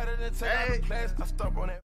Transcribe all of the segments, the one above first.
Hey. I stop on that.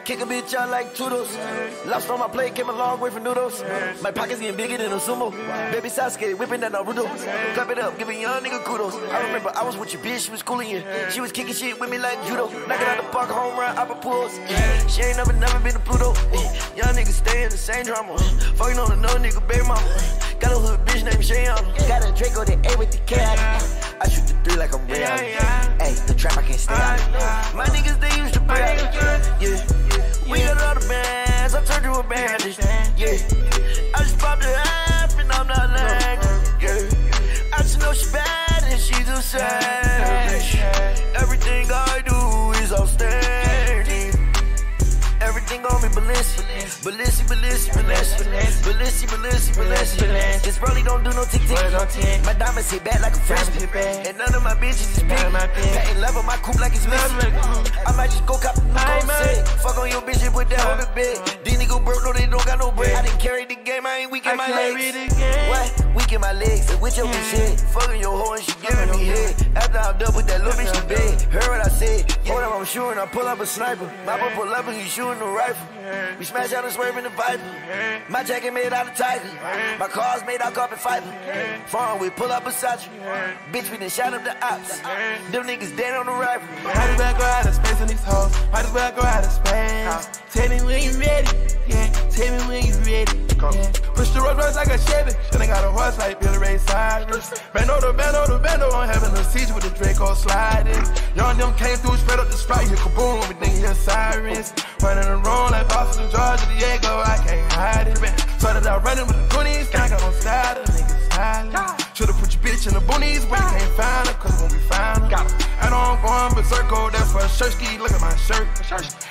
Kick a bitch out like Toodles. Lost on my plate, came a long way from noodles. My pockets getting bigger than a sumo. Baby Sasuke, whipping that Naruto. Clap it up, giving young nigga kudos. I remember I was with your bitch, she was schooling you. She was kicking shit with me like judo. Knocking out the park, home run, upper pools. She ain't never been to Pluto. Young niggas stay in the same drama. Fucking on another nigga, baby mama. Got a hood bitch named Shayana. Got a Draco that A with the cat. I shoot the three like I'm real. Hey, the trap I can't stay out. My niggas, they used to pray. Yeah. We got all the bands, I turned you a bandage. Yeah. I just popped the app and I'm not lagging. Yeah. I just know she bad and she's a savage. Everything I do is outstanding. Everything on me, Balenci. This Broly don't do no tick-tick. My diamonds hit back like a freshman. And none of my bitches is big. Patting level my coupe like it's missing. I might just go cop the new fuck on your bitch and put that on the bed. These niggas broke, no, they don't got no bread. I didn't carry the game, I ain't weak in my legs. What? Weak in my legs, and with your bitch head. Fucking your hoe and she giving me head. After I'm done with that little bitch to bed. Heard what I said. Hold up, I'm shooting, I pull up a sniper. My boy pull up and he shooting a rifle. We smash out and swerve in the Viper. My jacket made out of tiger. My car's made out carbon fiber. Foreign we pull up beside you. Bitch, we done shot up the ops. Them niggas dead on the rifle. Might as well go out of space on these hoes. Might as well go out of space. Tell me when you ready. Yeah, tell me when you ready. Yeah. Push the Rolls Royce like a Chevy. Then I got a horse like Billy Ray Cyrus. Bando, I'm having a siege with the Draco sliding. Young them came through, spread up the strike, hit kaboom, we think hear sirens. Running around like Boston, Georgia, Diego, I can't hide it. Started out running with the goonies, can't got on style, the niggas silent. Should've put your bitch in the boonies, but you can't find her, cause when we find her. I know I'm going berserko, that's for a shirt ski, look at my shirt.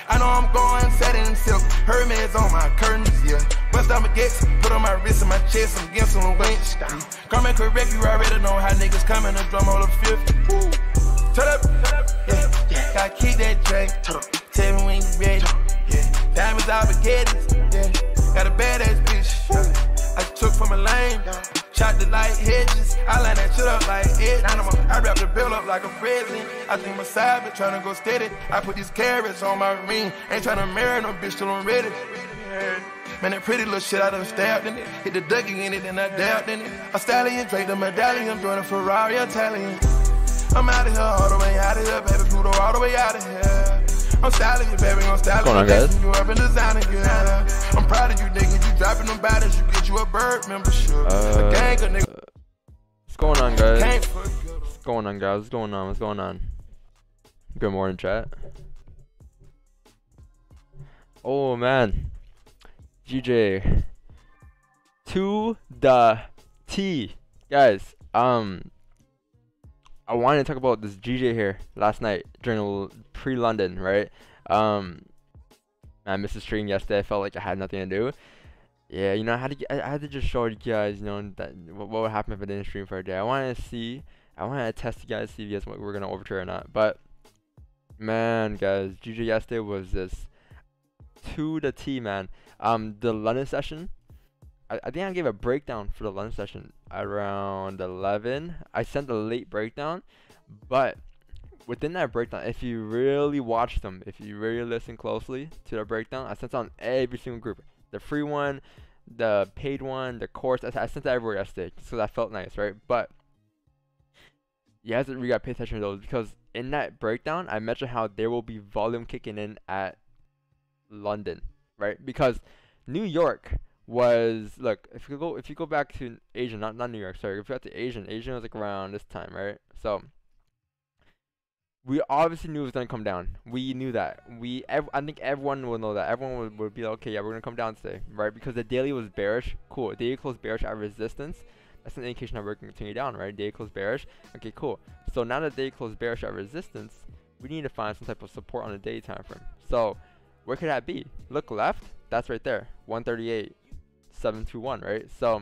I know I'm going satin silk, Hermes on my curtains, yeah. Bust out my gets, put on my wrist and my chest, I'm getting some winch. Come and correct you, I already know how niggas coming to drum on the fifth. Turn up, yeah. Gotta keep that drink, tell me when you ready, yeah. Diamonds out baguettes, yeah. Got a badass bitch, yeah. I took from a lane, shot the light hedges, I line that shit up like Ed. I wrap the bill up like a president. I think my side been tryna go steady. I put these carrots on my ring, ain't tryna marry no bitch till I'm ready. Man, that pretty little shit I done stabbed in it. Hit the Dougie in it, and I dabbed in it. A stallion, Drake the medallion, doing a Ferrari Italian. I'm out of here, all the way out of here, baby Pluto, all the way out of here. I'm styling you, baby, I'm styling you. What's going on, guys? You up and designing you. I'm proud of you, nigga. You dropping them bodies, you get you a bird membership. A gang of niggas. What's going on, guys? What's going on, guys? What's going on? What's going on? Good morning, chat. Oh man, GJ to the T, guys. I wanted to talk about this GJ here last night during pre-London, right? I missed the stream yesterday. I felt like I had nothing to do. Yeah, you know, I had to just show you guys, you know, that what would happen if I didn't stream for a day. I wanted to test you guys, see if you guys were gonna overturn or not. But man, guys, GJ yesterday was this to the T, man. The London session, I think I gave a breakdown for the London session around 11. I sent a late breakdown, but within that breakdown, if you really watch them, if you really listen closely to the breakdown, I sent on every single group. The free one, the paid one, the course. I sent that everywhere yesterday just because I felt nice, right? But you guys really gotta pay attention to those, because in that breakdown, I mentioned how there will be volume kicking in at London, right? Because New York was, look, if you go back to Asia, not New York, sorry, if you got to Asian was like around this time, right? So we obviously knew it was gonna come down. We knew that. I think everyone will know that. Everyone would be like, okay, yeah, we're gonna come down today, right? Because the daily was bearish. Cool. The daily closed bearish at resistance. That's an indication that we're gonna continue down, right? Daily closed bearish. Okay, cool. So now that daily closed bearish at resistance, we need to find some type of support on the daily time frame. So where could that be? Look left. That's right there. 138.721, right? So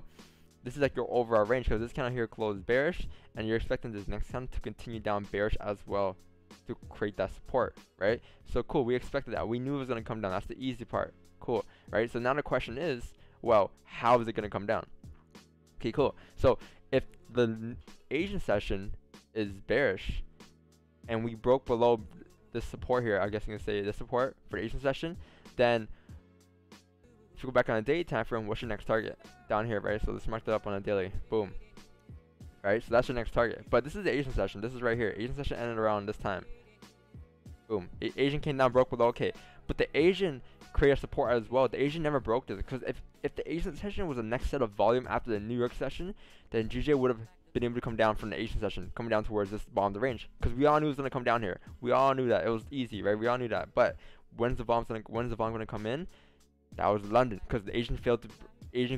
this is like your overall range, because this candle here closed bearish, and you're expecting this next candle to continue down bearish as well to create that support, right? So cool, we expected that. We knew it was going to come down. That's the easy part. Cool, right? So now the question is, well, how is it going to come down? Okay, cool. So if the Asian session is bearish and we broke below this support here, I guess you can say this support for the Asian session, then if you go back on a daily time frame, what's your next target? Down here, right? So let's mark that up on a daily. Boom. Right? So that's your next target. But this is the Asian session. This is right here. Asian session ended around this time. Boom. Asian came down, broke below. Okay. But the Asian created support as well. The Asian never broke this, because if the Asian session was the next set of volume after the New York session, then GJ would have been able to come down from the Asian session, coming down towards this bottom of the range, because we all knew it was gonna come down here. We all knew that it was easy, right? We all knew that. But when's the volume gonna come in? That was London, because the Asian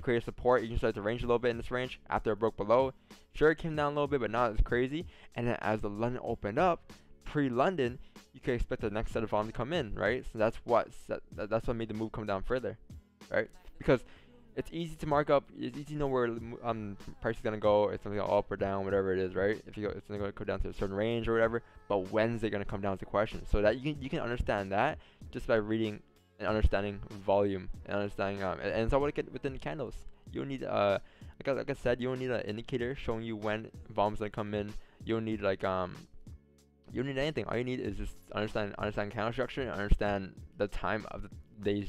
created support. Asian started to range a little bit in this range after it broke below. Sure, it came down a little bit, but not as crazy. And then as the London opened up, pre-London, you could expect the next set of volume to come in, right? So that's what made the move come down further, right? Because it's easy to mark up. It's easy to know where price is gonna go. It's gonna go up or down, whatever it is, right? If it's gonna go down to a certain range or whatever. But when's it gonna come down to question? So that you can understand that just by reading and understanding volume and understanding and it's all within the candles. You don't need like I said, you don't need an indicator showing you when volume's gonna come in. You don't need you don't need anything. All you need is just understand candle structure and understand the time of the days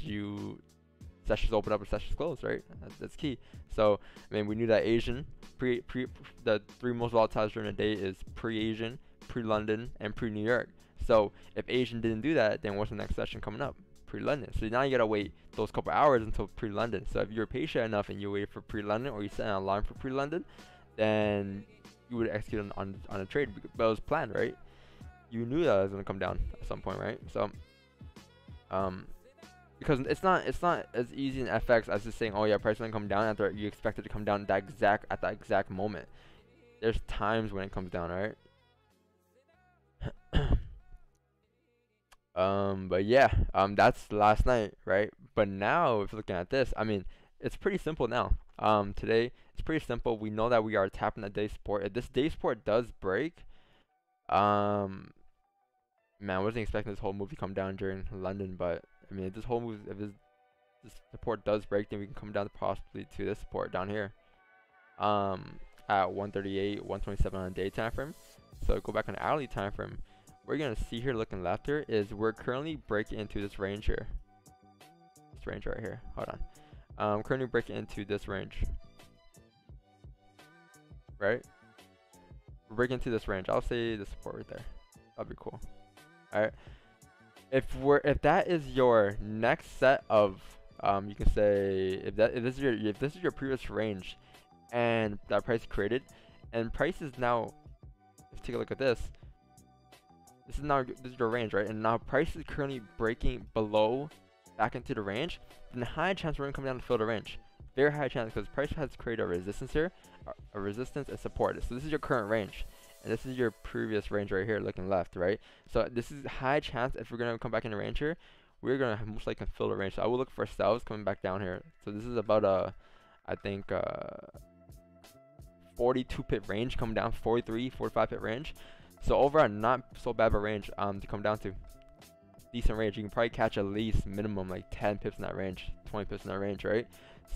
sessions open up and sessions close, right? That's key. So I mean, we knew that Asian the 3 most volatile during the day is pre-Asian, pre-London, and pre-New York. So if Asian didn't do that, then what's the next session coming up? Pre-London. So now you gotta wait those couple hours until pre-London. So if you're patient enough and you wait for pre-London, or you set an alarm for pre-London, then you would execute on a trade. But it was planned, right? You knew that it was gonna come down at some point, right? So because it's not as easy in FX as just saying, oh yeah, price is gonna come down after you expect it to come down at that exact moment. There's times when it comes down, right? But yeah, that's last night, right? But now, if you're looking at this, I mean, it's pretty simple now. Today, it's pretty simple. We know that we are tapping that day support. If this day support does break, man, I wasn't expecting this whole move to come down during London, but I mean, if this whole move, if this support does break, then we can come down possibly to this support down here, at 138, 127 on a day time frame. So go back on the hourly time frame. What you're gonna see here, looking left here, is we're currently breaking into this range here. This range right here. Hold on. Currently breaking into this range. Right? We're breaking into this range. I'll say the support right there. That'd be cool. Alright. If that is your next set of you can say if this is your previous range and that price created, and price is now, let's take a look at this. This is your range, right? And now price is currently breaking below back into the range, then high chance we're gonna come down to fill the range. Very high chance, because price has created a resistance here, a resistance and support. So this is your current range, and this is your previous range right here, looking left, right? So this is high chance if we're gonna come back in the range here, we're gonna most likely fill the range. So I will look for selves coming back down here. So this is about I think 42 pip range coming down, 43, 45 pip range. So overall, not so bad of a range to come down to. Decent range. You can probably catch at least minimum like 10 pips in that range, 20 pips in that range, right?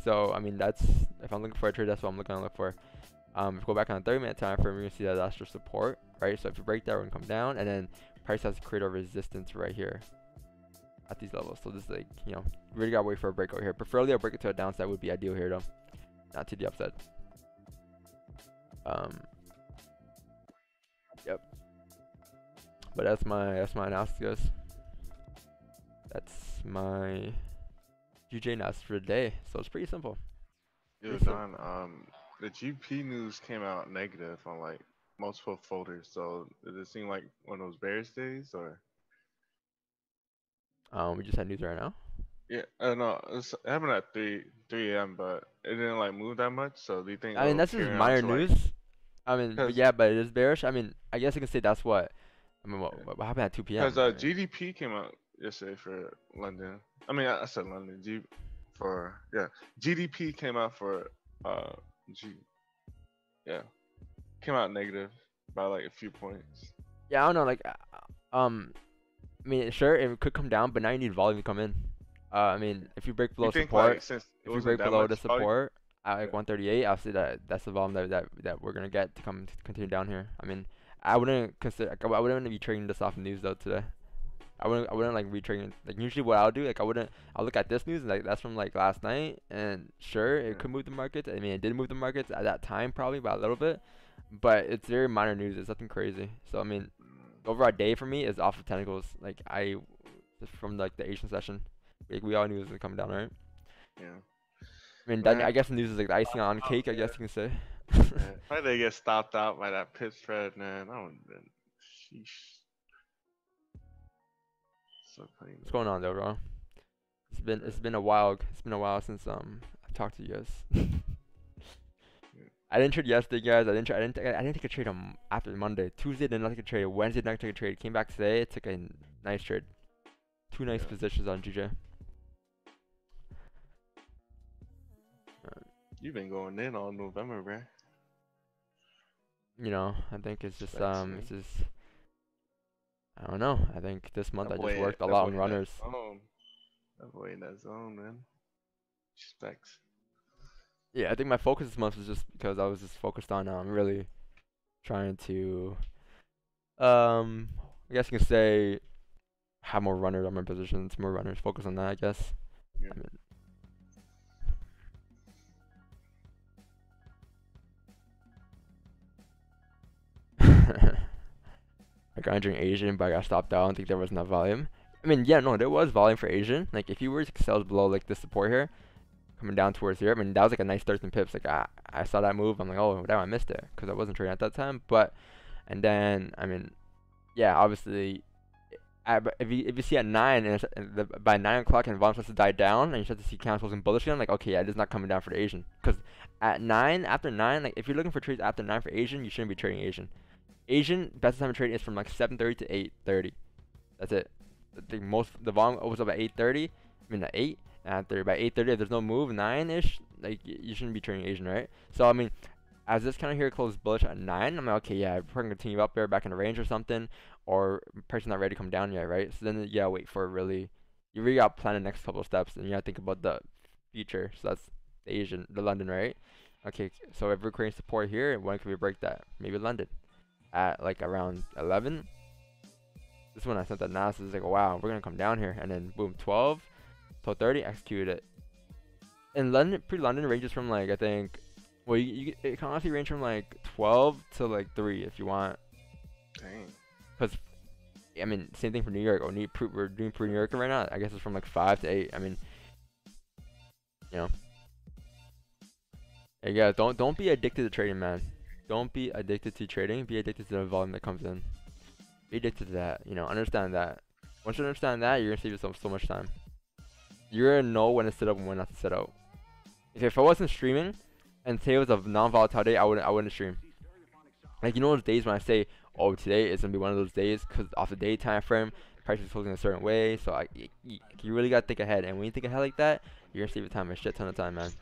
So I mean, that's, if I'm looking for a trade, that's what I'm looking to look for. If you go back on a 30-minute time frame, you're gonna see that that's your support, right? So if you break that, we're gonna come down, and then price has to create a resistance right here at these levels. So this is like, you know, you really gotta wait for a breakout here. Preferably a break it to a downside would be ideal here though, not to the upside. Yep. But that's my analysis, guys. That's my GJ analysis for the day. So it's pretty simple. Yo, Don, the GP news came out negative on like multiple folders. So does it seem like one of those bearish days, or? We just had news right now. Yeah, no, it happened at 3 a.m. but it didn't like move that much. So do you think? I mean, that's just minor news. Like, I mean, but yeah, but it is bearish. I mean, I guess you can say that's what. I mean, what happened at 2 p.m. Because GDP came out yesterday for London. I mean, I said London. GDP came out for came out negative by like a few points. Yeah, I don't know. Like, I mean, sure, it could come down, but now you need volume to come in. I mean, if you break below support, like, since if you break below the support at like 138, I'll say that's the volume that we're gonna get to continue down here. I mean, I wouldn't be trading this off news though today. I wouldn't like retrading. Like usually what I'll do, like I'll look at this news and like that's from like last night, and sure it could move the markets. I mean, it did move the markets at that time probably by a little bit, but it's very minor news. It's nothing crazy. So I mean, overall day for me is off of technicals. Like from like the Asian session, like, we all knew it was coming down, right? Yeah. I mean, I guess the news is like the icing on the cake. I guess you can say. Probably they get stopped out by that pit spread, man. I don't. Sheesh. So funny, What's man. going on, though, bro? It's been a while. It's been a while since I talked to you guys. I didn't trade yesterday, guys. I didn't take a trade on after Monday. Tuesday did not take a trade. Wednesday did not take a trade. Came back today. Took a nice trade. 2 nice positions on GJ. You've been going in all November, bro. You know, I think it's just Flex, it's just I don't know. I think this month I That just boy- worked a that lot boy on in runners. That boy in that zone, man. Specs. Yeah, I think my focus this month is just because I was just focused on really trying to I guess you can say have more runners on my positions, more runners. Focus on that, I guess. Yeah. I mean, I got during Asian, but I got stopped out. I don't think there was enough volume. I mean, yeah, no, there was volume for Asian. Like, if you were to sell below like this support here, coming down towards here, I mean, that was like a nice 13 pips. Like, I saw that move. I'm like, oh, damn, I missed it because I wasn't trading at that time. But, and then, I mean, yeah, obviously, if you see at 9 and by 9 o'clock and volume starts to die down and you start to see candles in bullish again, like, okay, yeah, it is not coming down for the Asian. Because at 9, after 9, like, if you're looking for trades after 9 for Asian, you shouldn't be trading Asian. Asian, best time of trading is from like 7:30 to 8:30. That's it. The volume opens up at 8:30. I mean at 8. After by 8:30, if there's no move 9ish, like you shouldn't be trading Asian, right? So I mean, as this kind of here closes bullish at 9, I'm like, okay, yeah, we're gonna continue up there, back in the range or something, or price not ready to come down yet, right? So then you gotta wait for you really gotta plan the next couple of steps, and you gotta think about the future. So that's the London, right? Okay, so if we're creating support here, when can we break that? Maybe London at like around 11. This is when I sent that analysis. It's like, wow, we're gonna come down here, and then boom, 12 till 30, execute it. In London, pre-London ranges from like I think, well, it can honestly range from like 12 to like 3 if you want. Dang. Cause I mean, same thing for New York. We're doing pre-New York right now. I guess it's from like 5 to 8. I mean, you know. Yeah, don't be addicted to trading, man. Don't be addicted to trading. Be addicted to the volume that comes in. Be addicted to that. You know, understand that. Once you understand that, you're gonna save yourself so much time. You're gonna know when to sit up and when not to sit out. If I wasn't streaming, and today was a non-volatile day, I wouldn't stream. Like, you know those days when I say, oh, today is gonna be one of those days, cause off the day time frame, price is closing a certain way. So you really gotta think ahead. And when you think ahead like that, you're gonna save your time a shit ton of time, man.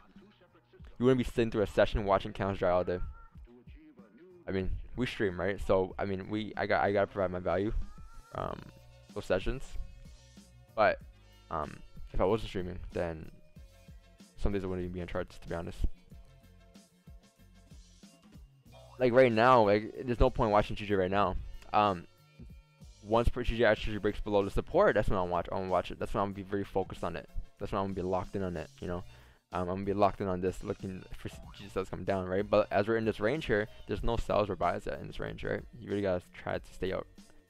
You wouldn't be sitting through a session watching candles dry all day. I mean, we stream, right? So I mean, I gotta provide my value, those sessions. But if I wasn't streaming, then some days I wouldn't even be in charge, to be honest. Like right now, like there's no point watching GJ right now. Once GJ actually breaks below the support, that's when I'll watch it. That's when I'm gonna be very focused on it. That's when I'm gonna be locked in on it. You know. I'm gonna be locked in on this, looking for GJ to come down, right? But as we're in this range here, there's no sells or buys in this range, right? You really gotta try to stay out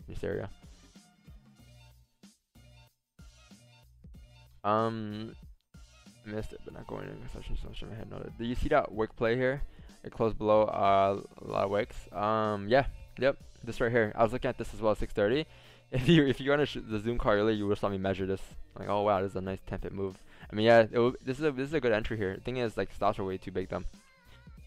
in this area. Missed it, but not going in. So my head noted. Do you see that wick play here? It closed below a lot of wicks. Yeah, yep. This right here. I was looking at this as well, 6:30. If you go on the Zoom call earlier, you would have saw me measure this. Like, oh wow, this is a nice 10-pip move. I mean, yeah, this is a good entry here. The thing is, like, stops are way too big, though.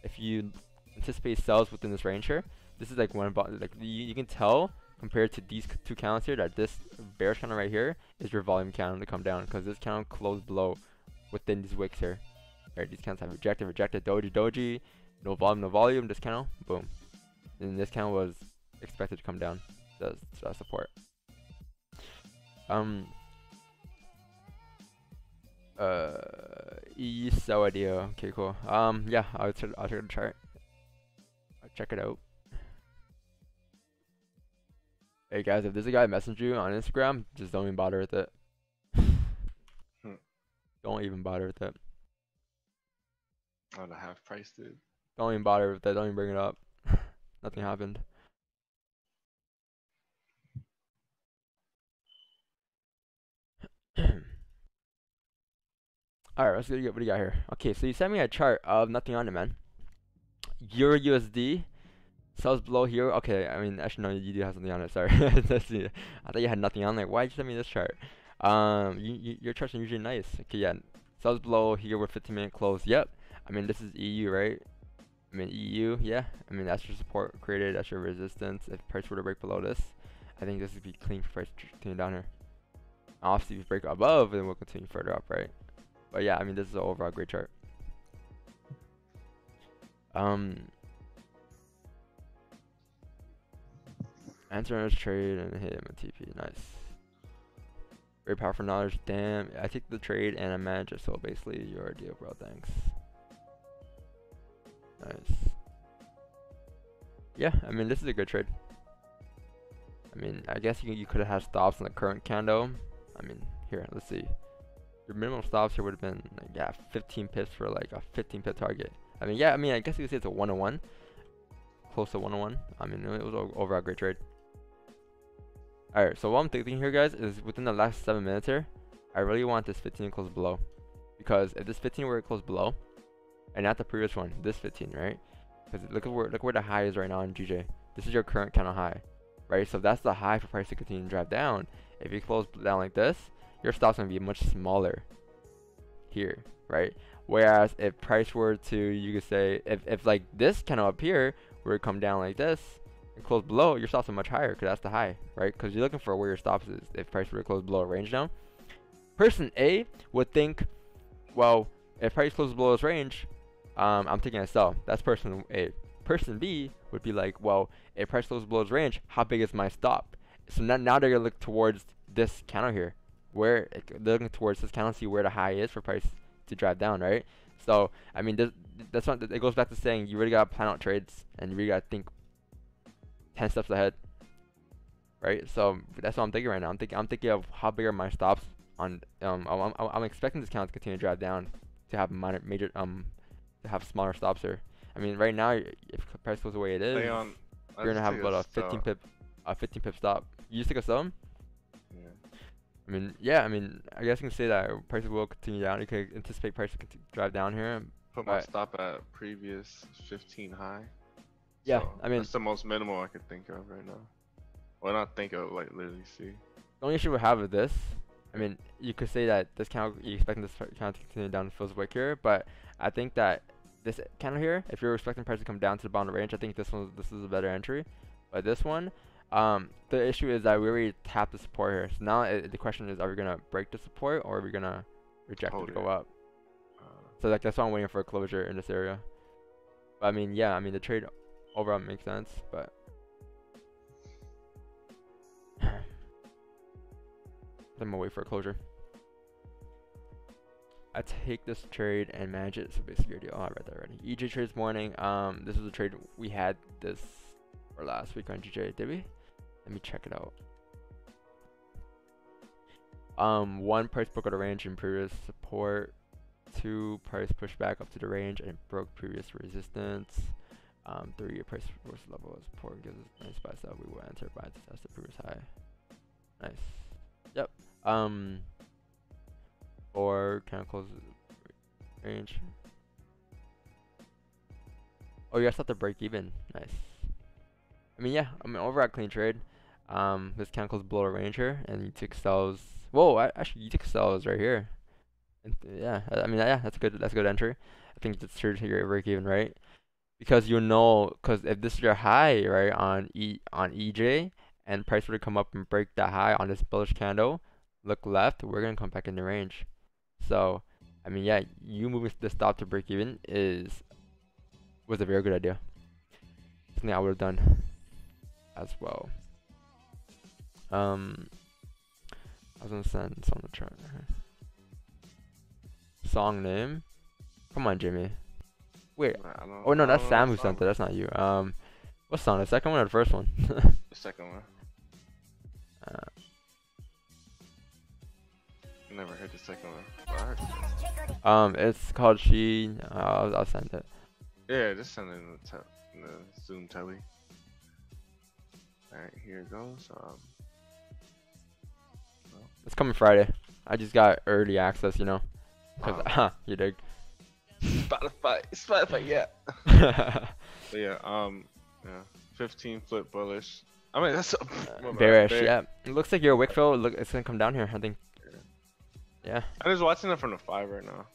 If you anticipate sells within this range here, this is like one like you can tell compared to these two candles here that this bearish candle right here is your volume candle to come down, because this candle closed below within these wicks here. Right, these candles have rejected, doji, no volume. This candle, boom, and this candle was expected to come down. Does support. So idea. Okay, cool. Yeah, I'll check the chart. I'll check it out. Hey guys, if there's a guy messaging you on Instagram, just don't even bother with it. Don't even bother with it. Oh, the half price, dude. Don't even bother with that. Don't even bring it up. Nothing happened. Alright, let's see what do you got here. Okay, so you sent me a chart of nothing on it, man. Euro USD sells below here. Okay, I mean, actually no, you do have something on it. Sorry, That's I thought you had nothing on there. Why did you send me this chart? Your charts are usually nice. Okay, yeah, sells below here with 15-minute close. Yep. I mean, this is EU, right? I mean, EU, yeah. I mean, that's your support created. That's your resistance. If price were to break below this, I think this would be clean for price to continue down here. Obviously, if you break above, then we'll continue further up, right? But yeah, I mean, this is an overall great chart. Answer on his trade and hit him with TP. Nice. Very powerful knowledge. Damn. I take the trade and I manage it. So basically, your deal, bro. Thanks. Nice. Yeah, I mean, this is a good trade. I mean, I guess you could have had stops in the current candle. I mean, here, let's see. Your minimum stops here would have been, like, yeah, 15 pips for like a 15 pip target. I mean, yeah, I mean, I guess you could say it's a 1-on-1. Close to 1-on-1. I mean, it was an overall great trade. Alright, so what I'm thinking here, guys, is within the last 7 minutes here, I really want this 15 to close below. Because if this 15 were to close below, and not the previous one, this 15, right? Because look where the high is right now in GJ. This is your current candle high, right? So that's the high for price to continue to drive down. If you close down like this, your stop's gonna be much smaller here, right? Whereas if price were to, you could say, if like this candle up here were to come down like this and close below, your stops are much higher because that's the high, right? Because you're looking for where your stops is. If price were to close below a range now, person A would think, well, if price closes below this range, I'm taking a sell. That's person A. Person B would be like, well, if price closes below this range, how big is my stop? So now they're gonna look towards this candle here, where they're looking towards this candle, see where the high is for price to drive down, right? So I mean, that's what it goes back to saying. You really gotta plan out trades, and you really gotta think 10 steps ahead, right? So that's what I'm thinking right now. I'm thinking of how big are my stops on. I'm expecting this candle to continue to drive down, to have to have smaller stops here. I mean, right now, if price goes the way it is, you're gonna have about a 15 pip stop. You just take a sell? Yeah. I mean, I guess you can say that prices will continue down. You could anticipate price to drive down here. Put my stop at previous 15 high. Yeah, so I mean, that's the most minimal I could think of right now. Well, not think of, like literally see. The only issue we have with this, I mean, you could say that this candle, you're expecting this candle to continue down feels wick here, but I think that this candle here, if you're expecting price to come down to the bottom of the range, I think this is a better entry. But this one, the issue is that we already tapped the support here. So now the question is, are we gonna break the support or are we gonna reject it to go up? So like that's why I'm waiting for a closure in this area. But I mean, yeah, I mean the trade overall makes sense, but I'm gonna wait for a closure. I take this trade and manage it. So basically your deal. Oh, I read that already. EJ trade this morning. This was a trade we had this or last week on GJ. Did we? Let me check it out. 1, price broke out of range in previous support. 2, price pushed back up to the range and broke previous resistance. 3, price rose level of support and gives us a nice buy sell. We will enter buy to test the previous high. Nice. Yep. 4, kind of close range. Oh, you guys have to break even. Nice. I mean, yeah. I mean, overall clean trade. This kind of close below the range here, and you took sells. Whoa, actually, you took sells right here. And yeah, I mean, yeah, that's good. That's a good entry. I think that's true to your break even, right? Because you know, because if this is your high, right, on EJ, and price were to come up and break that high on this bullish candle, look left, we're gonna come back in the range. So, I mean, yeah, you moving the stop to break even was a very good idea. Something I would have done as well. I was gonna send this on the chart. Song name? Come on, Jimmy. Wait. Oh no, that's Sam who sent it. That's not you. What song? The second one or the first one? The second one. Never heard the second one. But I heard the first one. It's called She. I'll send it. Yeah, just send it in the Zoom telly. Alright, here it goes. It's coming Friday. I just got early access, you know. Cause you dig. Spotify, yeah. But yeah, yeah, 15 flip bullish. I mean, that's bearish. Yeah, it looks like your wick fill. Look, it's gonna come down here. I think. Yeah. I'm just watching it from the 5 right now.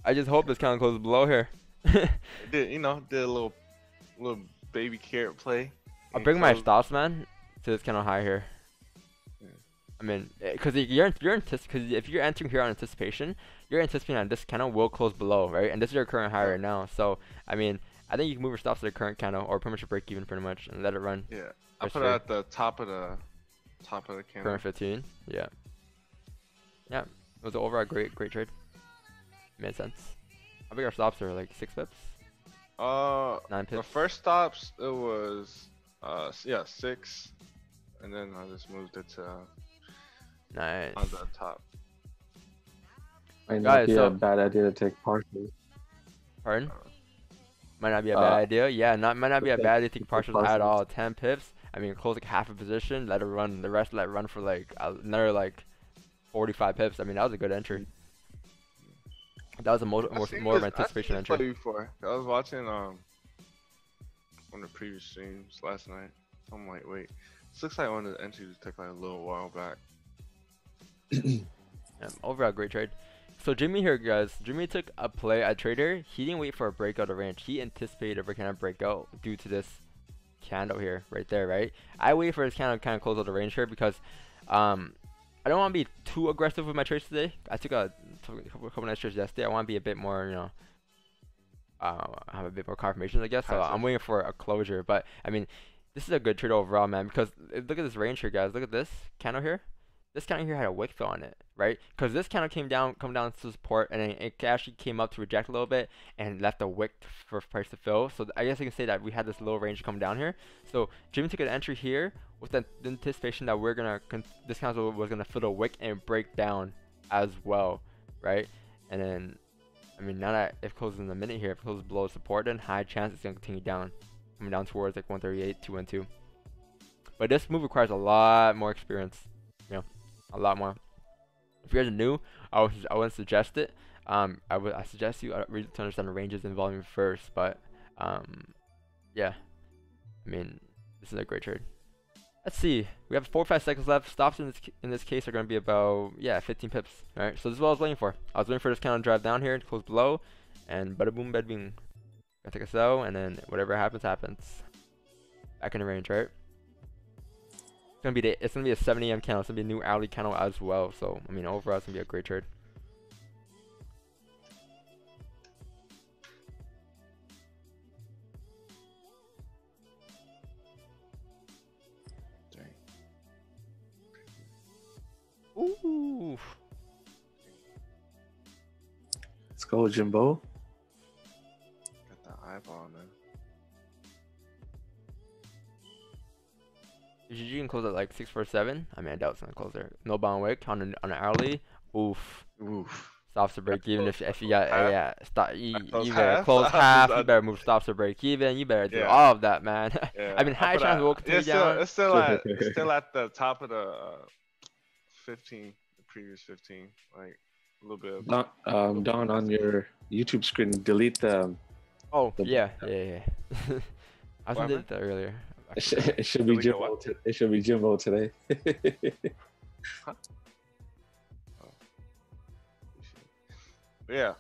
I just hope this kind of closes below here. It did, you know, did a little baby carrot play. I'll bring my stops, man, to this kind of high here. Yeah. I mean, because if you're entering here on anticipation, you're anticipating that this candle will close below, right? And this is your current high right now. So, I mean, I think you can move your stops to the current candle, or pretty much a break even, pretty much, and let it run. Yeah, I put it at the top of the candle. Current 15. Yeah. Yeah, it was overall great trade. Made sense. How big our stops are? Like 6 pips? 9 pips. The first stops it was yeah, 6, and then I just moved it to nice on the top. Might not be a bad idea to take partials. Pardon? Might not be a bad idea. Yeah, might not be a bad idea to take partials at all. 10 pips. I mean, close like half a position, let it run. The rest let it run for like another like 45 pips. I mean, that was a good entry. That was a more of anticipation entry. Before. I was watching one of the previous streams last night. I'm like, wait, this looks like one of the entries took like a little while back. Overall, great trade. So Jimmy here, guys. Jimmy took a play at trader. He didn't wait for a breakout of range. He anticipated a kind of breakout due to this candle here, right there, right? I waited for this candle to kind of close out the range here because I don't want to be too aggressive with my trades today. I took a couple nice trades yesterday. I want to be a bit more, you know, have a bit more confirmation, I guess. So I'm waiting for a closure. But I mean, this is a good trade overall, man. Because look at this range here, guys. Look at this candle here. This candle here had a wick fill on it, right? Because this candle come down to support, and then it actually came up to reject a little bit and left a wick for price to fill. So I guess you can say that we had this low range come down here. So Jimmy took an entry here with the anticipation that this candle was gonna fill the wick and break down as well, right? And then, I mean, now that it closes in a minute here, if it closes below support, then high chance it's gonna continue down, coming down towards like 138, 212. But this move requires a lot more experience, you know. A lot more. If you guys are new, I wouldn't suggest it. I suggest you really to understand the ranges and volume first. But yeah, I mean, this is a great trade. Let's see. We have 4 or 5 seconds left. Stops in this case are going to be about 15 pips. All right. So this is what I was waiting for. I was waiting for this candle to drive down here, to close below, and bada boom, bada bing. Gonna take a sell, and then whatever happens, happens. Back in the range, right? It's gonna be a 7 AM candle. It's gonna be a new hourly candle as well. So I mean, overall, it's gonna be a great trade. Ooh. Let's go, Jimbo. Got the eyeball, man. You can close at like 647. I mean, I doubt it's gonna close there. No bound wick on an hourly. Oof. Stops to break even if you got stop. You better close half. You better move stops to break even. You better do all of that, man. I mean, high chance will continue down. It's still at the top of the 15, the previous 15, like a little bit. Don, on your YouTube screen, delete the. Oh yeah. I did that earlier. It should be Jimbo. It should be Jimbo today. Huh? Yeah.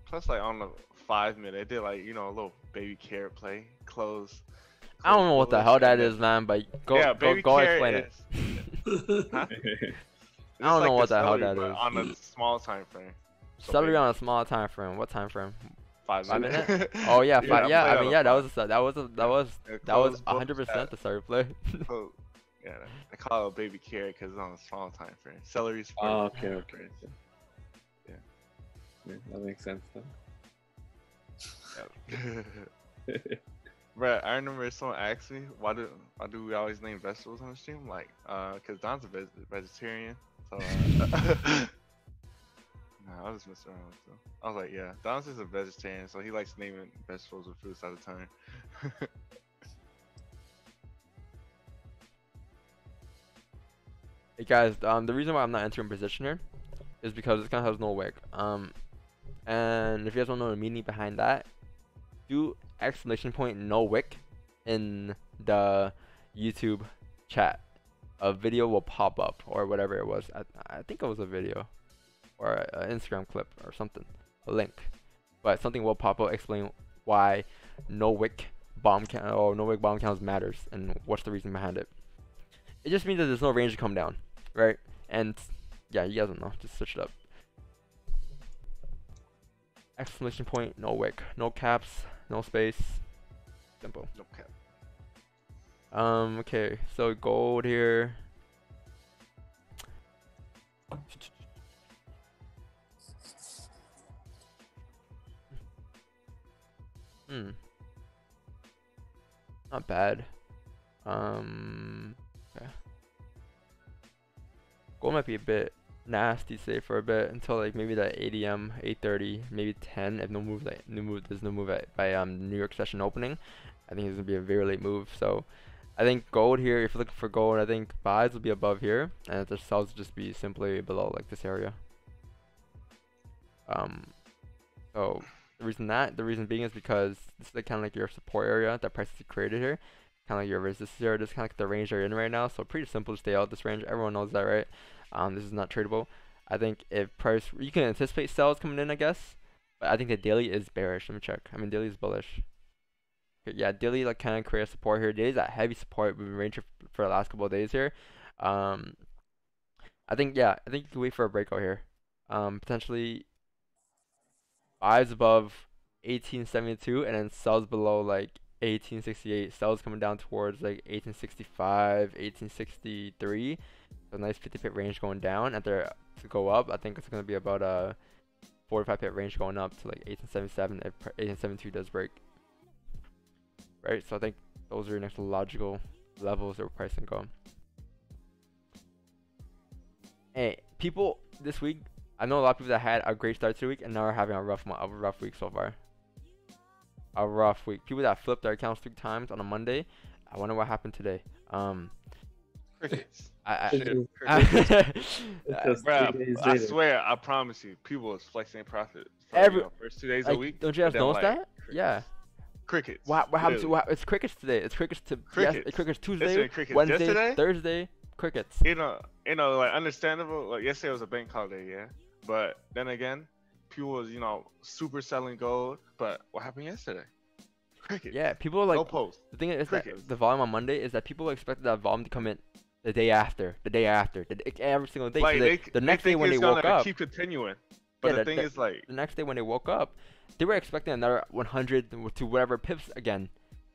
Plus, like on the 5 minute, they did like a little baby carrot play. Close. I don't know what the hell that is, man. But go explain it. Huh? I don't know what the hell that is. On a small time frame. Celery on a small time frame. What time frame? 5 minutes. 5 minutes. Oh yeah, five. Yeah, I mean, yeah, that was 100% the start play. Oh, yeah, I call it a baby carrot because it's on a small time frame. Celery's. Oh, okay. Yeah, that makes sense then. Bro, I remember someone asked me why do we always name vegetables on the stream? Like, cause Don's a vegetarian, so. Nah, I was just messing around with him. I was like, yeah, Don's just a vegetarian, so he likes naming vegetables and fruits at a time. Hey guys, the reason why I'm not entering position here is because this kind of has no wick. And if you guys don't know the meaning behind that, do exclamation point no wick in the YouTube chat. A video will pop up, or whatever it was. I think it was a video or an Instagram clip or something, a link. But something will pop up explaining why no wick bomb count or no wick bomb counts matters and what's the reason behind it. It just means that there's no range to come down, right? And yeah, you guys don't know. Just switch it up. Exclamation point, no wick, no caps, no space. Simple. No cap. Okay, so gold here. Not bad. Okay. Gold might be a bit nasty, say, for a bit until like maybe that 8 AM, 8:30, maybe 10. If there's no move by New York session opening. I think it's gonna be a very late move. So I think gold here, if you're looking for gold, I think buys will be above here, and if the sells will just be simply below like this area. So the reason being is because this is kind of like your support area that prices created here, kind of like your resistance area. This is kind of like the range you're in right now. So pretty simple to stay out this range. Everyone knows that, right? This is not tradable. I think if price, you can anticipate sells coming in, I guess, but I think the daily is bearish. Let me check. I mean, daily is bullish. Okay, yeah, daily like kind of create support here. Daily's at heavy support. We've been ranging for the last couple of days here. I think you can wait for a breakout here. Potentially buys above 1872 and then sells below like 1868. Sells coming down towards like 1865, 1863. So nice 50 pip range going down. After to go up, I think it's going to be about a 45 pip range going up to like 1877 if 1872 does break. Right, so I think those are your next logical levels that we're pricing going. Hey, people this week, I know a lot of people that had a great start to the week and now are having a rough week so far. A rough week. People that flipped their accounts 3 times on a Monday. I wonder what happened today. Crickets. Bruh, I swear, I promise you, people was flexing profit for first 2 days like, a week. Don't you guys notice that? Crickets. Yeah. Crickets. What happened to it's crickets today. It's crickets to crickets. Yes, crickets Tuesday, Crickets. Wednesday, Yesterday? Thursday, crickets. You know, like understandable. Like yesterday was a bank holiday, yeah. But then again, people was super selling gold. But what happened yesterday? Crickets. Yeah, people are like no post. The thing is Crickets. that the volume on Monday is that people expected that volume to come in the day after, every single day. Like So the next day when they woke up, keep continuing. But the thing is, like, the next day when they woke up, they were expecting another 100 to whatever pips again.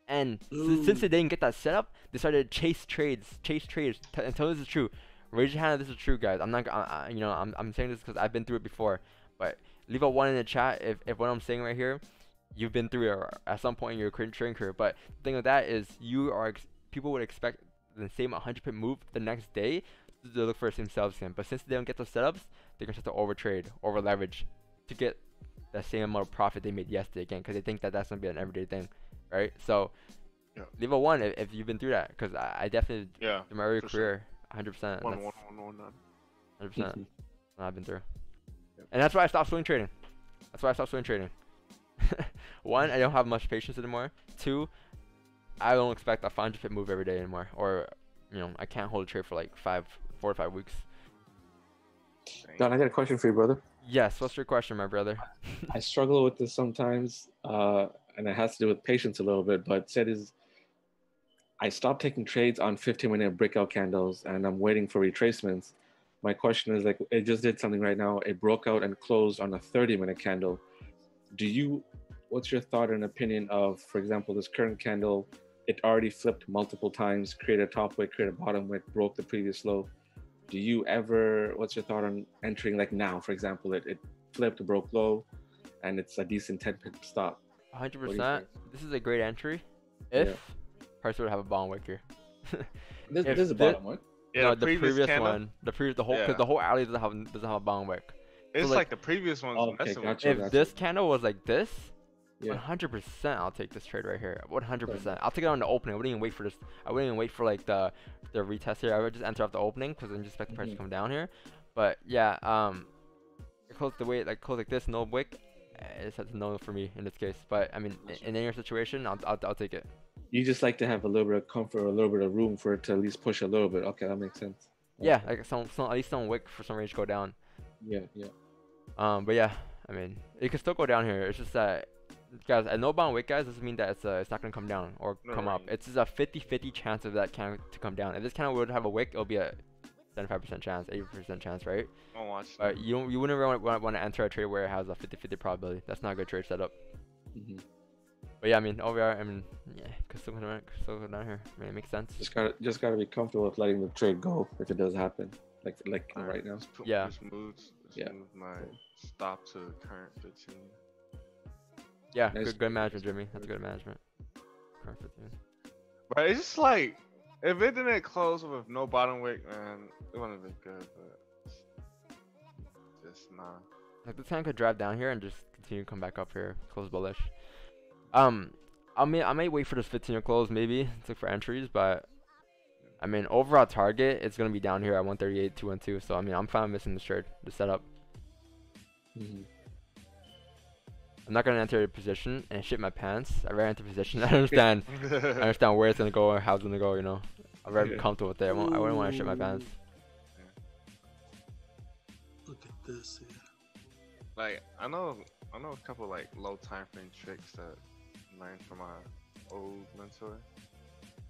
And since they didn't get that set up, they started to chase trades. And tell this is true. Raise your hand if this is true, guys. I'm not, I'm saying this because I've been through it before. But leave a 1 in the chat if what I'm saying right here, you've been through it at some point in your trading career. But the thing with that is, people would expect the same 100 pip move the next day to look for the same sales again. But since they don't get those setups, they're gonna start to overtrade, over leverage to get the same amount of profit they made yesterday again, because they think that that's gonna be an everyday thing, right? So leave a 1 if you've been through that, because I definitely in my early career 100%. 100%. I've been through, and that's why I stopped swing trading. 1, I don't have much patience anymore. 2, I don't expect a 500 pip move every day anymore, or I can't hold a trade for like 4 or 5 weeks. Don, I got a question for you, brother. Yes, what's your question, my brother? I struggle with this sometimes, and it has to do with patience a little bit, but I stopped taking trades on 15-minute breakout candles, and I'm waiting for retracements. My question is, like, it just did something right now. It broke out and closed on a 30-minute candle. What's your thought and opinion of, for example, this current candle? It already flipped multiple times, created a top wick, created a bottom wick, broke the previous low. What's your thought on entering, like now, for example, it flipped, broke low, and it's a decent 10 pip stop? 100%. This is a great entry if price would have a bottom wick here. This is a bottom wick. Yeah, no, the previous candle? one, the whole alley doesn't have a bottom wick. It's so like the previous ones. Okay, gotcha. If this candle was like this, 100% I'll take this trade right here. 100%. I'll take it on the opening. I wouldn't even wait for this. I wouldn't even wait for like the retest here. I would just enter off the opening because I'm just expecting price to come down here. But yeah, it closed the way, like close like this, no wick. it's a no for me in this case. But I mean, in your situation, I'll take it. You just like to have a little bit of comfort, or a little bit of room for it to at least push a little bit. Okay, that makes sense. Yeah, like some at least some wick for some range go down. Yeah, yeah. But yeah, I mean, it can still go down here. It's just that, guys, a no bound wick, guys, doesn't mean that it's not gonna come down or come up. It's just a 50-50 chance of that candle to come down. If this candle would have a wick, it'll be a 75% chance, 80% chance, right? I'll watch. But you wouldn't want to enter a trade where it has a 50-50 probability. That's not a good trade setup. But yeah, I mean, OVR, I mean, yeah, could still go down here. I mean, it makes sense. Just gotta be comfortable with letting the trade go if it does happen, like right now. Yeah. Just move my stop to current 15. Yeah, Nice. good management, Jimmy. That's good management. Current 15. But it's just like, if it didn't close with no bottom wick, man, it wouldn't have been good. But just nah. Like this hand could drive down here and just continue to come back up here, close bullish. I may wait for this 15 to close maybe to look for entries, but I mean overall target it's gonna be down here at 138, 212. So I mean I'm fine missing this trade, the setup. I'm not gonna enter a position and shit my pants. I rather enter position. I understand where it's gonna go or how it's gonna go. You know, I'm very comfortable with it. I wouldn't want to shit my pants. Look at this. Yeah. Like I know a couple like low time frame tricks that I learned from my old mentor.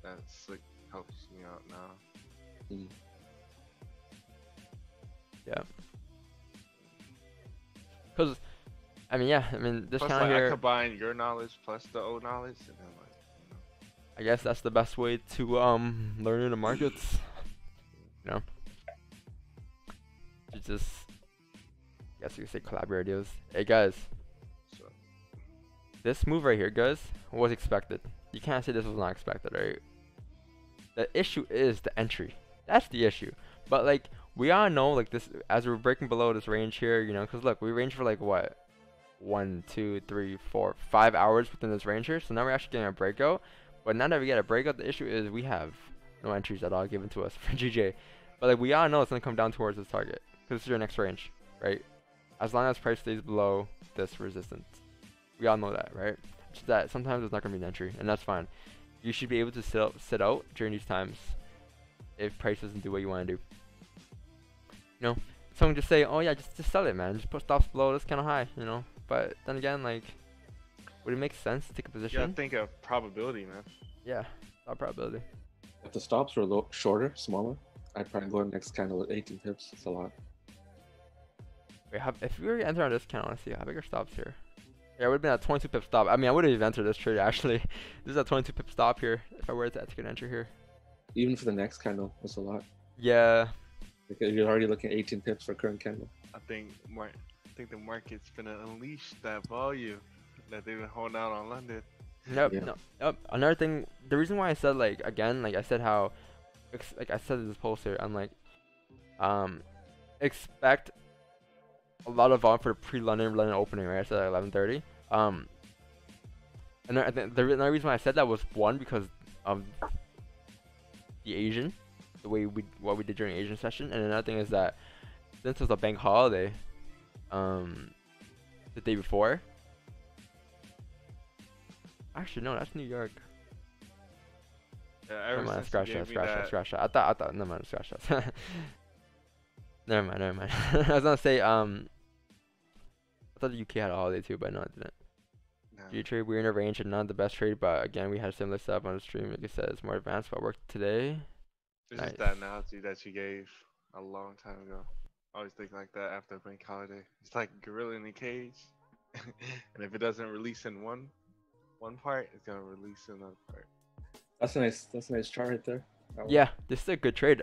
That slick helps me out now. Yeah. Cause, I mean, yeah, I mean this Plus, kind of like, here. I combine your knowledge plus the old knowledge, and then like, you know. I guess that's the best way to learn the markets. You know, it's just, I guess you could say collaborate ideas. Hey guys, So, this move right here, guys, was expected. You can't say this was not expected, right? The issue is the entry. That's the issue. But like we all know, like this, as we're breaking below this range here, you know, because look, we range for like what, 1, 2, 3, 4, 5 hours within this range here. So now we're actually getting a breakout. But now that we get a breakout, the issue is we have no entries at all given to us for GJ. But like we all know it's gonna come down towards this target because this is your next range, right? As long as price stays below this resistance, we all know that, right? Just that sometimes it's not gonna be an entry, and that's fine. You should be able to sit out during these times if price doesn't do what you want to do. You know, someone just say, oh yeah, just sell it, man. Just put stops below this kind of high, you know. But then again, like, would it make sense to take a position? you gotta think of probability, man. Yeah, not probability. If the stops were shorter, smaller, I'd probably go next candle with 18 pips. It's a lot. Wait, if we were to enter on this count, I want to see how big are stops here. Yeah, it would have been a 22 pip stop. I mean, I would have entered this trade actually. This is a 22 pip stop here if I were to take an entry here. Even for the next candle, that's a lot. Yeah. Because you're already looking at 18 pips for current candle. I think the market's gonna unleash that volume that they've been holding out on London. Nope. Yeah. No. Nope. Another thing, the reason why I said like again, like I said how, like I said in this post here, I'm like, expect a lot of volume for the pre-London opening, right? I said at 11:30. And I think the reason why I said that was one because of the Asian, the way what we did during Asian session, and another thing is that since it was a bank holiday, the day before. Actually, no, that's New York. Yeah, Never ever mind, since scratch you that, gave me scratch that. I thought, never mind, scratch that. Never mind. I was gonna say, I thought the UK had a holiday too, but no, it didn't. No. G-trade, we're in a range and not the best trade, but again, we had a similar setup on the stream. Like I said, it's more advanced, but worked today. It's Nice. just that analogy that you gave a long time ago. I always think like that after a bank holiday. It's like gorilla in a cage, and if it doesn't release in one part, it's gonna release in another part. That's a nice chart right there. Yeah, this is a good trade.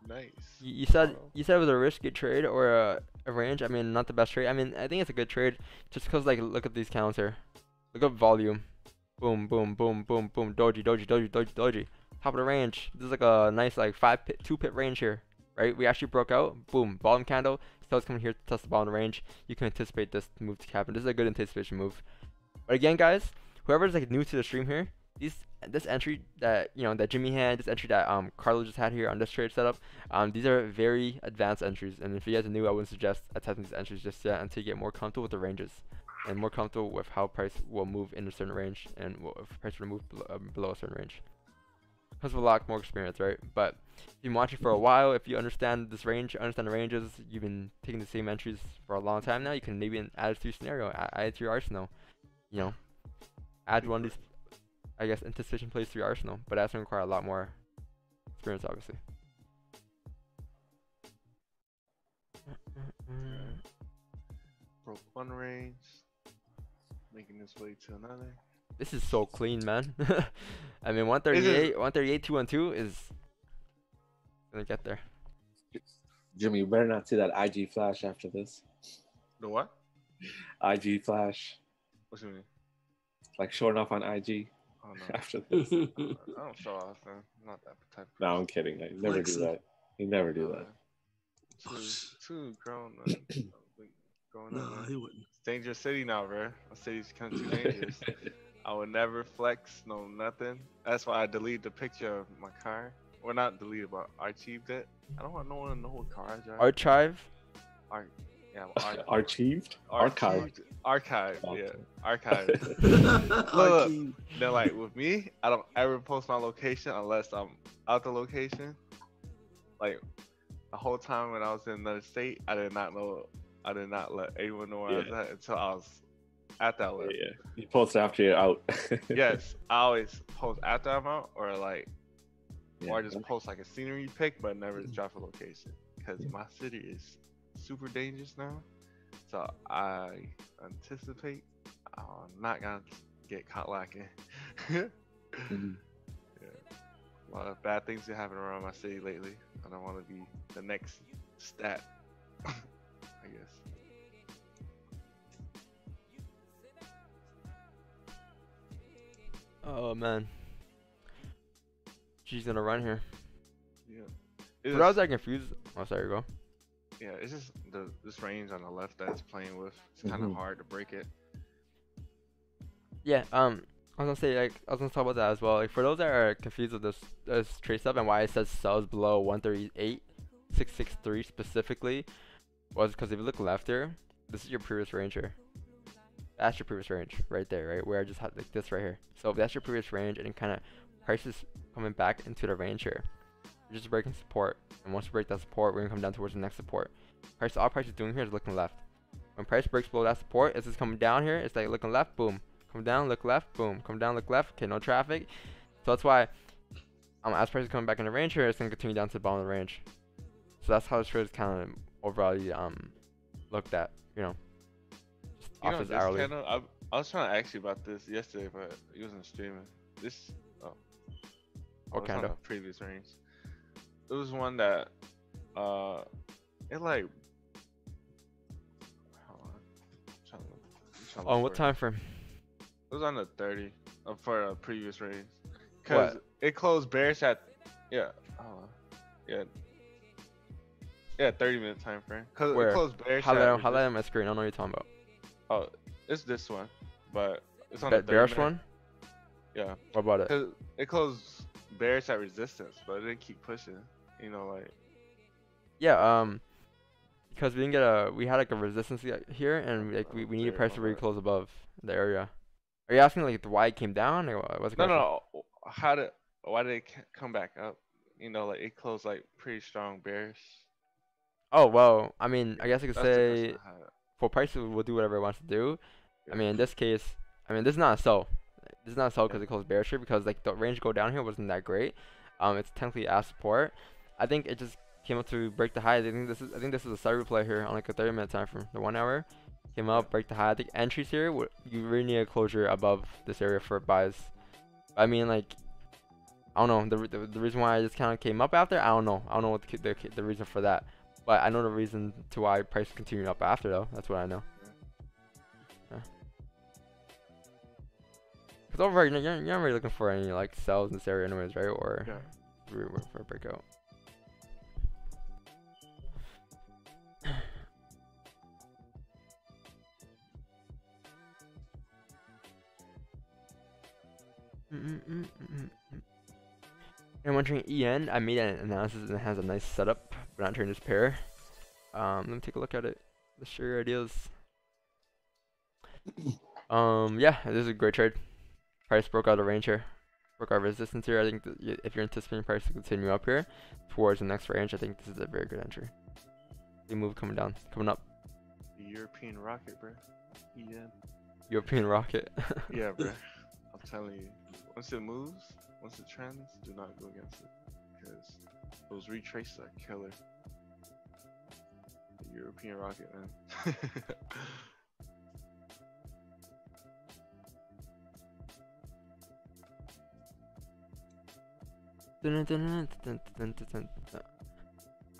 Nice. You said it was a risky trade or a range. I mean, not the best trade. I mean, I think it's a good trade just because like look at these counts here. Look at volume. Boom, boom, boom, boom, boom. Doji. Top of the range. This is like a nice like 2 pip range here, right? We actually broke out. Boom, bottom candle. Still coming here to test the bottom of the range. You can anticipate this move to happen. This is a good anticipation move. But again, guys, whoever's like new to the stream here, this entry that that Jimmy had, this entry that Carlo just had here on this trade setup, these are very advanced entries. And if you guys are new, I wouldn't suggest attempting these entries just yet until you get more comfortable with the ranges. and more comfortable with how price will move in a certain range and if price will move below a certain range. Because of a lot more experience, right? But if you've been watching for a while, if you understand this range, understand the ranges, you've been taking the same entries for a long time now, you can maybe add it to your scenario, add it to your arsenal. You know, add one of these, I guess, anticipation plays to your arsenal, but that's going to require a lot more experience, obviously. Broke one range, making his way to another. This is so clean, man. I mean, 138, 138, 212 is gonna get there. Jimmy, you better not see that IG flash after this. The what? IG flash. What you mean? Like showing off on IG Oh no. after this. I don't show off, man. I'm not that type. No, I'm kidding. You never do that. You never do that. Too grown, man. Growing up, Nah, man. he wouldn't. It's dangerous city now, bro. My city's kind of too dangerous. I would never flex, no nothing. That's why I deleted the picture of my car. Well, not deleted, but archived it. I don't want no one to know what car I drive. Archive? Archived? Archived. Archive, Okay. yeah. Archive. Look, Archie. then like with me, I don't ever post my location unless I'm out the location. Like the whole time when I was in another state, I did not let anyone know where I was at until I was at that level. Yeah. You post after you're out. Yes, I always post after I'm out, or like, Yeah. or I just post like a scenery pic, but never drop a location because my city is super dangerous now. So I anticipate I'm not gonna get caught lacking. Mhm. Yeah, a lot of bad things are happening around my city lately. I don't want to be the next stat, I guess. Oh man. She's gonna run here. Yeah. But I was like confused. Oh, sorry, go. Yeah, it's just this range on the left that it's playing with. It's kind of hard to break it. Yeah, I was gonna say, like, I was gonna talk about that as well. Like, for those that are confused with this trade stuff and why it says sells below 138,663 specifically, was because if you look left here, this is your previous range here. That's your previous range right there, right? Where I just had like this right here. So if that's your previous range and it kind of prices coming back into the range here, you're just breaking support. And once you break that support, we're gonna come down towards the next support. All price is doing here is looking left. When price breaks below that support, it's just coming down here. It's like looking left, boom. Come down, look left, boom. Come down, look left. Okay, no traffic. So that's why as price is coming back in the range here, it's gonna continue down to the bottom of the range. So that's how this trade is kind of overall looked at, you know. Just You off know, his this hourly. channel, I was trying to ask you about this yesterday, but you wasn't streaming. This, What was kind on of? a previous range. It was one that, it like, hold on. I'm trying to On look what for it. time frame? It was on the 30 for a previous range. What? Cause it closed bearish at, hold on. Yeah, 30-minute time frame. Cause Where? it closed bearish Highlight at on my screen. I don't know what you're talking about. Oh, it's this one, but it's on That the bearish 30-minute. one? Yeah, What about it? cause it closed bearish at resistance, but it didn't keep pushing. You know, like Yeah, because we had like a resistance here, and we needed price to really close above the area. Are you asking like why it came down, or what's the question? no. Why did it come back up? You know, like it closed like pretty strong bearish. Oh well, I mean, I guess I could That's the say question I had. for price will do whatever it wants to do. Yeah. I mean, in this case, this is not a sell. This is not a sell because it closed bearish here, because like the range go down here wasn't that great. It's technically at support. I think it just came up to break the high. I think this is a side replay here on like a 30-minute time frame. The 1 hour came up, break the high. I think entries here, you really need a closure above this area for buys. I mean, like, I don't know the reason why I just kind of came up after. I don't know what the reason for that. But I know the reason to why price continued up after, though. That's what I know. Yeah. Because over here, you're not really looking for any like sells in this area anyways, right? Or for a breakout. I'm wondering EN. I made an analysis and it has a nice setup, but not turning this pair. Let me take a look at it. Let's share your ideas. Yeah, this is a great trade. Price broke out of range here. Broke out resistance here. I think that if you're anticipating price to continue up here towards the next range, I think this is a very good entry. The move coming down, coming up. The European rocket, bro. Yeah. European rocket. Yeah, bro. I'm telling you. Once it moves, once it trends, do not go against it. Because those retraces are killer. The European rocket, man.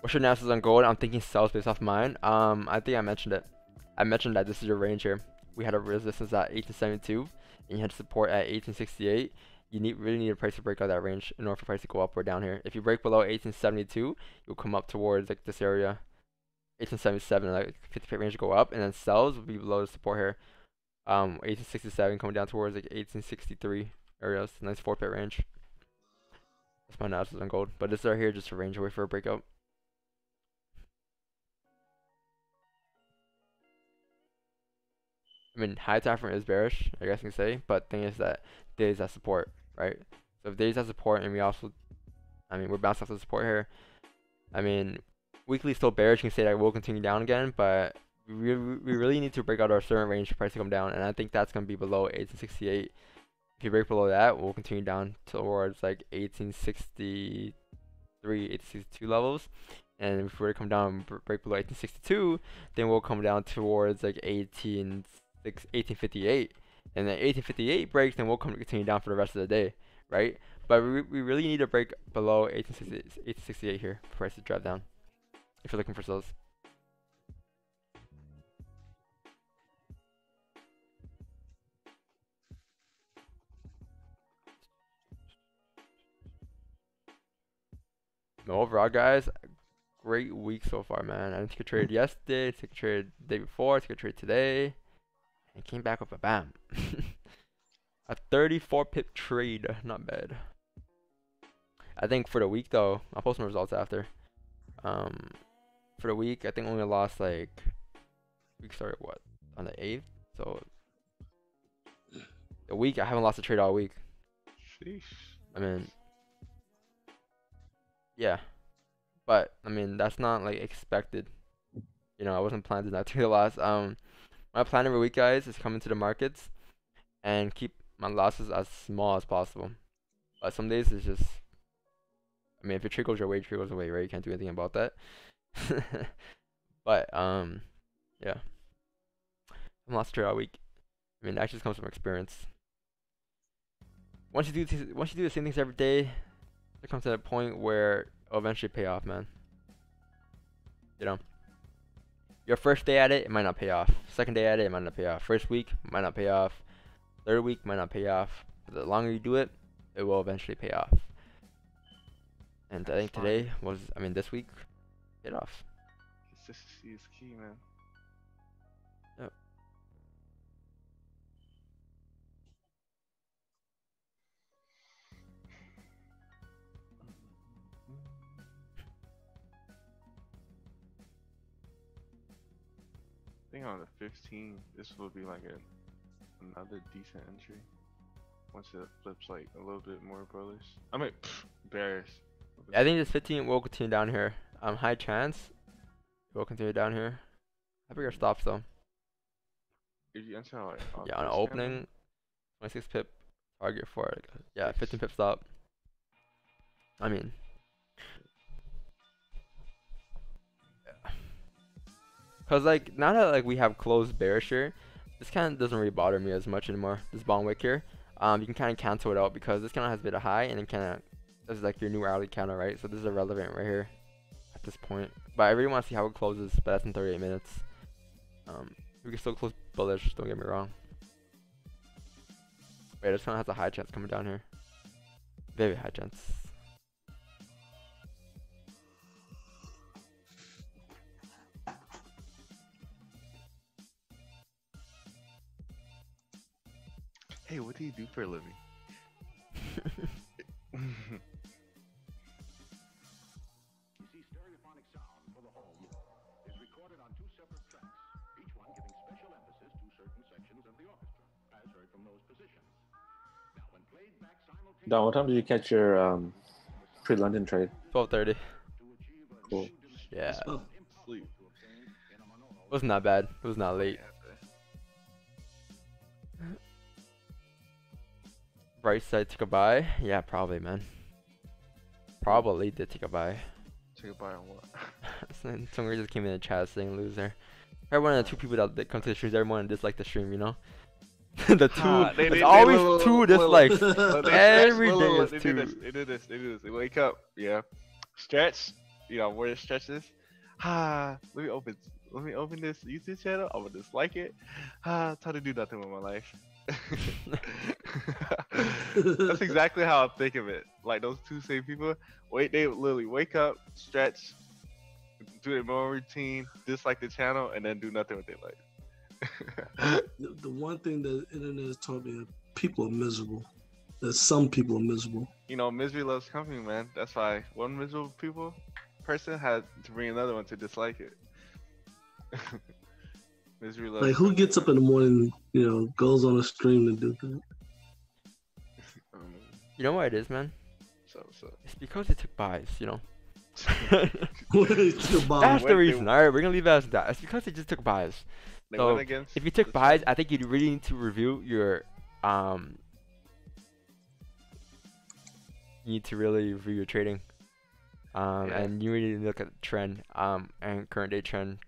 What's your analysis on gold? I'm thinking sells based off mine. I think I mentioned it. I mentioned that this is your range here. We had a resistance at 1872, and you had support at 1868. You really need a price to break out that range in order for price to go up or down here. If you break below 1872, you'll come up towards like this area, 1877, like 50 pip range to go up, and then sells will be below the support here. 1867 coming down towards like 1863 areas, nice 4 pip range. That's my analysis on gold, but this right here just a range away for a breakout. I mean, high time frame is bearish, I guess you can say, but thing is that days at support, right? So if days at support, and we also, I mean, we're bouncing off the support here. I mean, weekly still bearish. You can say that we'll continue down again, but we really need to break out our certain range for price to come down, and I think that's gonna be below 1868. If you break below that, we'll continue down towards like 1863, 1862 levels. And if we were to come down and break below 1862, then we'll come down towards like 1858. And then 1858 breaks, then we'll continue down for the rest of the day, right? But we really need to break below 1868 here for price to drop down if you're looking for sells. Overall, guys, great week so far, man. I took a trade yesterday, took a trade the day before, took a trade today, and came back with a bam. A 34 pip trade, not bad. I think for the week though, I'll post my results after. For the week, I think only lost like, week started what, on the 8th? So the week I haven't lost a trade all week. Sheesh. I mean, yeah, but I mean that's not like expected. You know, I wasn't planning not to loss. My plan every week, guys, is come into the markets and keep my losses as small as possible. But some days it's just, I mean, if your trade goes your way, trade goes away, right? You can't do anything about that. But yeah, I'm lost a trade all week. I mean, that just comes from experience. Once you do the same things every day, it comes to a point where it'll eventually pay off, man. You know, your first day at it, it might not pay off. Second day at it, it might not pay off. First week might not pay off. Third week might not pay off. But the longer you do it, it will eventually pay off. And I think today was, I mean, this week, paid off. Consistency is key, man. Yep. I think on the 15th, this will be like another decent entry. Once it flips like a little bit more bullish. I mean, bearish. I think this 15 will continue down here. High chance it will continue down here. How big are stops though? If you enter like Yeah, on opening, 26 pip target for it. Yeah, 15 pip stop. I mean, yeah. Cause like now that like we have closed bearish here, this kind of doesn't really bother me as much anymore. This bond wick here, you can kind of cancel it out because this kind of has been a high and it kind of, this is like your new hourly counter, right? So this is irrelevant right here at this point. But I really want to see how it closes, but that's in 38 minutes. We can still close bullish, don't get me wrong. Wait, this one has a high chance coming down here. Very high chance. Hey, what do you do for a living? Is recorded on two separate tracks, each one giving special emphasis to certain sections of the Don, what time did you catch your pre-London trade? 12:30. Cool. Yeah, Oh, Sleep. wasn't that bad. It was not late. Right side took a buy. Yeah, probably, man. Probably did take a buy. Take a buy on what? Someone just came in the chat saying loser. Every one of the two people that come to the streams, everyone dislike the stream, you know? The two, there's always two dislikes. Every day is They two. do this. They wake up, yeah. Stretch, you know where the stretch is. Let me open this YouTube channel. I'm gonna dislike it. Try to do nothing with my life. That's exactly how I think of it. Like those two same people. They literally wake up, stretch, do their normal routine, dislike the channel, and then do nothing with their life. the one thing that the internet has taught me is people are miserable. That some people are miserable. You know, misery loves company, man. That's why one miserable person had to bring another one to dislike it. Misery loves Like who company. gets up in the morning, goes on a stream to do that? You know what it is, man? So. It's because it took buys, you know? It's the bomb. That's the Wait, reason. Alright, we're gonna leave it as that. It's because it just took buys. They So, went against if you took the buys, trend. I think you really need to review your you need to really review your trading. Yeah. And you really need to look at the trend, and current day trend,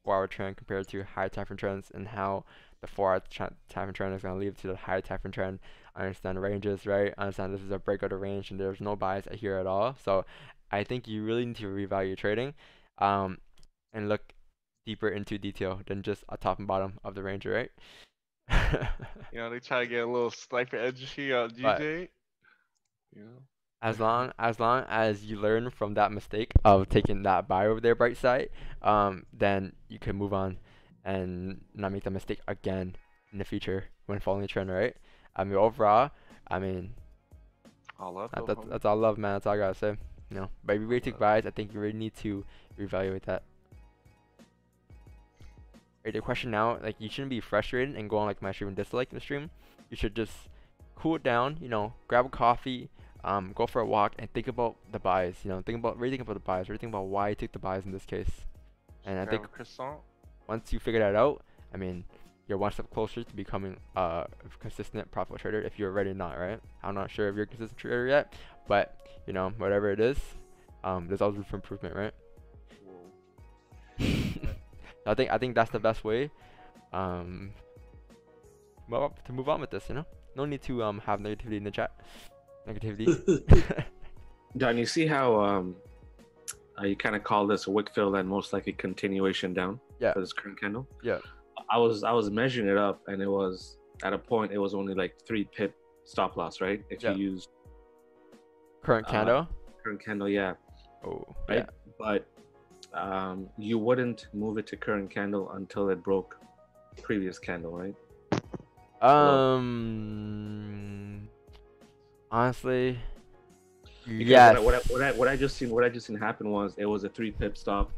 4-hour trend compared to higher time frame trends, and how the 4-hour time frame trend is gonna lead to the higher time frame trend. Understand ranges, right? Understand this is a breakout of range and there's no bias here at all. So I think you really need to revalue your trading, and look deeper into detail than just a top and bottom of the range, right? You know, they try to get a little sniper edge here on But- GJ. You know. As long as you learn from that mistake of taking that buy over there bright side, then you can move on and not make that mistake again in the future when following the trend, right? I mean, overall, All up. that's all love, man. That's all I gotta say. You know, but if you really take buys, I think you really need to reevaluate that. Right, the question now, like, you shouldn't be frustrated and go on like my stream and dislike the stream. You should just cool it down, grab a coffee, go for a walk, and think about the buys. Really think about the buys. Really think about why you took the buys in this case. And I think croissant. once you figure that out, you're one step closer to becoming a consistent profitable trader if you're already not, right? I'm not sure if you're a consistent trader yet, but whatever it is, there's always room for improvement, right? I think that's the best way to move on with this. No need to have negativity in the chat. Negativity. Don, you see how you kind of call this a wick fill and most likely continuation down Yeah. for this current candle? Yeah. I was measuring it up, and it was at a point it was only like 3 pip stop loss, right? If Yeah. you use Current candle. current candle, yeah, Oh, right. yeah. But you wouldn't move it to current candle until it broke previous candle, right? Honestly, Because yes. what I just seen happen was it was a 3 pip stop,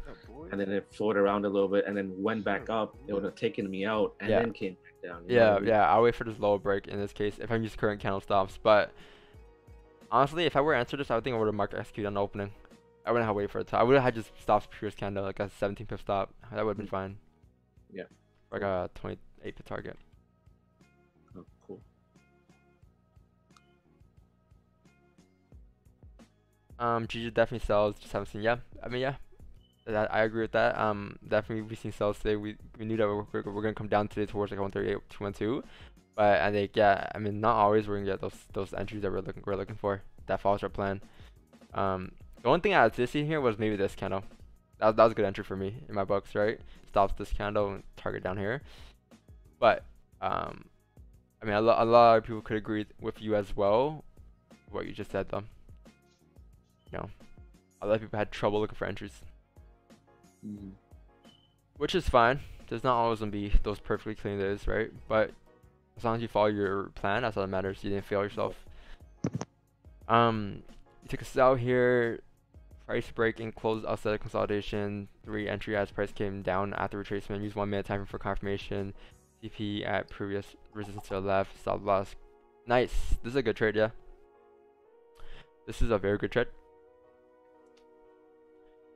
and then it floated around a little bit, and then went back up. It would have taken me out, and Yeah. then came back down. You know what I mean? Yeah. I'll wait for this low break in this case if I'm using current candle stops. But honestly, if I were to answer this, I would think I would have marked execute on the opening. I wouldn't have waited for it. I would have had just stops previous candle, like a 17 pip stop. That would have been fine. Yeah. Like a 28 pip target. Oh, cool. GG definitely sells. Just haven't seen. Yeah. I agree with that. Definitely we've seen sales today. We knew that we're gonna come down today towards like 138, 212. But I think not always we're gonna get those entries that we're looking for. That follows our plan. The one thing I did see here was maybe this candle. That was a good entry for me in my books, right? Stops this candle and target down here. But a lot of people could agree with you as well. What you just said, though. A lot of people had trouble looking for entries. Mhm. Which is fine. There's not always gonna be those perfectly clean days, right? But as long as you follow your plan, that's all that matters. You didn't fail yourself. You took a sell here. Price break and closed outside of consolidation. 3 entry as price came down after retracement. Use 1 minute time for confirmation. TP at previous resistance to the left, stop loss. Nice. This is a good trade, yeah. This is a very good trade.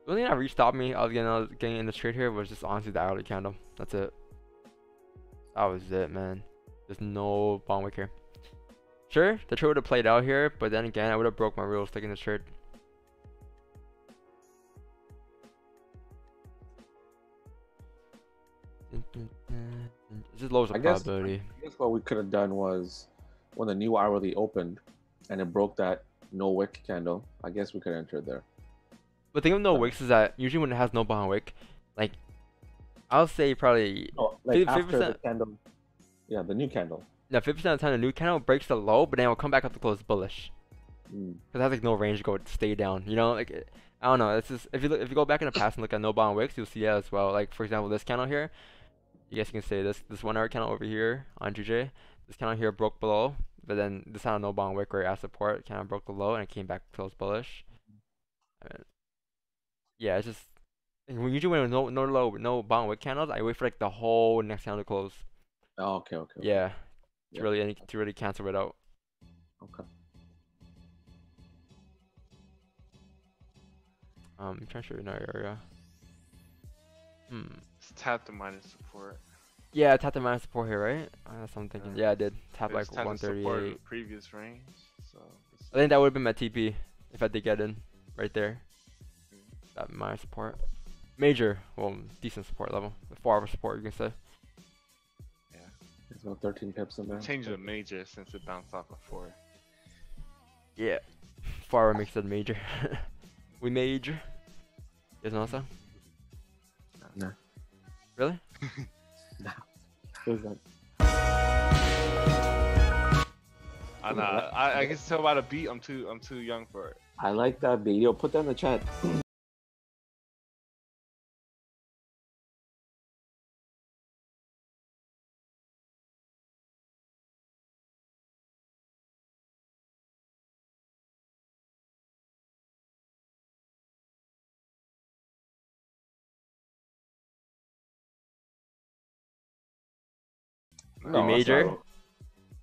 The only thing that re-stopped me, I was getting in this trade here, was just honestly the hourly candle. That's it. That was it, man. There's no bond wick here. Sure, the trade would have played out here, but then again, I would have broke my rules taking this trade. It's just lowers the probability. I guess what we could have done was when the new hourly opened and it broke that no wick candle, I guess we could enter there. But the thing with no wicks is that usually when it has no bond wick, like I'll say probably like 50%. After the candle, yeah, the new candle. Yeah, 50% of the time the new candle breaks the low, but then it will come back up to close bullish. Mm. Cause it has like no range to go stay down. You know, like I don't know. It's just if you go back in the past and look at no bond wicks, you'll see that as well. Like for example, this candle here. You guys can say this 1 hour candle over here on GJ. This candle here broke below, but then this had no bond wick right at support. Kind of broke below and it came back close bullish. I mean, yeah, it's just usually when no bond wick candles, I wait for like the whole next candle to close. Oh, okay. Yeah, to really cancel it out. Okay. I'm trying to show you another area. It's tap the minus support. Yeah, I tapped the minus support here, right? That's what I'm thinking. Yeah, I did. Tap like It's tapped the support of 138. the previous range. So I think that would have been my TP if I did get in right there. That minus support. Major, well, decent support level. The 4 hour support, you can say. yeah, There's about 13 pips in there. change the major since it bounced off a 4. Yeah. 4 hour makes it major. We major. You guys know that? Nah. Really? Nah. Who's that? I can tell by the beat. I'm too young for it. I like that beat. Yo, put that in the chat. No, major.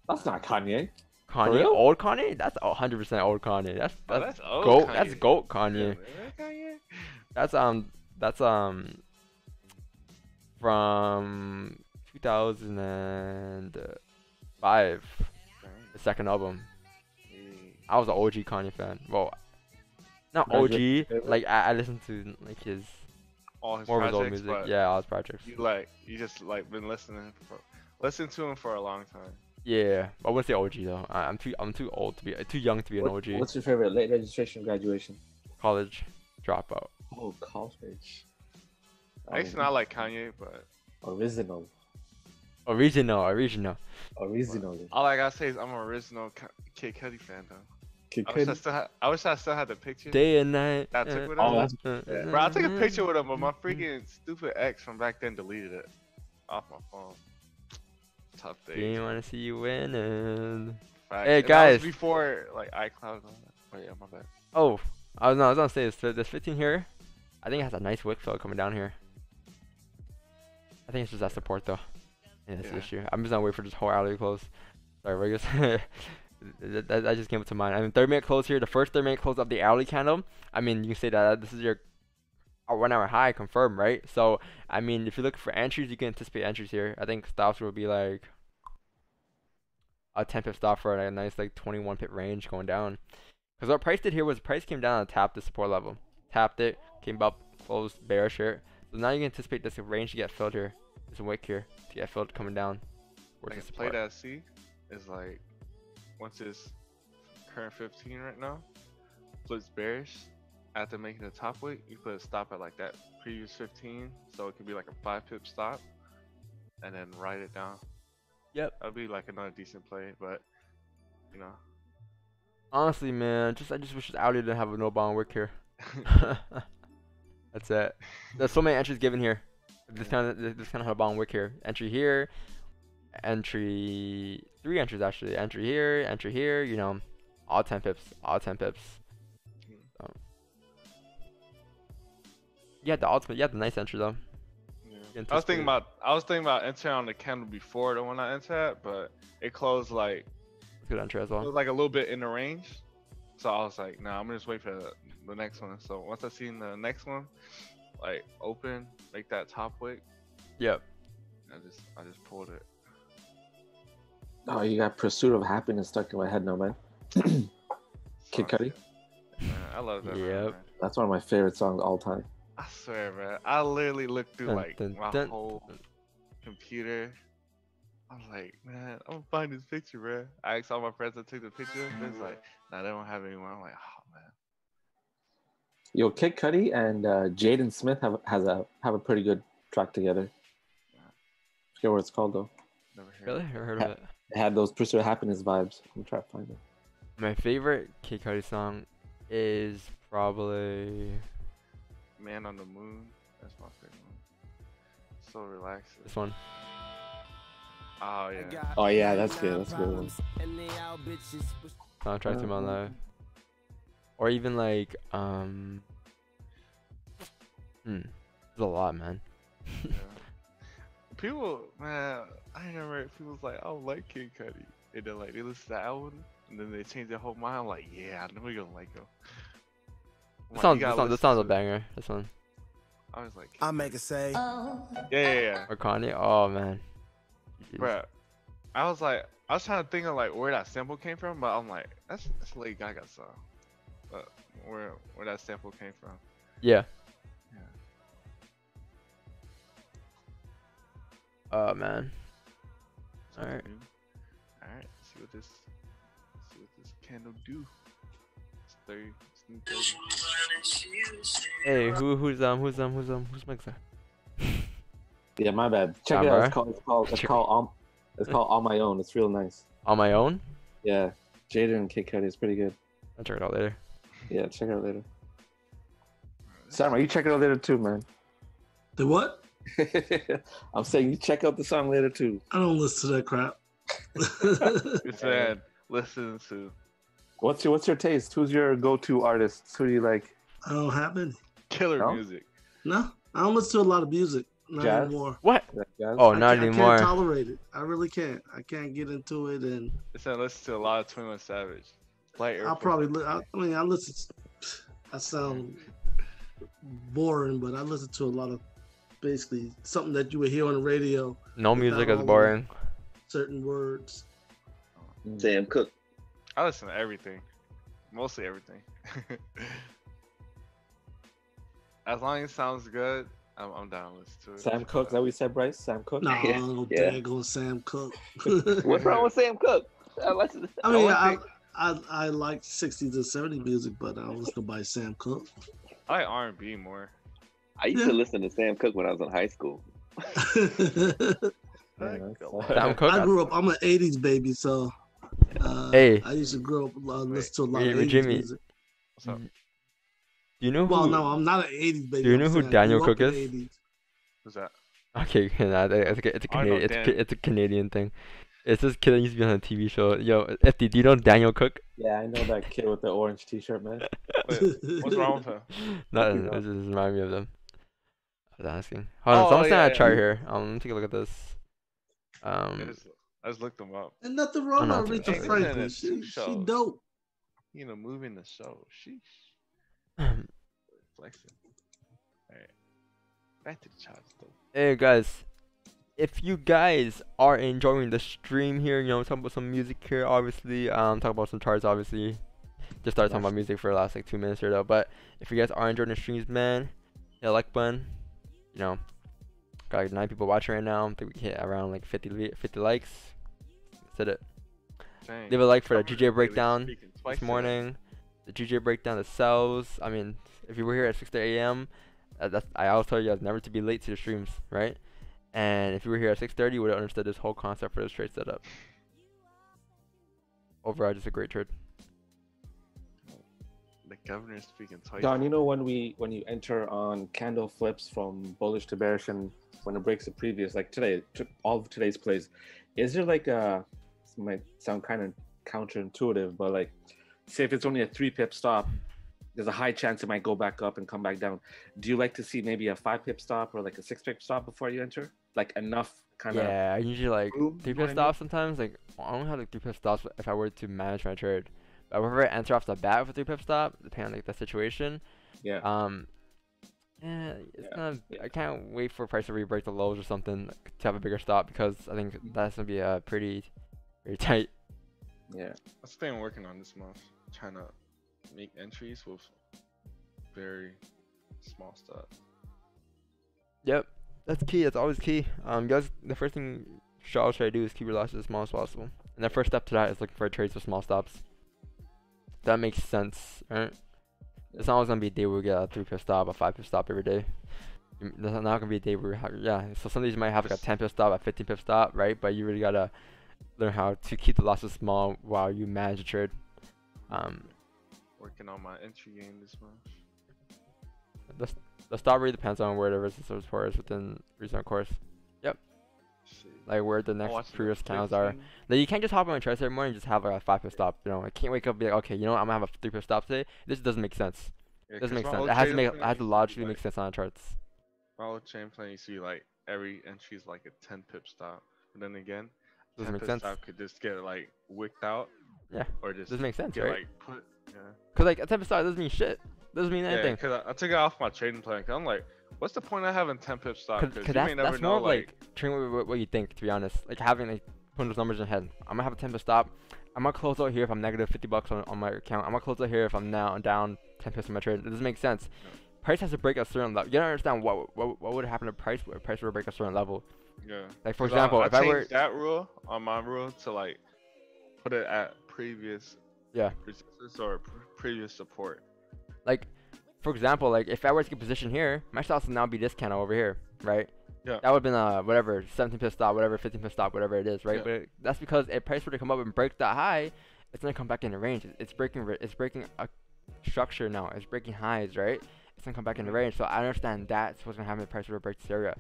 That's not Kanye. Kanye, real? old Kanye. That's 100% old Kanye. That's old goat. Kanye. That's goat Kanye. Kanye. That's from 2005, the second album. I was an OG Kanye fan. Well, not That's OG. your favorite? Like I listened to like his All his more of his old projects, music. but Yeah, all his projects. you just like been listening to him for a long time. Yeah, I wouldn't say OG though. I'm too old to be too young to be an OG. What's your favorite? Late registration, graduation? College dropout. Oh, college. I used to not like Kanye, but Original. Original. all I gotta say is I'm an original Kid Cudi fan though. I wish I still had the picture. Day and night. That I took with Oh, him. that's Bro, I took a picture with him, but my freaking stupid ex from back then deleted it off my phone. Tough days. Didn't want to see you winning. Facts. Hey, And that guys. was before like iCloud. Oh yeah, my bad. Oh, I was gonna say this 15 here. I think it has a nice wick flow coming down here. I think it's just that support though. Yeah, that's the Yeah. issue. I'm just gonna wait for this whole alley to close. Sorry, Vegas. that just came up to mind. I mean, 3-minute close here. The first 3-minute close of the alley candle. I mean, you can say that this is your 1 hour high confirmed, right? So, I mean, if you're looking for entries, you can anticipate entries here. I think stops will be like a 10 pip stop for a nice like 21 pip range going down. Because what price did here was price came down and tapped the support level. Tapped it, came up, closed bearish here. So now you can anticipate this range to get filled here. This wick here to get filled coming down. Where's Like the play support? that C is like once it's current 15 right now, flips bearish. After making the top weight, you put a stop at like that previous 15, so it could be like a 5 pip stop, and then write it down. Yep. That'd be like another decent play, but you know. Honestly, man, I just wish this alley didn't have a no bond wick here. That's it. There's so many entries given here. This kind of had a bond wick here. Entry here, entry 3 entries actually. Entry here. You know, all 10 pips. So. You had the ultimate. You had the nice entry though. Yeah. You I was thinking anticipate about entering on the candle before the one I entered at, but it closed like good entry as it well. was like a little bit in the range. So I was like, nah, I'm gonna just wait for the next one. So once I seen the next one, like open, make that top wick, Yep. I just pulled it. Oh, you got Pursuit of Happiness stuck in my head now, man. Kid Cudi? Man, I love that. Yep. Man. That's one of my favorite songs all time. I swear, man. I literally looked through Dun, like dun, my dun. whole computer. I was like, man, I'm gonna find this picture, bro. I asked all my friends that took the picture. It's like, nah, they don't have anyone. I'm like, oh man. Yo, Kid Cudi and Jaden Smith have a pretty good track together. I forget what it's called though. Never heard. Really? Never heard of it. It had those Pursuit of Happiness vibes. I'm trying to find it. My favorite Kid Cudi song is probably Man on the Moon. That's my favorite one. So relaxing. this one. Oh yeah. Oh yeah, that's good. That's a good one. Soundtrack to my life. Or even like there's a lot, man. Yeah. People, man, I remember people's like, I don't like Kid Cudi. And then like they listen to the album and then they change their whole mind. I'm like, yeah, I know you're gonna like him. This sounds a banger. This one. I was like, I make it say. yeah. Or Kanye. Oh man. Jeez. Bruh, I was trying to think of like where that sample came from, but I'm like, that's a Lady Gaga song. But where that sample came from? Yeah. Yeah. Oh man. All right. All right. See what this candle do. It's 30. It's new 30. Hey, who's mixer? Yeah, my bad. Check it out. It's called On My Own. It's real nice. On my own? Yeah, Jada and Kid Cudi is pretty good. I'll check it out later. Yeah, check it out later. Sam, you check it out later too, man. The what? I'm saying you check out the song later too. I don't listen to that crap. You said listen to. What's your taste? Who's your go-to artist? Who do you like? I don't have any. Killer No? music. No, I don't listen to a lot of music. Not Jazz? anymore. What? Like jazz? Oh, I not can't- I anymore. can't tolerate it. I really can't. I can't get into it, and It said listen to a lot of 21 Savage. Light I'll Airport. probably. I listen. I sound boring, but I listen to a lot of basically something that you would hear on the radio. No Without music all is the boring. Certain words. Sam Cooke. I listen to everything. Mostly everything. As long as it sounds good, I'm down to listen to it. Sam Cooke. Is that what you said, Bryce? Sam Cooke? No, Yeah. there goes Sam Cooke. What's wrong with Sam Cooke? I mean, only I like 60s and 70s music, but I don't listen to Sam Cooke. I like R&B more. I used to listen to Sam Cooke when I was in high school. Yeah, Sam Cooke? I grew up. I'm an '80s baby, so Hey. I used to grow up listen to a lot of Wait, 80s Jimmy. music. What's up? Do you know who? Well, no, I'm not an '80s baby. Do you I'm know who saying I Daniel grew up Cook in is? the 80s. Who's that? Okay, nah, it's a I know Canadian. Dan. It's a Canadian thing. It's this kid that used to be on a TV show. Yo, FD, do you know Daniel Cook? Yeah, I know that kid with the orange T-shirt, man. Wait, what's wrong with him? Nothing. know. It just reminded me of them. I was asking. Hold on, Oh, someone's got yeah, a chart yeah. here. Let me take a look at this. I just looked him up. And nothing wrong I'm not with Aretha thinking about it. Franklin. It's in She shows. dope. You know, moving the show. Sheesh. Flexing. Alright. Back to the charts though. Hey guys, if you guys are enjoying the stream here, you know, talking about some music here, obviously, talk about some charts, obviously. Just started talking about music for the last like 2 minutes or so. But if you guys are enjoying the streams, man, hit the like button. You know, got like 9 people watching right now. I think we hit around like 50 likes. That's it. Dang. Leave a like for the Covered GJ it, breakdown speaking twice this today. morning. The GJ breakdown, the cells. I mean, if you were here at 6:30 a.m., I always tell you guys never to be late to the streams, right? And if you were here at 6:30, you would have understood this whole concept for this trade setup. Overall, just a great trade. The governor's speaking twice. Don, you know when you enter on candle flips from bullish to bearish, and when it breaks the previous, like today, all of today's plays, is there like this might sound kind of counterintuitive, but like, say if it's only a 3 pip stop, there's a high chance it might go back up and come back down. Do you like to see maybe a 5 pip stop or like a 6 pip stop before you enter? Like enough kind of. Yeah, I usually like room, 3 you know pip what I mean? stops sometimes. Like I only have like 3 pip stops if I were to manage my trade. But if I were to enter off the bat with a 3 pip stop, depending on like the situation, Yeah. yeah, it's Yeah, gonna. yeah. I can't wait for price to re-break the lows or something to have a bigger stop because I think that's gonna be a pretty tight. Yeah. That's the thing I'm working on this month. Trying to make entries with very small stuff. Yep, that's key. That's always key. Guys, the first thing should always try to do is keep your losses as small as possible. And the first step to that is looking for trades with small stops. That makes sense, right? It's not always gonna be a day where we get a 3 pip stop, a 5 pip stop every day. There's not gonna be a day where we have, yeah. So some days you might have like a 10 pip stop, a 15 pip stop, right? But you really gotta learn how to keep the losses small while you manage the trade. Working on my entry game this month. The stop really depends on where the resistance support is within reasonable course. Shit. Like where the I'm next watching previous the candles are. 15. Like you can't just hop on a trade every morning and just have like a 5 pip stop. You know, I can't wake up and be like, okay, you know what, I'm gonna have a 3 pip stop today. This doesn't make sense. Yeah, It doesn't 'cause make my sense. old It has to trading make, plan it has to used be logically like- make sense on the charts. My old chain plan used to be like every entry is like a 10 pip stop. But then again, Doesn't 10 make pip sense. stop could just get like wicked out. Yeah, Or just doesn't make sense, get right? like put. Yeah. Cause like a 10 pip stop doesn't mean shit. Doesn't mean Yeah, anything. because I took it off my trading plan. Cause I'm like, what's the point of having 10 pip stop? Cause, Because 'cause you may never that's know more of like. like trading what you think, to be honest. Like having like putting those numbers in your head. I'm gonna have a 10 pip stop. I'm gonna close out here if I'm negative 50 bucks on my account. I'm gonna close out here if I'm now down 10 pips on my trade. It doesn't make sense. No. Price has to break a certain level. You don't understand what would happen to price if price were to break a certain level. Yeah. Like for 'Cause example, I if I were changed that rule on my rule to like put it at previous yeah, resistance or previous support. like for example, like if I were to get position here, my stops would now be this candle over here, right? Yeah. That would have been a whatever 17 pip stop, whatever 15 pip stop, whatever it is, right? Yeah. But that's because if price were to come up and break that high, it's gonna come back into range. It's breaking a structure now. It's breaking highs, right? It's gonna come back into range. So I understand that's what's gonna happen if price were to break this area.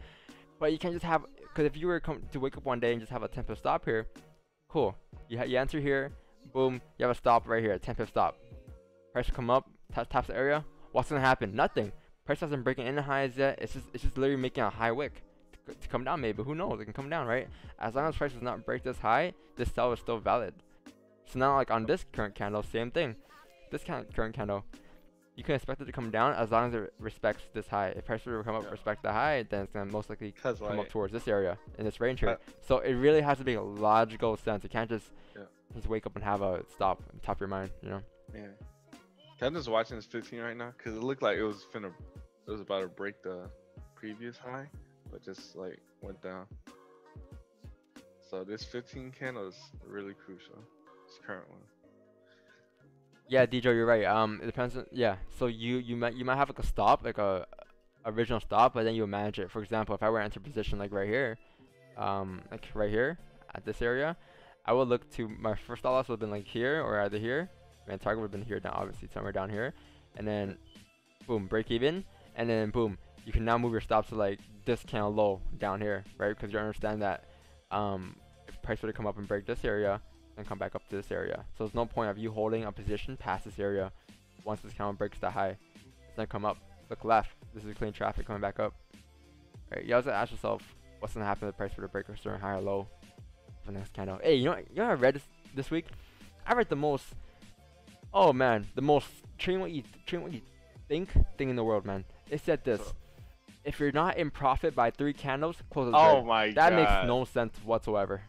But you can't just have, because if you were to wake up one day and just have a 10 pip stop here, cool. You enter here, boom, you have a stop right here, 10 pip stop. Price will come up, taps the area. What's gonna happen? Nothing. Price hasn't breaking in the highs yet. It's just literally making a high wick to come down. Maybe, who knows? It can come down, right? As long as price does not break this high, this sell is still valid. So now, like on this current candle, same thing. This current candle, you can expect it to come down as long as it respects this high. If price were to come up, Yeah. respect the high, then it's gonna most likely Because come up like, towards this area in this range here. Uh, So it really has to make a logical sense. You can't just Yeah. wake up and have a stop on top of your mind, you know? yeah. I'm just watching this 15 right now because it looked like it was about to break the previous high, but just like went down. So this 15 candle is really crucial. This current one. Yeah, DJ, you're right. It depends on, yeah. So you might have like a stop, like a original stop, but then you manage it. For example, if I were to enter position like right here, like right here at this area, I would look to my first stop loss would have been like here or either here. My target would have been here down, obviously somewhere down here, and then boom, break even, and then boom, you can now move your stops to like this candle low down here, right? Because you understand that if price were to come up and break this area and come back up to this area, so there's no point of you holding a position past this area. Once this candle breaks the high, it's gonna come up. Look left. This is clean traffic coming back up. Right? You also ask yourself, what's gonna happen if the price were to break a certain high or low for the next candle? Hey, you know what I read this week? I read the most. Oh man, the most train what you think thing in the world, man. It said this: if you're not in profit by 3 candles, close the Oh trade. my That god. makes no sense whatsoever.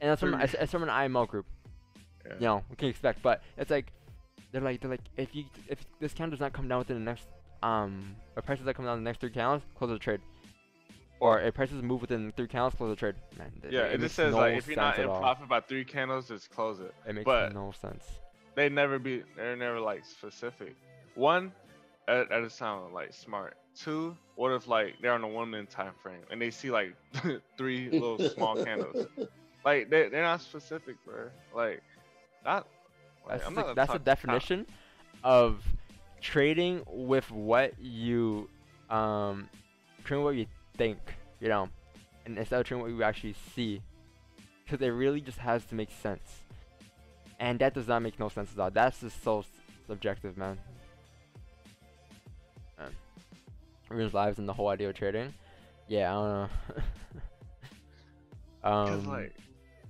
And that's from it's from an IMO group. Yeah. You know, what can you expect? But it's like they're like if this candle does not come down within the next if prices that come down the next 3 candles, close the trade. Or if prices move within 3 candles, close the trade. Man, Yeah, it makes just says no like if you're not sense in at all. profit by 3 candles, just close it. It makes but- no sense. They're never like specific. One, that just sound like smart. 2, what if like they're on a 1 minute time frame and they see like 3 little small candles? Like they're not specific, bro. Like not. Like, That's I'm the, not that's the definition of trading with what you trading what you think, you know, and instead of trading what you actually see, because it really just has to make sense, and that does not make no sense at all. That's just so subjective, man. ruins lives and the whole idea of trading. Yeah, I don't know. Cause like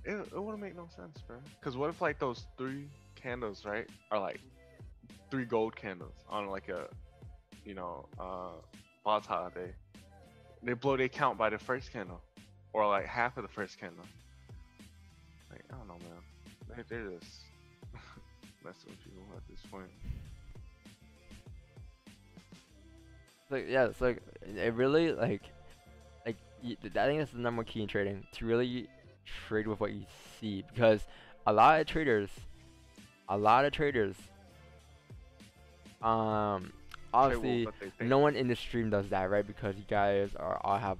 it wouldn't make no sense, bro. Cause what if like those 3 candles, right, are like 3 gold candles on like a, you know, volatile day. They blow their count by the first candle, or like half of the first candle. Like I don't know, man. They're just messing with people at this point. Like yeah, it's like it really like I think that's the number one key in trading, to really trade with what you see, because a lot of traders obviously no one in the stream does that, right? Because you guys are all have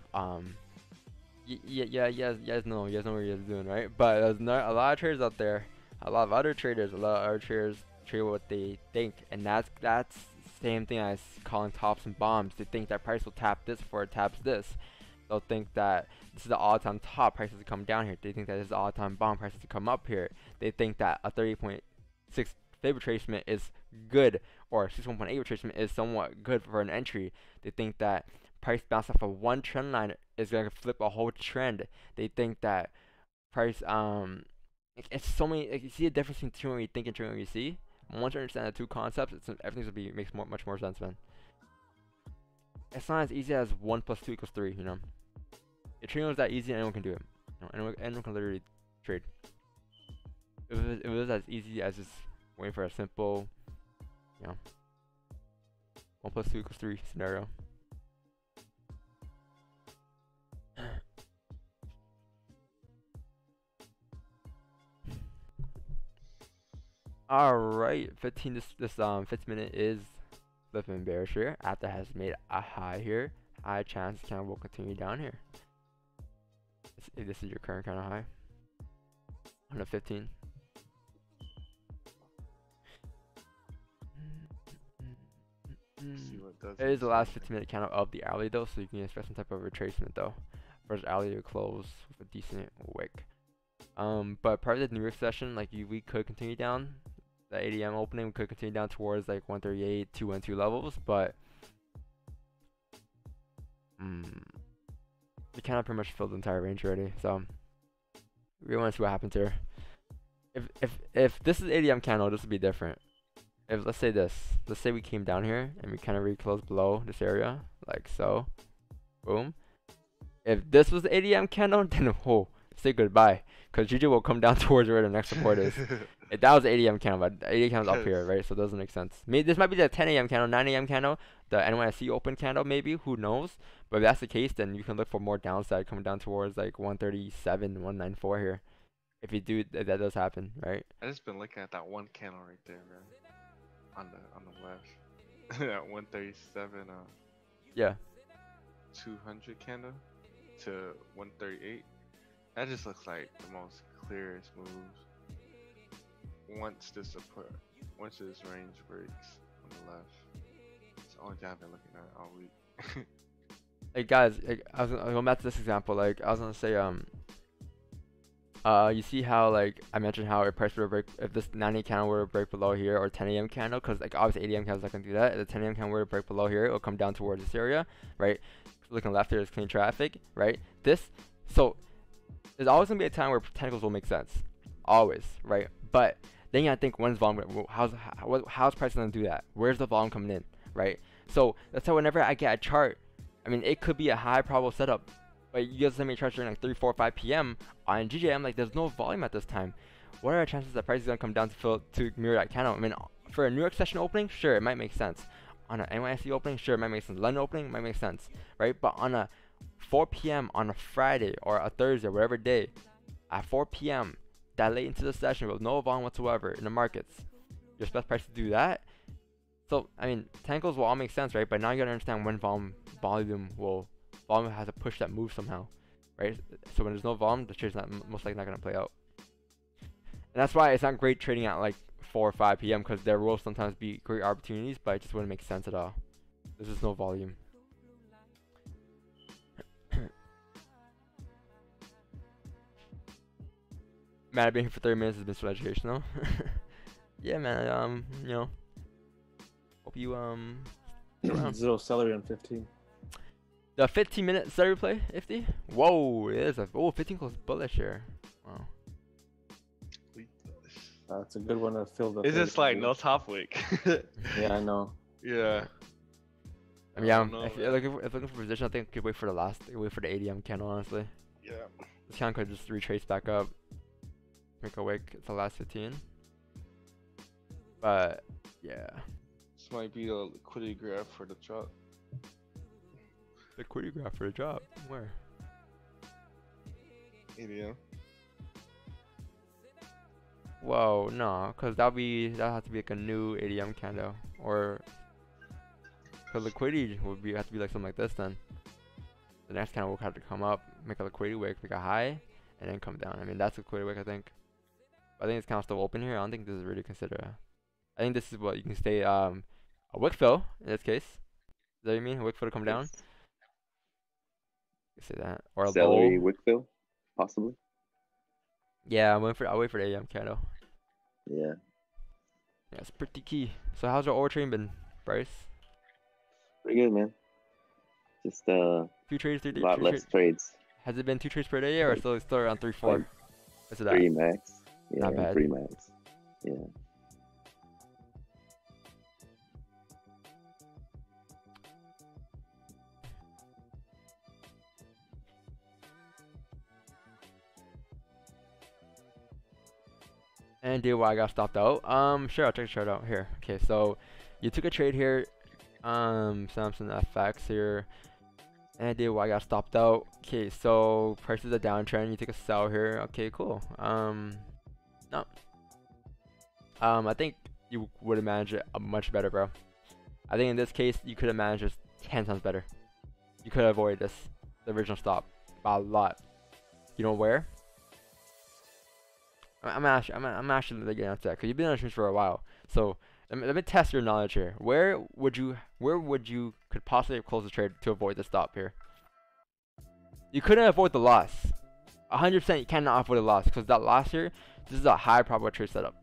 you guys know what you guys are doing, right? But there's not a lot of traders out there, a lot of other traders trade what they think, and that's same thing as calling tops and bombs. They think that price will tap this before it taps this. They'll think that this is the all-time top, prices to come down here. They think that this is the all-time bomb, prices to come up here. They think that a 30.6 fib retracement is good, or 61.8 retracement is somewhat good for an entry. They think that price bounce off of one trend line is going to flip a whole trend. They think that price it's so many, like, you see a difference between what you think and what you see. Once you understand the two concepts, everything's makes much more sense, man. It's not as easy as 1 + 2 = 3, you know. If trading was that easy, anyone can do it. You know, anyone can literally trade. If it was as easy as just waiting for a simple, you know, 1 + 2 = 3 scenario. All right, 15 minute is flipping bearish here after it has made a high here. High chance kind of will continue down here. If this is your current kind of high on the 15. It is the last 15-minute candle of the hourly though, so you can expect some type of retracement though. First hourly to close with a decent wick. But part of the New York session, like we could continue down. The 8 AM opening, we could continue down towards like 138, 212 levels, but we kind of pretty much filled the entire range already. So we want to see what happens here. If this is 8 AM candle, this would be different. If let's say we came down here and we kind of reclosed below this area, like so, boom. If this was the 8 AM candle, then say goodbye, because GG will come down towards where the next support is. If that was the 8 AM candle, but 8 AM candle's up here, right? So it doesn't make sense. Maybe this might be the 10 AM candle, 9 AM candle, the NYSE open candle, maybe. Who knows? But if that's the case, then you can look for more downside coming down towards like 137, 194 here. If you do, if that does happen, right? I just been looking at that one candle right there, man. On the left, that 137. Yeah. 200 candle to 138. That just looks like the most clearest moves. Once this range breaks on the left, it's the only thing I've been looking at all week. Hey guys, I was going back to this example. Like I was gonna say, you see how like I mentioned how a price were to break, if this 9 AM candle were to break below here, or 10 AM candle, because like obviously 8 AM candles not gonna do that. If the 10 AM candle were to break below here, it'll come down towards this area, right? Looking left here is clean traffic, right? So there's always gonna be a time where technicals will make sense, always, right? But then you gotta think, when's volume? How's price gonna do that? Where's the volume coming in, right? So that's why whenever I get a chart, I mean it could be a high probable setup, but you guys send me a chart during like 3, 4, 5 p.m. on GJ. I'm like, there's no volume at this time. What are the chances that price is gonna come down to mirror that candle? I mean, for a New York session opening, sure, it might make sense. On an NYSE opening, sure, it might make sense. London opening might make sense, right? But on a 4 p.m. on a Friday or a Thursday, whatever day, at 4 p.m. that late into the session with no volume whatsoever in the markets, you expect price to do that? So I mean, technicals will all make sense, right? But now you gotta understand when volume has to push that move somehow, right? So when there's no volume, the trade's most likely not gonna play out. And that's why it's not great trading at like 4 or 5 p.m. because there will sometimes be great opportunities, but it just wouldn't make sense at all. There's just no volume. Man, I've been here for 30 minutes. Has been so educational. Yeah, man. You know, hope you Zero celery on 15. The 15-minute set replay, Ifty. Whoa, it is a 15 close bullish here. Wow. That's a good one to fill the. It's just like no top wick. Yeah, I know. Yeah. I mean, yeah, don't know, if you're looking for position, I think I could wait for the wait for the ADM candle, honestly. Yeah. This candle could just retrace back up, make a wick at the last 15. But yeah, This might be a liquidity grab for the drop. liquidity graph for the drop. Where? ADM. Whoa, no, cause that'll have to be like a new ADM candle, or cause liquidity would have to be like something like this then. The next candle will have to come up, make a liquidity wick, make a high, and then come down. I mean, that's liquidity wick, I think. I think it's kind of still open here. I don't think this is really considered. I think this is what you can stay a wick fill in this case. Is that what you mean? A wick fill to come down? You say that, or a Celery low. wick fill, possibly. Yeah, I'll wait for the AM candle. Yeah. Yeah, it's pretty key. So how's your overtraining been, Bryce? Pretty good, man. Just 2 trades, a lot less trades. Has it been 2 trades per day, or still around 3, 4? Like What's it at? 3 max. Yeah, Not bad. 3 max. Yeah. And idea why I got stopped out? Sure, I'll take a chart out here. Okay, so you took a trade here, Samsung FX here. And idea why I got stopped out. Okay, so price is a downtrend. You take a sell here. Okay, cool. No. I think you would have managed it much better, bro. I think in this case you could have managed it 10 times better. You could have avoided the original stop by a lot. You know where? I'm actually getting into that because you've been on streams for a while. So let me test your knowledge here. Where would you could possibly have closed the trade to avoid the stop here? You couldn't avoid the loss. 100% you cannot avoid the loss because that loss here, this is a high probability trade setup.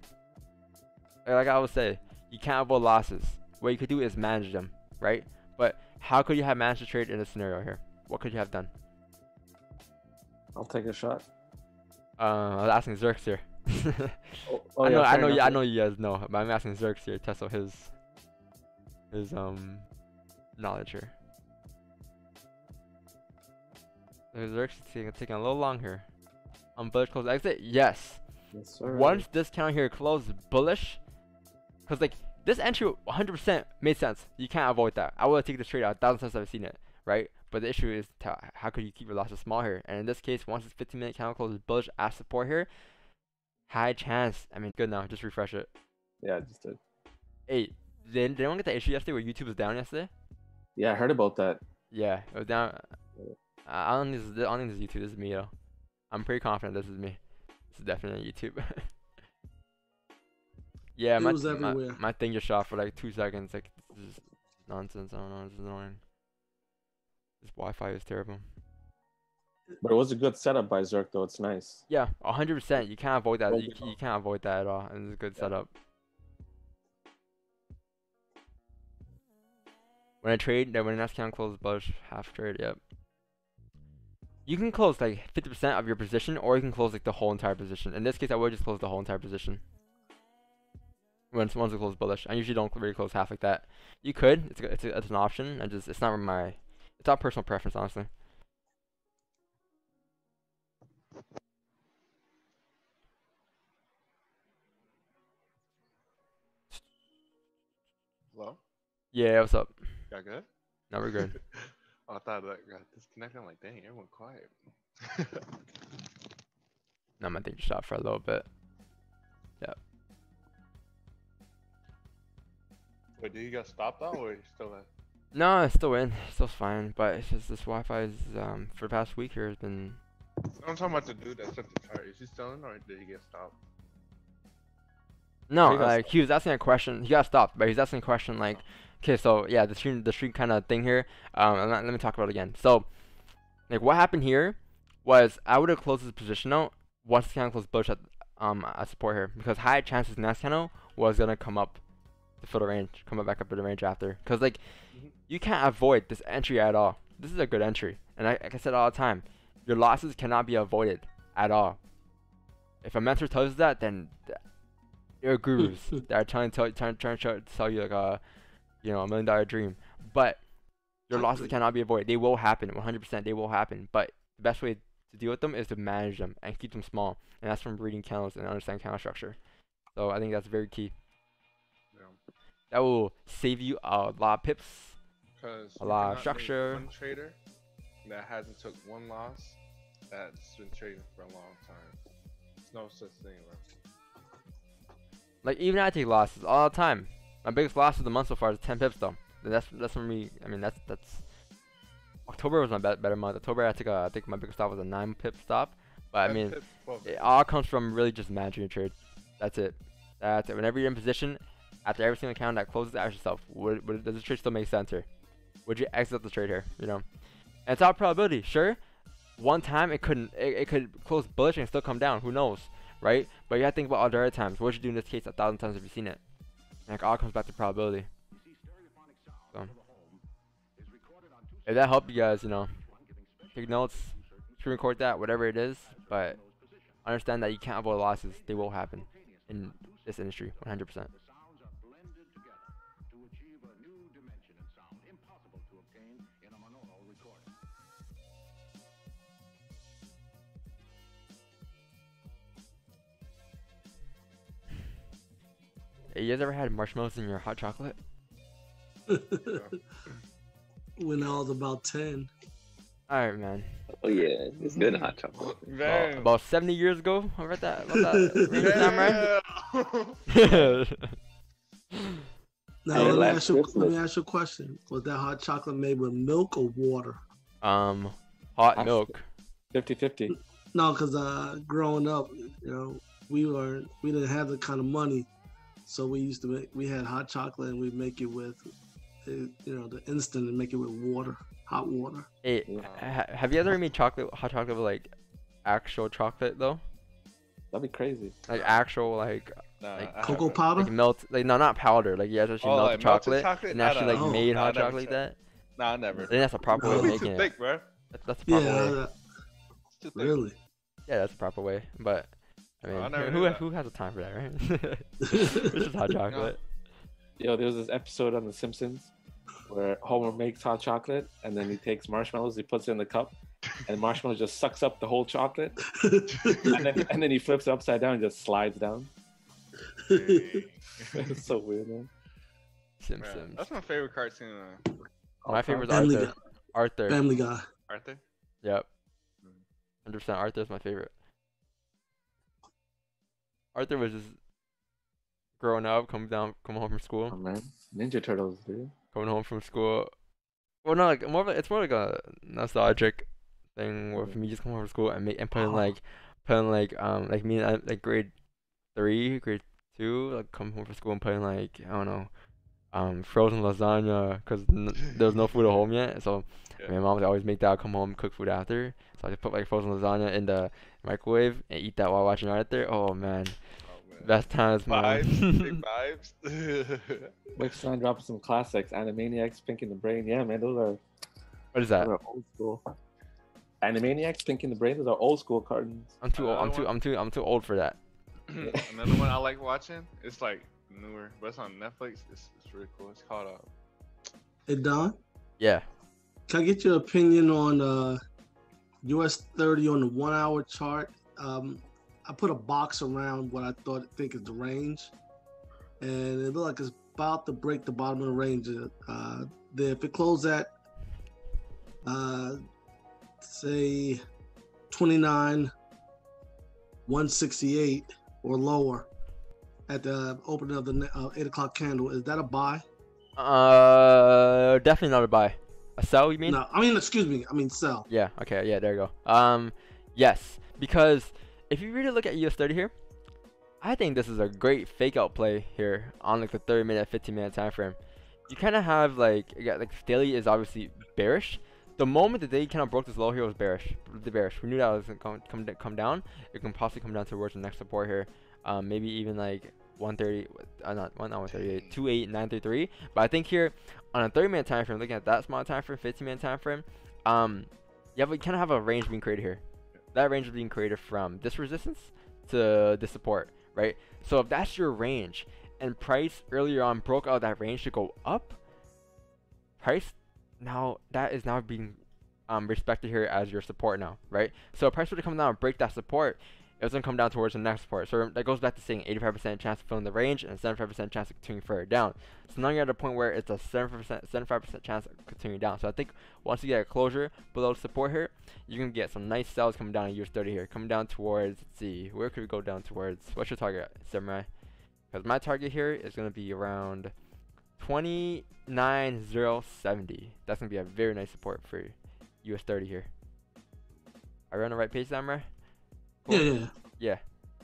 Like I would say, you can't avoid losses. What you could do is manage them, right? But how could you have managed the trade in this scenario here? What could you have done? I'll take a shot. I was asking Zerx here. Oh, yeah, I fair know you guys know, but I'm asking Zerx here to test out his knowledge here. So Zerx is taking a little long here. Bullish close exit, yes. Yes, sir. Once this count here closes bullish, because like this entry 100% made sense. You can't avoid that. I would have taken this trade out 1,000 times I've seen it, right? But the issue is how could you keep your losses small here? And in this case, once this 15-minute candle closes bullish at support here, high chance. I mean, good now. Just refresh it. Yeah, I just did. Hey, did anyone get that issue yesterday where YouTube was down yesterday? Yeah, I heard about that. Yeah, it was down. I don't think this is YouTube. This is me, though. I'm pretty confident this is me. This is definitely YouTube. Yeah, my thing just shot for like 2 seconds. Like, this is nonsense. I don't know. This is annoying. This Wi-Fi is terrible. But it was a good setup by Zerk, though. It's nice. Yeah, 100%. You can't avoid that. You can't avoid that at all. And it's a good setup. When I trade, when the next count closes bullish, half trade, yep. You can close like 50% of your position, or you can close like the whole entire position. In this case, I would just close the whole entire position. Once it closes bullish, I usually don't really close half like that. You could. It's an option. It's not personal preference, honestly. Hello? Yeah, what's up? Y'all good? No, we're good. Oh, I thought that got disconnected. I'm like, dang, everyone quiet. No, my thing just shot for a little bit. Yeah. Wait, did you get stopped out or you still in? No, it's still in. Still fine, but it's just this Wi-Fi is for the past week here has been. I'm talking about the dude that sent the chart. Is he still in or did he get stopped? No, like he was asking a question. He got stopped, but he's asking a question like, okay, so yeah, the stream kind of thing here. Let me talk about it again. So, like what happened here was I would have closed his position out once the candle closed bullish at support here, because high chances next candle was gonna come up to fill the range, come back up to the range after, because like you can't avoid this entry at all. this is a good entry. And like I said all the time, your losses cannot be avoided at all. If a mentor tells you that, then they're gurus. They're trying to sell you like a, you know, $1 million dream. But your losses cannot be avoided. They will happen. 100%. They will happen. But the best way to deal with them is to manage them and keep them small. And that's from reading candles and understanding candle structure. So I think that's very key. Yeah. That will save you a lot of pips, Because a lot of structure. One trader that hasn't took one loss that's been trading for a long time. There's no such thing, bro. Like even I take losses all the time. My biggest loss of the month so far is 10 pips though. That's for me. I mean that's October was my better month. October I think my biggest stop was a 9 pip stop. But I mean, it all comes from really just managing your trade. That's it. That's it. Whenever you're in position, after every single account that closes, ask yourself, does the trade still make sense here? Would you exit the trade here? You know, and it's all probability. Sure, one time it could close bullish and still come down. Who knows, right? But you gotta think about all the other times. What would you do in this case 1,000 times if you've seen it? And it all comes back to probability. So, if that helped you guys, you know, take notes, screen record that, whatever it is. But understand that you can't avoid losses. They will happen in this industry, 100%. Hey, you guys ever had marshmallows in your hot chocolate? When I was about 10. Alright, man. Oh yeah, it's good hot chocolate. About 70 years ago? About that range of time, right? Now, Hey, let last me Christmas. ask you a question. Was that hot chocolate made with milk or water? Hot milk. 50-50. No, because growing up, you know, we didn't have the kind of money, so we had hot chocolate and we'd make it with, you know, the instant and make it with water, hot water. Hey, have you ever made hot chocolate with like actual chocolate though? That'd be crazy. Like actual like Cocoa powder? like melt, like no, not powder, like you actually melt like the melted chocolate, chocolate? and actually like Oh. made Nah, hot I never chocolate like tried. that. Nah, I never. I think that's the proper way of No. making Too it. thick, bro. That's the proper way. Yeah, It's too thick. really. Yeah, that's the proper way. But I mean, I never who knew that. who has the time for that, right? It's just hot chocolate. Yo, there was this episode on The Simpsons where Homer makes hot chocolate and then he takes marshmallows, he puts it in the cup, and the marshmallow just sucks up the whole chocolate, and then he flips it upside down and just slides down. It's so weird, man. Simpsons. That's my favorite cartoon. My favorite is Family Arthur. Guy. Arthur. Family Guy. Arthur. Yep. 100% Arthur's my favorite. Arthur was just growing up, coming home from school. Oh man, Ninja Turtles, dude. Coming home from school. Well, no, like it's more like a nostalgic thing where for me just coming home from school and putting like me in like grade 3, grade 2, like come home from school and putting like I don't know, frozen lasagna because there was no food at home yet. So my mom would always make that. I'd come home, cook food after. So I just put like frozen lasagna in the microwave and eat that while watching Arthur. Oh man. Best times, man. Big vibes. Wix son dropping some classics. Animaniacs, Pink in the Brain. Yeah, man, those are What is that? old school. Animaniacs, Pink in the Brain. Those are old school cartoons. I'm too old. I'm too old for that. Another one I like watching. It's like newer, but it's on Netflix. It's really cool. It's called Hey Don, Yeah. can I get your opinion on US 30 on the 1 hour chart? I put a box around what I think is the range, and it looked like it's about to break the bottom of the range. If it closed at say 29 168 or lower at the opening of the 8 o'clock candle, is that a buy? Definitely not a buy. A sell, you mean? No, I mean, excuse me, I mean sell. Yeah. Okay. Yeah. There you go. Yes, because if you really look at US 30 here, I think this is a great fake out play here on like the 30-minute, 15-minute time frame. You kind of have like daily is obviously bearish. The moment that they kind of broke this low here was bearish. We knew that was going to come down. It can possibly come down towards the next support here. Maybe even like 130, not 138, 28933. But I think here on a 30-minute time frame, looking at that small time frame, 15-minute time frame, you kind of have a range being created here. That range is being created from this resistance to this support, right? So if that's your range, and price earlier on broke out that range to go up, price now that is now being respected here as your support now, right? So if price were to come down and break that support, it was going to come down towards the next support. So that goes back to saying 85% chance of filling the range and 75% chance of continuing further down. So now you're at a point where it's a 75% chance of continuing down. So I think once you get a closure below support here, you can get some nice sells coming down in US30 here. Coming down towards, let's see, where could we go down towards? What's your target, Samurai? Because my target here is going to be around 29,070. That's going to be a very nice support for US30 here. Are we on the right page, Samurai? Cool. Yeah.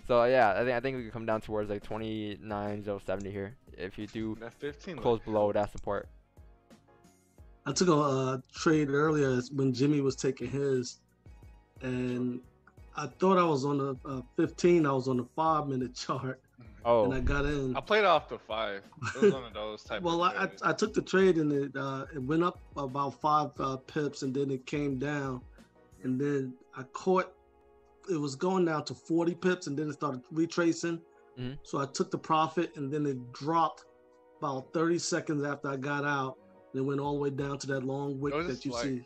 So yeah, I think we can come down towards like 29,070 here if you do close below that support. I took a trade earlier when Jimmy was taking his, and I thought I was on the 15. I was on the 5-minute chart. Oh. And I got in. I played off the 5. It was one of those type. Well, I took the trade and it went up about 5 pips and then it came down, and then I caught. It was going down to 40 pips and then it started retracing. So I took the profit and then it dropped about 30 seconds after I got out. And it went all the way down to that long wick that you see.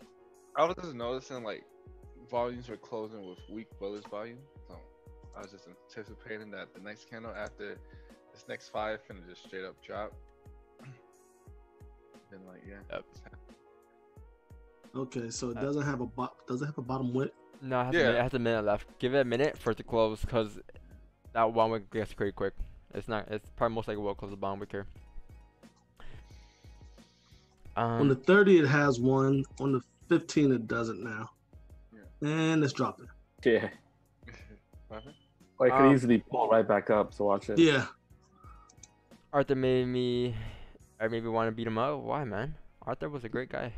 I was just noticing like volumes were closing with weak bullish volume. So I was just anticipating that the next candle after this next 5 finna just straight up drop. Then like Yep. Okay, so it doesn't have a bottom wick. No, it has a minute left. Give it a minute for it to close, because that one wick gets pretty quick. It's probably most likely will close the bottom wick here. On the 30 it has one. On the 15 it doesn't now. And it's dropping. Yeah. Well, I could easily pull right back up, so watch it. Yeah. Arthur made me want to beat him up. Why, man? Arthur was a great guy.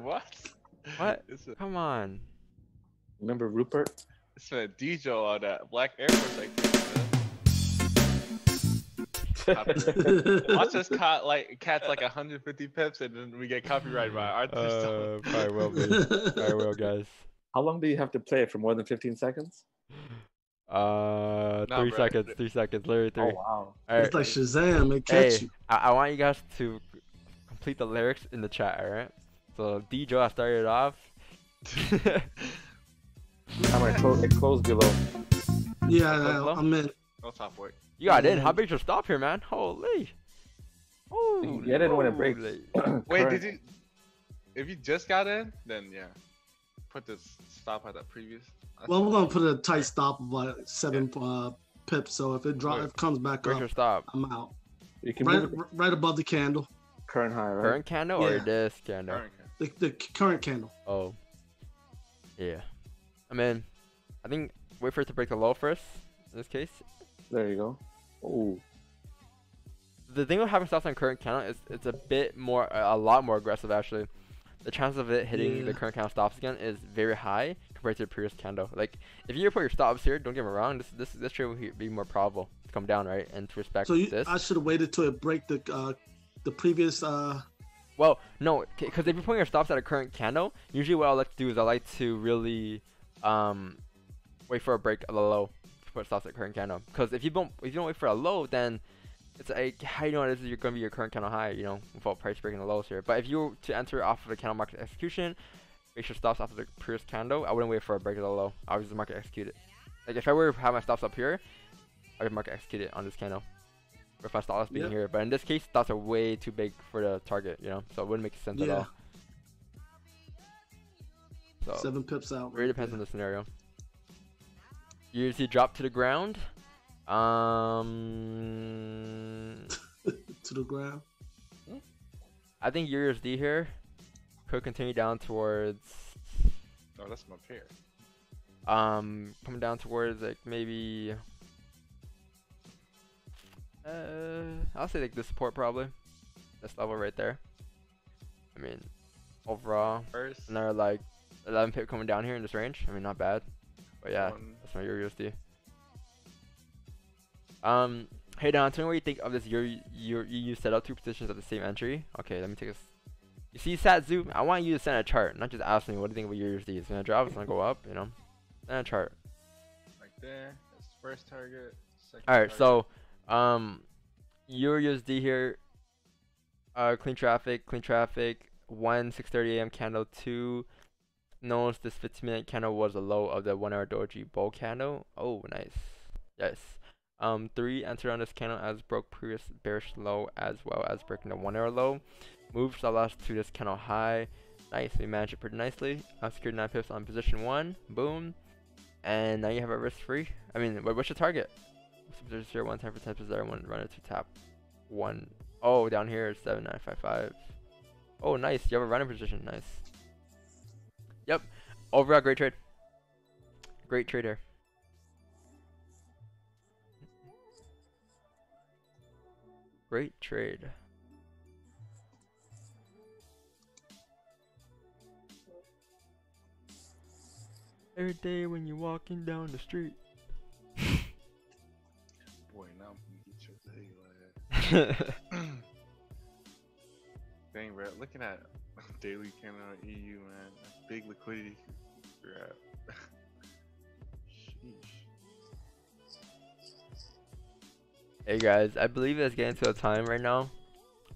What? What? Come on. Remember Rupert? It's a DJ on that Black Air Force like watch us catch like 150 pips and then we get copyrighted by Arthur. Probably will be. Probably will, guys. How long do you have to play it for? More than 15 seconds? 3 seconds. 3 seconds. Literally 3. Oh wow. Right. It's like Shazam. It catch you. I want you guys to complete the lyrics in the chat. All right. So D Joe, I started off. It closed below. Yeah, I'm in. No top work. You got in. How big's your stop here, man? Holy. Oh. You get in when it breaks. Wait, did you? If you just got in, then yeah, put the stop at the previous. Well, we're gonna put a tight stop of like 7 pips. So if it comes back Where's up, your stop? I'm out. You can right above the candle. Current high, right? Current candle or this candle? The current candle. Oh. Yeah. I mean, I think wait for it to break the low first. In this case. There you go. Oh. The thing with having stops on current candle is it's a lot more aggressive actually. The chance of it hitting the current candle stops again is very high compared to the previous candle. Like if you put your stops here, don't get me wrong, this trade will be more probable to come down, right? And to respect this. I should have waited till it break the previous. Well, no, because if you're putting your stops at a current candle, usually what I like to do is I like to really wait for a break at the low to put stops at current candle. Because if you don't wait for a low, then it's like how you know this is going to be your current candle high, you know, without price breaking the lows here. But if you were to enter off of the candle market execution, make sure stops off of the previous candle, I wouldn't wait for a break of the low. I would just market execute it. Like if I were to have my stops up here, I would market execute it on this candle. Or if my stop loss being here. But in this case, stops are way too big for the target, you know, so it wouldn't make sense at all. So 7 pips out. Really depends on the scenario. You see drop to the ground. To the ground. I think USD here could continue down towards. Oh, that's my pair. Coming down towards like maybe. I'll say like the support probably. This level right there. I mean, overall, another like 11 pip coming down here in this range. I mean, not bad. But yeah, that's my USD. Hey Don, tell me what you think of this you set up 2 positions at the same entry. Okay, let me take a. You see sat zoom? I want you to send a chart, not just ask me what do you think about your USD. It's gonna drop, it's gonna go up, you know. Send a chart. Right there. That's first target. Second Alright, target. so your USD here. Clean traffic, 1 6:30 a.m. candle 2. Notice this 15-minute candle was the low of the 1-hour doji bull candle. Oh, nice. Yes. 3 entered on this candle as broke previous bearish low as well as breaking the 1-hour low. Moved stop loss to this candle high. Nice, we managed it pretty nicely. Secured 9 pips on position 1. Boom. And now you have a risk free. I mean, what's your target? 0 1 10 for 10 0 1 run it to tap 1. Oh, down here is 7955. Oh, nice. You have a running position. Nice. Yep. Overall, great trade. Great trade here. Great trade. Every day when you're walking down the street. Boy, now I'm gonna get your day like Dang, bro. Looking at daily candle on EU, man. That's big liquidity grab. Sheesh. Hey guys, I believe it's getting to a time right now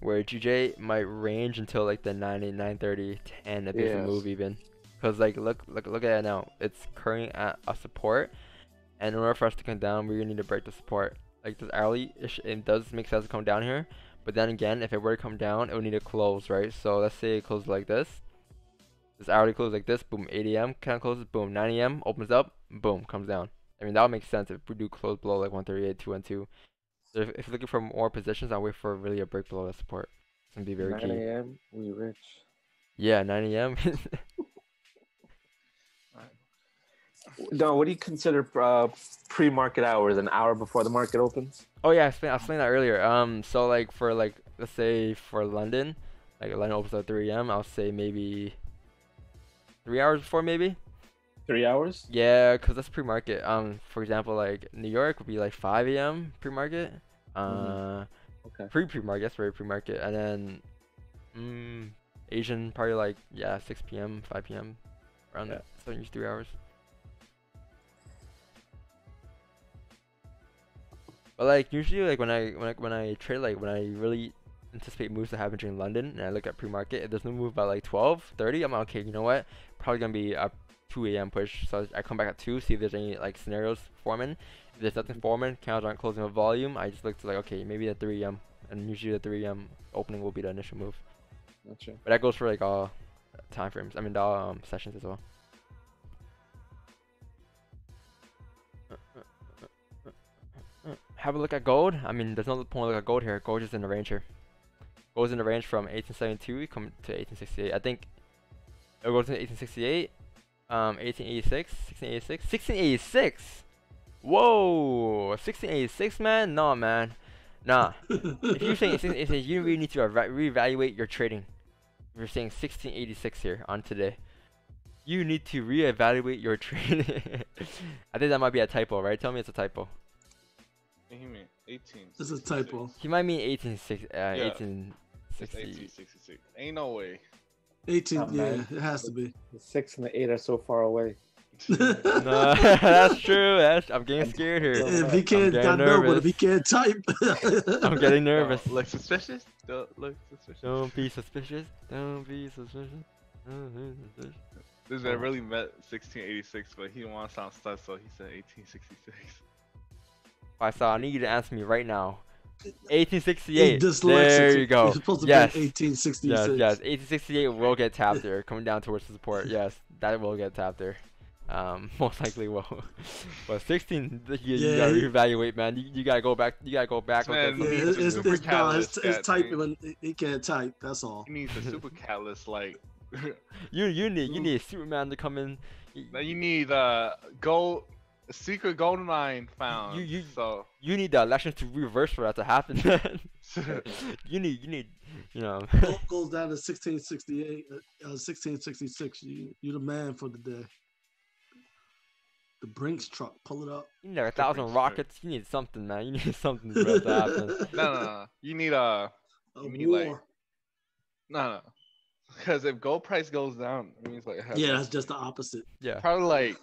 where GJ might range until like the 9:30, 10 if there's a move even. Cause like look at it now. It's currently at a support, and in order for us to come down, we need to break the support. Like this hourly, it does make sense to come down here, but then again, if it were to come down, it would need to close, right? So let's say it closes like this. This hourly closes like this. Boom, 8 a.m. kind of closes. Boom, 9 a.m. opens up. Boom, comes down. I mean that would make sense if we do close below like 138, 212. So if you're looking for more positions, I'll wait for really a break below that support. It's gonna be very 9 key. 9 a.m. We rich. Yeah, 9 a.m. No, what do you consider pre-market hours? An hour before the market opens? Oh yeah, I explained that earlier. So like for like let's say for London, like London opens at 3 a.m. I'll say maybe 3 hours before maybe. 3 hours? Yeah, cause that's pre-market. For example, like New York would be like 5 a.m. pre-market. Okay. Pre-market, that's very pre-market, and then Asian probably like 6 p.m., 5 p.m. around that. So usually 3 hours. But like usually like when I trade, like when I really anticipate moves to happen during London and I look at pre-market, if there's no move by like 12:30, I'm like, okay, you know what? Probably gonna be a 2 a.m. push. So I come back at 2, see if there's any like scenarios forming. If there's nothing forming, candles aren't closing with volume, I just look to like, okay, maybe at 3 a.m. and usually the 3 a.m. opening will be the initial move. Gotcha. But that goes for like all time frames. I mean all sessions as well. Have a look at gold. I mean, there's no point to look at gold here. Gold is in the range here. Gold's in the range from 1872 come to 1868. I think it goes to 1868, 1886, 1686, 1686. Whoa, 1686, man. No, man. Nah. If you're saying 1686, you really need to reevaluate your trading. If you're saying 1686 here on today, you need to reevaluate your trading. I think that might be a typo, right? Tell me it's a typo. He meant 18. This is a typo. He might mean 1860. It's 1866. Ain't no way. 18, Oh, yeah, man. it has to be. The 6 and the 8 are so far away. No, that's true. I'm getting scared here. If he can't, getting I know, but nervous. if he can't type, I'm getting nervous. Look suspicious? Don't look suspicious. Don't be suspicious. Don't be suspicious. Don't be suspicious. This guy really meant 1686, but he didn't want to sound sus, so he said 1866. I need you to answer me right now. 1868. He's There dyslexic. you go. He's supposed to Yes. be 1866. Yes. 1868 will get tapped there. Coming down towards the support. Yes, that will get tapped there. Most likely will. But 16, you gotta reevaluate, man. You gotta go back. You gotta go back. Man, Look at Yeah, some- it's typing when he can't type. That's all. He needs a super catalyst, like. you need Superman to come in. Now you need a secret gold mine found. So You need the election to reverse for that to happen. you need, you know. Gold goes down to 1668, 1666. You the man for the day. The Brinks truck, pull it up. You need like The 1,000 Brinks rockets. You need something, man. You need something for that to happen. No. You need A You need, war. like- no. Because if gold price goes down, it means like it has Yeah, no- that's just the opposite. Yeah. probably like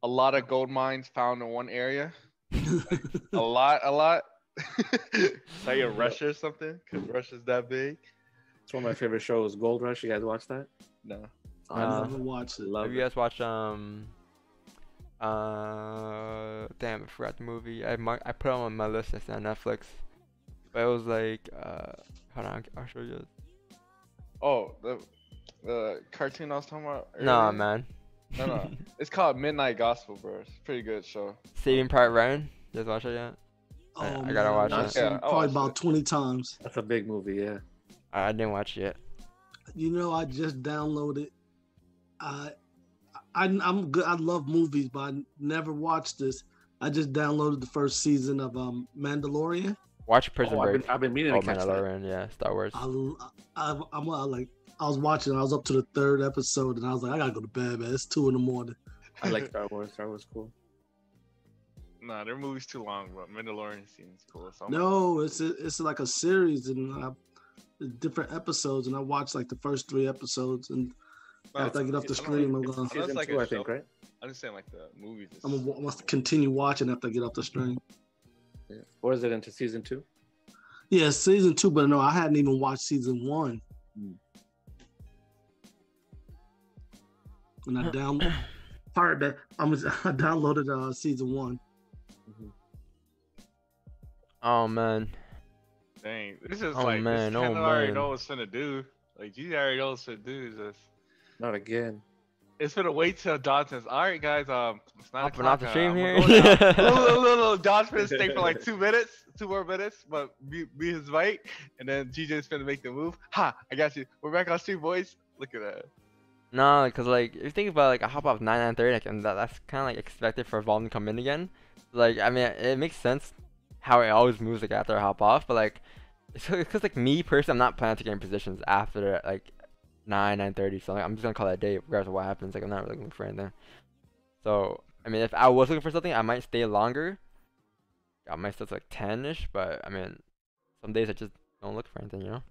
a lot of gold mines found in one area. A lot. Like in Russia or something, because Russia's that big. It's one of my favorite shows, Gold Rush. You guys watch that? No. I never watched it. Love Have you guys watched damn, I forgot the movie. I put it on my list. It's on Netflix. But it was like hold on, I'll show you. Oh, the cartoon I was talking about. Nah, earlier? man. No. It's called Midnight Gospel, bro. It's a pretty good show. Saving Private Ryan. You guys watch it yet? I Man, gotta watch I've it. seen Yeah, I'll probably watch about it. 20 times. That's a big movie, yeah. I didn't watch it yet. You know, I just downloaded. I'm good. I love movies, but I never watched this. I just downloaded the first season of Mandalorian. Watch Prison Oh, Break. I've been meaning Oh, to catch that. Mandalorian, yeah, Star Wars. I'm like, I was watching. I was up to the 3rd episode, and I was like, I gotta go to bed, man. It's 2 in the morning. I like Star Wars. Star Wars cool. Nah, their movie's too long, but Mandalorian seems cool. So No, it's like a series, and different episodes, and I watched like the first 3 episodes, and after I get off the stream, I'm gonna Season like 2, a I think, show. right? I understand like the movies. I'm gonna continue watching after I get off the stream. Yeah. Or is it into season 2? Yeah, season 2, but no, I hadn't even watched season 1. And I downloaded season 1. Oh man. Dang, this is Oh, like man, this oh, kind of already man. know what's finna do. Like you already know what's finna do. Is just Not again. it's finna wait till Don says, "All right, guys, it's 9 Hopping off o'clock. the stream I'ma here." go now." little Don's finna stay for like 2 minutes, 2 more minutes, but be his right, and then GJ's finna make the move. Ha! I got you. We're back on stream, boys. Look at that. No, because like if you think about it, like I hop off 9:30, like, and that's kind of like expected for Evolve to come in again. Like I mean, it makes sense how it always moves like after I hop off, but like it's because like me personally, I'm not planning to get in positions after like 9:30. So like, I'm just gonna call that a day regardless of what happens. Like I'm not really looking for anything. So I mean, if I was looking for something, I might stay longer. I might stay to like 10ish, but I mean, some days I just don't look for anything, you know.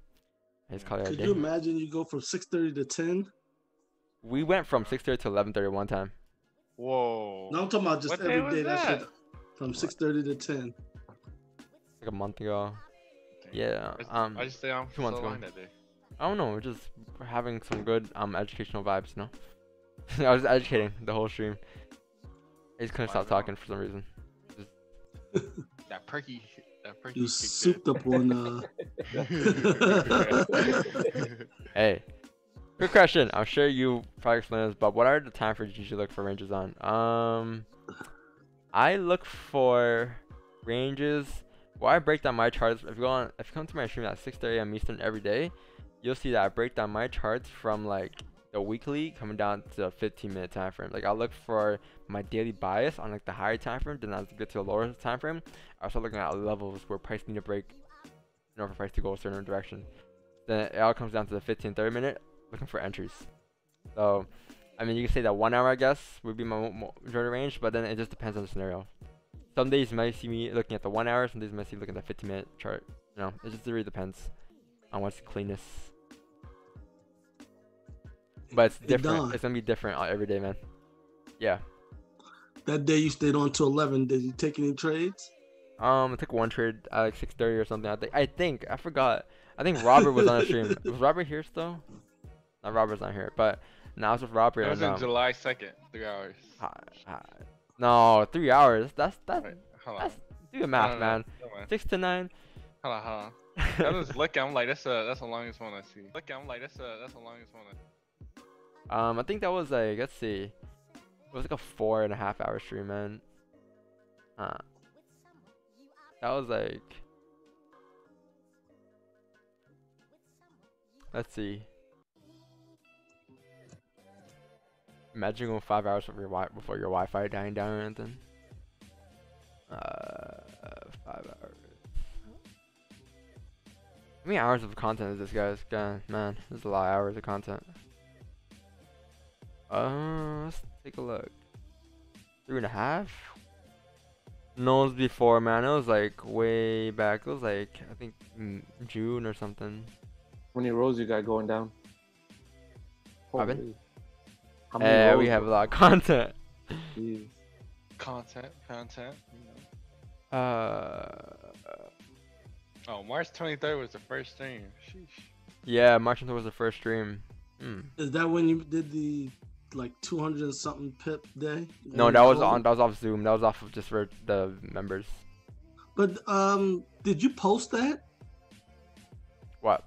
I just call it a Could day. you imagine you go from 6:30 to 10? We went from 6:30 to 11:30 one time. Whoa. No, I'm talking about just What day every was day. That that? shit from 6:30 to 10. Like a month ago. Dang. Yeah. I just stay on 2 for months so ago. long that day. I don't know. We're just having some good educational vibes, you know. I was educating the whole stream. I just couldn't stop talking for some reason. That perky You kicked souped up on. in. Hey, good question. I'm sure you probably explained this, but what are the time frames you usually look for ranges on? I look for ranges. Well, I break down my charts. If you come to my stream at 6:30 a.m. Eastern every day, you'll see that I break down my charts from like the weekly coming down to the 15-minute time frame. Like I'll look for my daily bias on like the higher time frame, then as I get to the lower time frame, I'll start looking at levels where price need to break in order for price to go a certain direction. Then it all comes down to the 15-30 minute, looking for entries. So, I mean, you can say that 1 hour, I guess, would be my majority range, but then it just depends on the scenario. Some days you might see me looking at the 1 hour, some days you might see me looking at the 15-minute chart. You know, it just really depends on what's cleanest. But it's different. Don. It's gonna be different every day, man. Yeah. That day you stayed on to 11. Did you take any trades? I took one trade at like 6:30 or something. I think I forgot. I think Robert was on the stream. Was Robert here still? No, Robert's not here. But no, I was with Robert. It was and, in July 2nd, 3 hours. no, 3 hours. That's Wait, hold on. that's do the math, No, man. no, man. 6 to 9. Hold on. I was looking. I'm like, that's the longest one I see. Looking, I'm like, that's the longest one. I think that was like, let's see, it was like a 4.5 hour stream, man. That was like, let's see. Imagine going 5 hours before your Wi-Fi dying down or anything. 5 hours. How many hours of content is this, guys? God, man, there's a lot of hours of content. Let's take a look. 3.5? No, it was before, man. It was like way back. It was like, I think June or something. How many rows you got going down? Robin? Holy. How many Hey, rows we have a lot of content. Jeez. Content. Uh, Oh, March 23rd was the first stream. Sheesh. yeah, March 23rd was the first stream. Is that when you did the like 200 and something pip day? No, that was off Zoom. That was off of just for the members. But did you post that? What?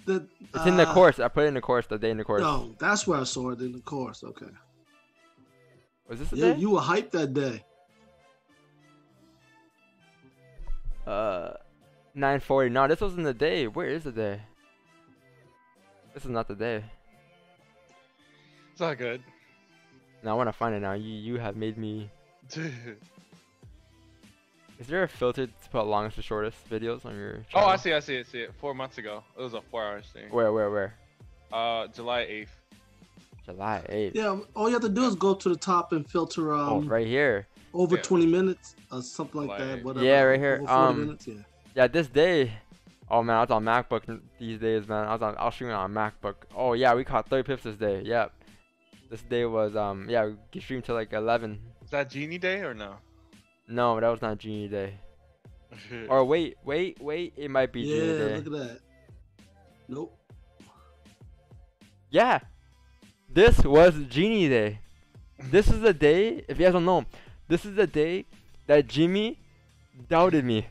That It's in the course. I put it in the course, the day in the course. No, that's where I saw it in the course. Okay. Was this the Yeah, day? you were hyped that day. 9:40. No, this wasn't the day. Where is the day? This is not the day. It's all good. Now I want to find it now. You have made me. Dude. Is there a filter to put longest to shortest videos on your Oh, channel? I see it. 4 months ago. It was a 4-hour stream. Where? July 8th. July 8th. Yeah, all you have to do is go to the top and filter Oh, right here. over Yeah. 20 minutes or something like that. Like- Whatever. Yeah, right here. Over 40 minutes, yeah. Yeah, this day. Oh man, I was on MacBook these days, man. I was streaming on MacBook. Oh yeah, we caught 30 pips this day. Yep. This day was yeah, we streamed till like 11. Is that Genie Day or no? No, that was not Genie Day. Or wait, it might be Genie Yeah, Day. look at that. Nope. Yeah, this was Genie Day. This is the day, if you guys don't know, this is the day that Jimmy doubted me.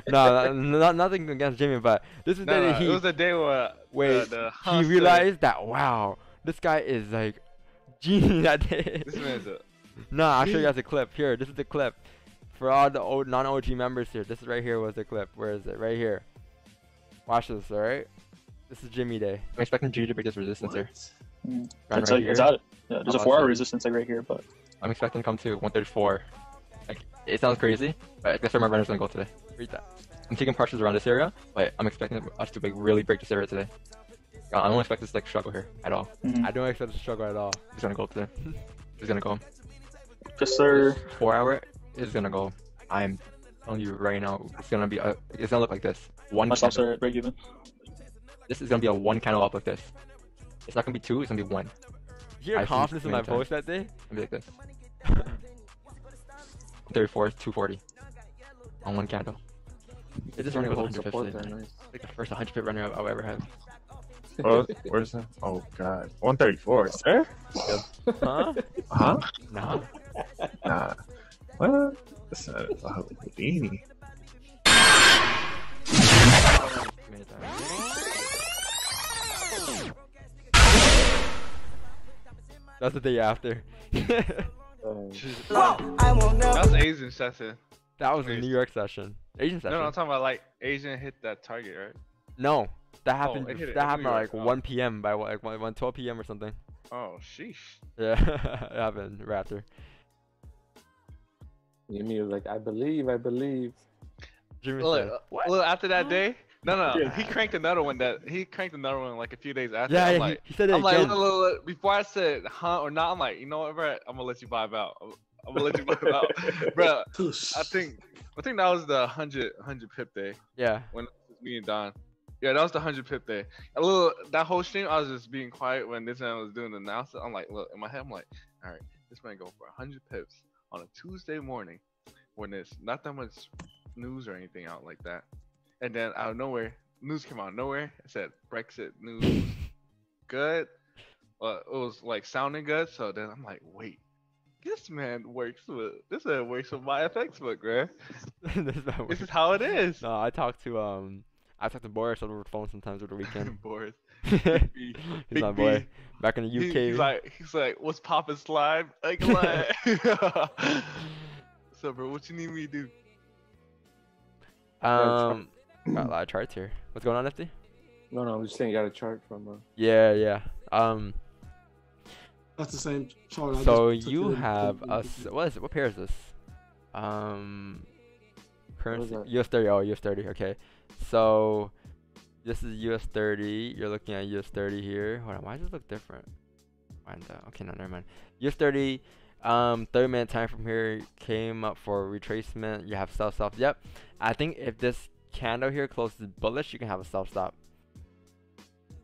Nothing against Jimmy, but this is the day that it was the day where he hustler- realized that, wow, this guy is like Genie that day. This man's a Nah, I'll show you guys a clip. Here, this is the clip. For all the old non-OG members here, this right here was the clip. Where is it? Right here. Watch this, alright? This is Jimmy Day. I'm expecting G to break this resistance here. Run It's right like, here. it's out. Yeah, there's a How 4-hour about resistance like right here, but I'm expecting to come to 134. Like, it sounds crazy, but I guess where my runner's gonna go today. Read that. I'm taking partials around this area, but I'm expecting us to like really break this area today. I don't expect this to like struggle here at all. I don't expect to struggle at all. It's gonna go today. It's gonna go. Yes, sir. 4-hour is gonna go. I'm telling you right now, it's gonna be it's gonna look like this. One My stops candle. are break even. This is gonna be a one candle up like this. It's not gonna be two. It's gonna be one. Hear I've seen confidence in my many times. post that day? It's gonna be like this. 34, 240 on one candle. It just running with 100 pips today. Like the first 100 pip runner I'll ever have. Oh, where's that? Oh god, 134, sir? Huh? Huh? No. Nah. What? That's a Houdini. That's the day after. That's Asian session. That was a New York session. Asian session. No, I'm talking about like Asian hit that target, right? No, that happened. it hit it That in happened New at York. like Oh. 1 p.m. by like 12 p.m. or something. Oh, sheesh. Yeah, it happened right after. Jimmy was like, I believe. Jimmy Look, said, "What?" look, after that day, no, Yeah. he cranked another one. He cranked another one like a few days after. Yeah, I'm he- like, he said it I'm like, again. look, before I said huh or not, I'm like, you know what, bro? I'm gonna let you vibe out. I'm gonna let you vibe out, bro. I think that was the 100 pip day Yeah. when it was me and Don. Yeah, that was the 100 pip day. That whole stream, I was just being quiet when this man was doing the announcement. I'm like, look, in my head, I'm like, all right, this man go for 100 pips on a Tuesday morning when there's not that much news or anything out like that. And then out of nowhere, news came out of nowhere. It said Brexit news was good. It was like sounding good. So then I'm like, wait, this man works with my FX book, man. This is how it is. No, I talk to Boris over the phone sometimes over the weekend. Boris. He's Big my B. boy. Back in the UK. He's like, what's poppin' slime? Like, so bro, what you need me to do? Got a lot of charts here. What's going on, Nifty? No, I'm just saying you got a chart from. Yeah. That's the same chart. I So just took you it and have put it us. in. What is it? What pair is this? Currency. that? US 30. Oh, US 30. Okay. So this is US 30. You're looking at US 30 here. Hold on. Why does it look different? find that. Okay, no, never mind. US30, 30-minute time from here came up for retracement. You have self-stop. Yep. I think if this candle here closes bullish, you can have a self-stop.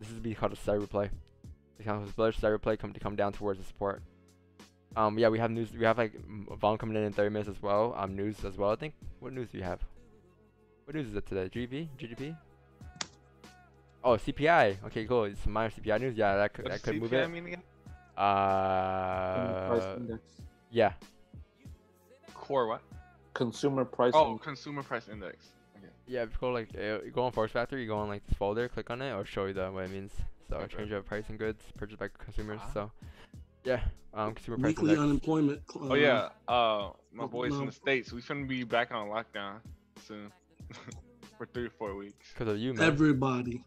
This is called a side replay. The candle is bullish, side replay come down towards the support. Yeah, we have news. We have like volume coming in 30 minutes as well. News as well. I think. What news do you have? What news is it today? GDP? Oh, CPI. Okay, cool. It's some minor CPI news. Yeah, that could move it. Mean again? Price index. Yeah. Core what? Consumer price. Oh, consumer price index. Okay. Yeah, if you go like you go on Force Factor, you go on like this folder, click on it, or show you what it means. So Okay. change of price and goods purchased by consumers. So yeah, consumer price Weekly index. unemployment. Oh yeah, my oh, boys no. in the States, we finna be back on lockdown soon for 3 or 4 weeks. Because of you, man. Everybody.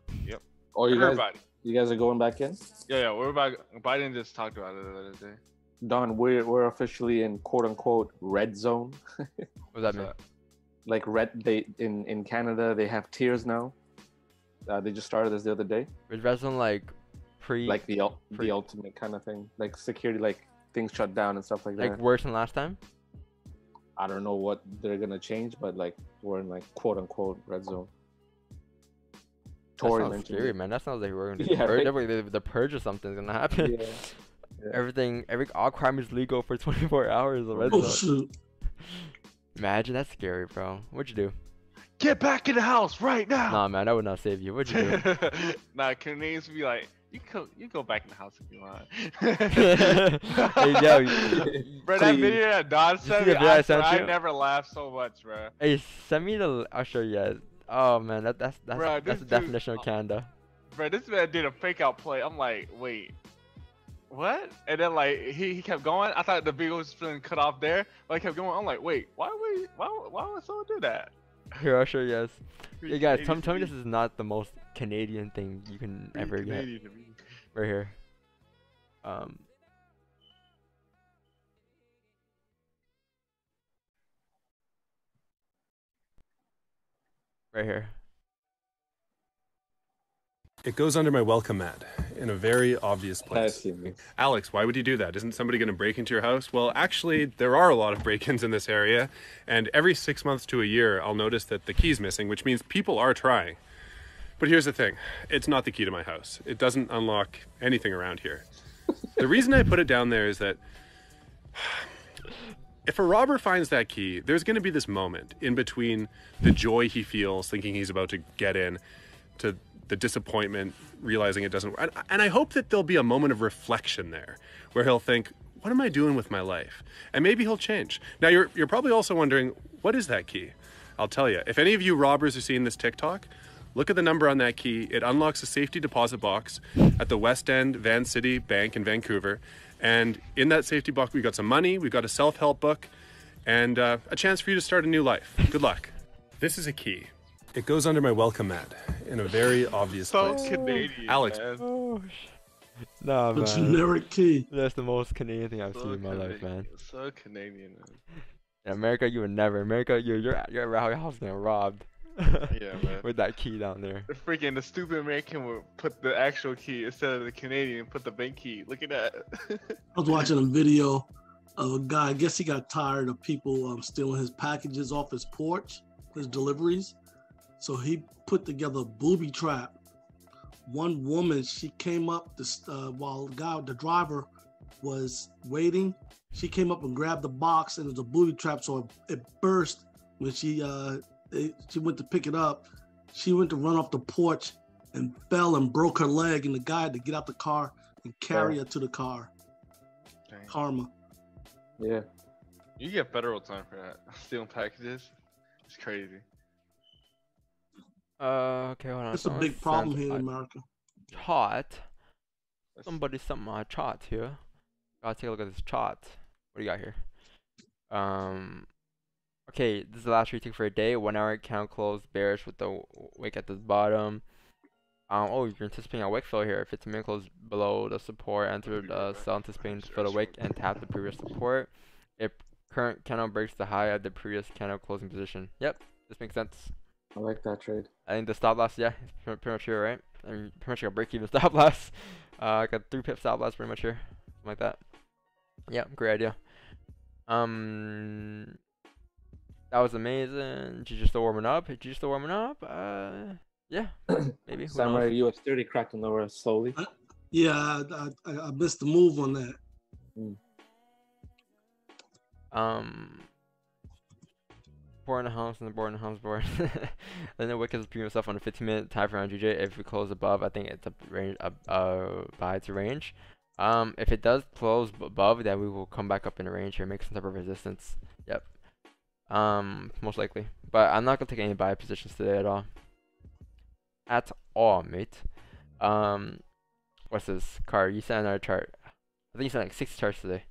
Oh, you Everybody. guys are going back in? Yeah, we're about. Biden just talked about it the other day. Don, we're officially in quote unquote red zone. What does that mean? Like in Canada they have tiers now. They just started this the other day. Is Resident like Like the ultimate kind of thing. Like security, like things shut down and stuff like that. like worse than last time? I don't know what they're gonna change, but like we're in like quote unquote red zone. That Tory sounds mentioned scary, it. man. That sounds like we're gonna Yeah, right? the purge or something's gonna happen. Yeah. Everything, all crime is legal for 24 hours. The red Oh zone. shoot. Imagine, that's scary, bro. What'd you do? Get back in the house right now. Nah, man, that would not save you. What'd you do? Nah, Canadians be like, you go back in the house if you want. Hey, yo, Bro, that video that Don see sent the me, video I sent I you? never laughed so much, bro. Hey, send me the. I'll show you guys. Oh man, that's Bro, the this dude- definition of Canada. Bro, this man did a fake out play. I'm like, wait, what? And then like he kept going. I thought the video was feeling cut off there, but he kept going. I'm like, wait, why would someone do that? Here, I'll show you guys. Hey guys, tell me Canadian this is not the most Canadian thing you can to me. ever get. Canadian to me. Right here. Right here. It goes under my welcome mat in a very obvious I've place. seen this. Alex, why would you do that? Isn't somebody going to break into your house? Well, actually, there are a lot of break-ins in this area, and every 6 months to a year, I'll notice that the key's missing, which means people are trying. But here's the thing. It's not the key to my house. It doesn't unlock anything around here. The reason I put it down there is that if a robber finds that key, there's going to be this moment in between the joy he feels thinking he's about to get in to the disappointment, realizing it doesn't work. And I hope that there'll be a moment of reflection there where he'll think, what am I doing with my life? And maybe he'll change. Now, you're probably also wondering, what is that key? I'll tell you. If any of you robbers are seeing this TikTok, look at the number on that key. It unlocks a safety deposit box at the West End Van City Bank in Vancouver. And in that safety box, we've got some money, we've got a self-help book, and a chance for you to start a new life. Good luck. This is a key. It goes under my welcome mat in a very obvious So place. Canadian, Alex. man. Oh, nah, The man. generic key. That's the most Canadian thing I've So seen in my life, Canadian. man. So Canadian, man. In America, you would never. America, your house getting robbed. Yeah, man. With that key down there. The stupid American would put the actual key instead of the Canadian, put the bank key. Look at that. I was watching a video of a guy. I guess he got tired of people stealing his packages off his porch, his deliveries. So he put together a booby trap. One woman, she came up while the driver was waiting. She came up and grabbed the box, and it was a booby trap, so it burst when she went to pick it up. She went to run off the porch and fell and broke her leg, and the guy had to get out the car and carry her to the car. Dang. Karma. Yeah. You get federal time for that. Stealing packages. It's crazy. Okay, hold on. It's a someone big problem sent here in a America. chart. Somebody sent my chart here. Gotta take a look at this chart. What do you got here? Okay, this is the last retake for a day. 1 hour count closed bearish with the wick at the bottom. Oh, you're anticipating a wick fill here. 15 minute close below the support. Enter the sell anticipating to fill the wick and tap the previous support. If current candle breaks the high of the previous candle closing position. Yep, this makes sense. I like that trade. I think the stop loss, yeah, it's pretty much here, right? I mean, pretty much like a break even stop loss. I got 3 pip stop loss pretty much here. something like that. Yeah, great idea. That was amazing. GG still warming up. GG still warming up. Yeah, maybe. Who Samurai knows? US 30 cracking lower slowly. Yeah, I missed the move on that. Board in the house and the board in the house board. Then the wickets premium stuff on a 15-minute time for round GJ. If we close above, I think it's a range buy to range. If it does close above, then we will come back up in the range here, make some type of resistance. Yep. Most likely. But I'm not gonna take any buy positions today at all. At all, mate. What's this card? You sent another chart. I think you sent like 6 charts today.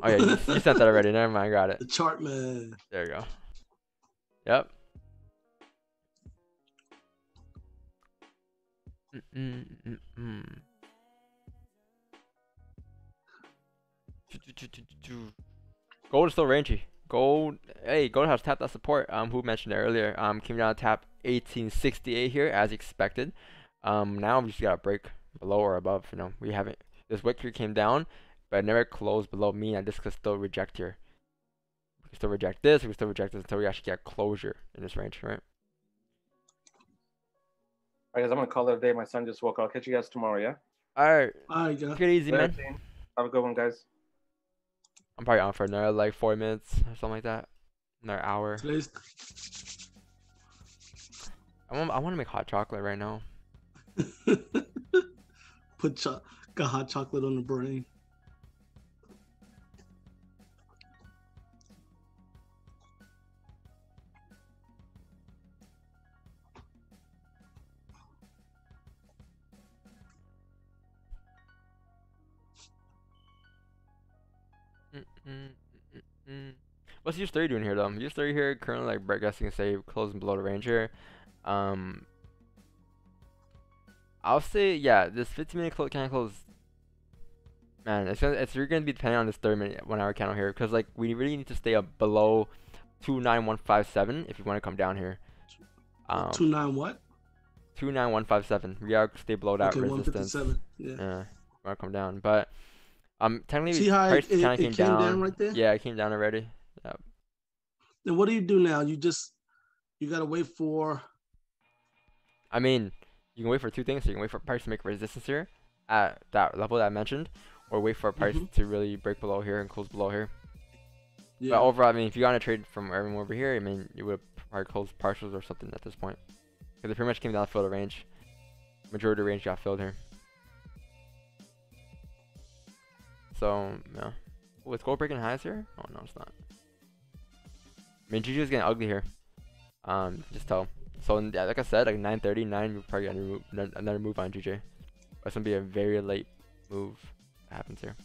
Oh yeah, you sent that already. Never mind, got it. The chart man. There you go. Yep. Gold is still rangy. Gold, hey, gold has tapped that support. Who mentioned it earlier? Came down to tap 1868 here as expected. Now we just gotta break below or above. You know, we haven't. This wick here came down, but it never closed below me, and this could still reject here. We can still reject this. We can still reject this until we actually get closure in this range, right? Alright, guys, I'm gonna call it a day. My son just woke up. I'll catch you guys tomorrow, yeah? Alright. Alright, guys. Take it easy, man. Have a good one, guys. I'm probably on for another like 4 minutes or something like that. Another hour. I want to make hot chocolate right now. Got hot chocolate on the brain. What's U3 doing here though? U3 here currently like Brett guessing say closing below the range here. I'll say yeah, this 15-minute candle close. Man, it's really gonna be depending on this 30-minute 1 hour candle here, because like we really need to stay up below 29157 if you want to come down here. 29 what? 29157. We gotta stay below that resistance. 157. Yeah. Yeah, wanna come down, but technically see how price kind of came down right there? Yeah, it came down already. Yep. Then what do you do now? You gotta wait for. I mean, you can wait for 2 things. So you can wait for price to make resistance here at that level that I mentioned, or wait for a price to really break below here and close below here. Yeah. But overall, I mean, if you got to trade from everyone over here, I mean, you would probably close partials or something at this point, because it pretty much came down to fill the range. Majority of the range got filled here. So yeah, with gold breaking highs here? Oh no, it's not. I mean, GG is getting ugly here. Just tell. So yeah, like I said, like 9:39, we're probably gonna another move on GJ. That's gonna be a very late move that happens here.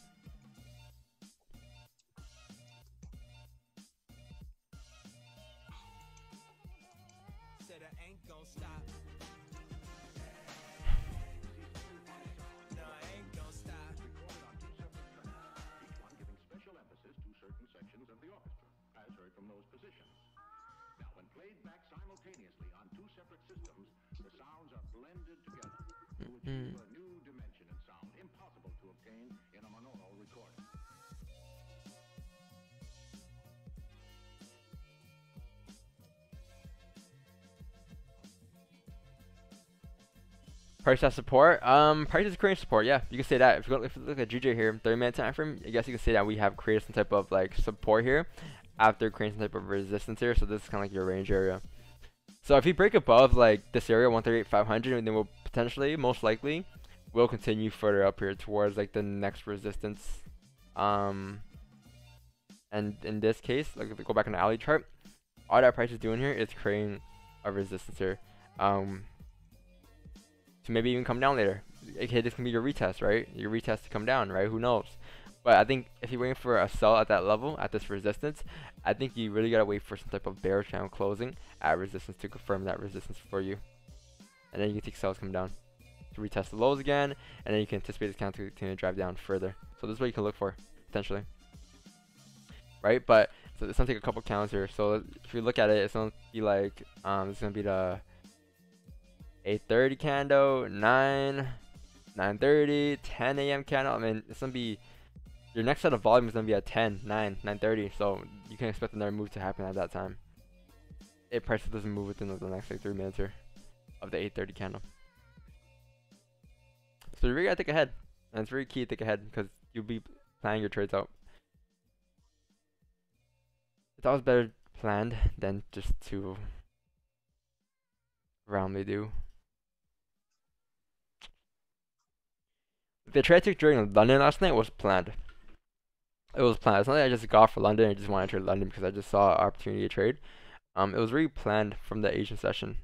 Price has support. Price is creating support. Yeah, you can say that. If you look at GJ here, 30-minute time frame, I guess you can say that we have created some type of like support here after creating some type of resistance here. So this is kind of like your range area. So if you break above like this area, 138,500, then we'll potentially, most likely, will continue further up here towards like the next resistance. And in this case, like if we go back on the alley chart, all that price is doing here is creating a resistance here. To maybe even come down later. Okay, this can be your retest, right? Your retest to come down, right? Who knows? But I think if you're waiting for a sell at that level, at this resistance, I think you really gotta wait for some type of bear channel closing at resistance to confirm that resistance for you. And then you can take sells come down to retest the lows again, and then you can anticipate this candle to continue to drive down further. So this is what you can look for, potentially. Right? But so it's gonna take a couple counts here. So if you look at it, it's gonna be like it's gonna be the 8:30 candle, 9, 9:30, 10 a.m. candle. I mean, it's gonna be your next set of volume is gonna be at 10, 9, 9:30. So you can expect another move to happen at that time. If price doesn't move within the next like 3 minutes here of the 8:30 candle. So you really gotta think ahead, and it's very key to think ahead because you'll be planning your trades out. It's always better planned than just to randomly do. The trade I took during London last night was planned. It was planned. It's not like I just got for London and just wanted to trade London because I just saw an opportunity to trade. It was really planned from the Asian session.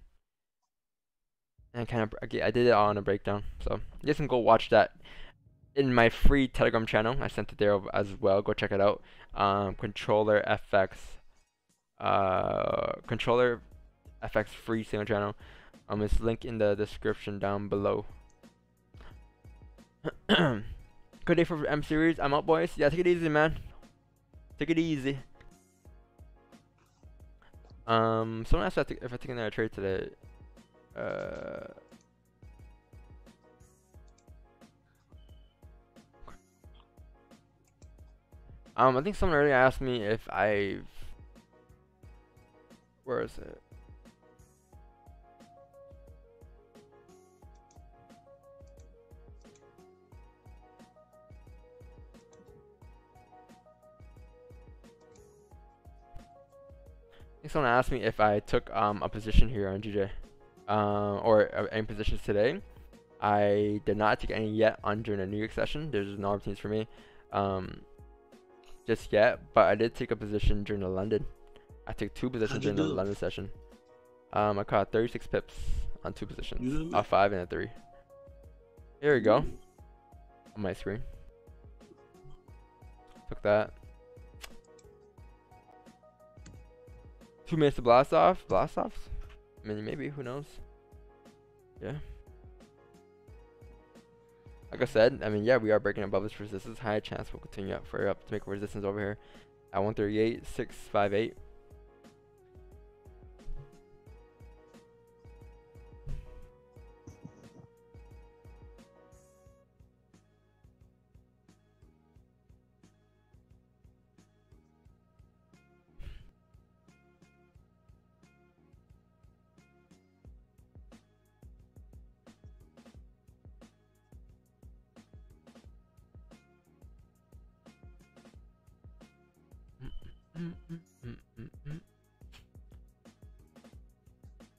And kind of, I did it all on a breakdown. So you guys can go watch that in my free Telegram channel. I sent it there as well. Go check it out. Controller FX free single channel. It's linked in the description down below. Good day for M series. I'm out, boys. Yeah, take it easy, man. Take it easy. Someone asked if I took another trade today. I think someone already asked me if I've. Where is it? I think someone asked me if I took a position here on GJ, or any positions today. I did not take any yet on during the New York session. There's no opportunities for me, just yet. But I did take a position during the London. I took 2 positions during the London session. I caught 36 pips on 2 positions, a 5 and a 3. Here we go on my screen. Took that. 2 minutes to blast off. Blast offs? I mean, maybe. Who knows? Yeah. Like I said, I mean, yeah, we are breaking above this resistance. High chance we'll continue up to make resistance over here at 138.658.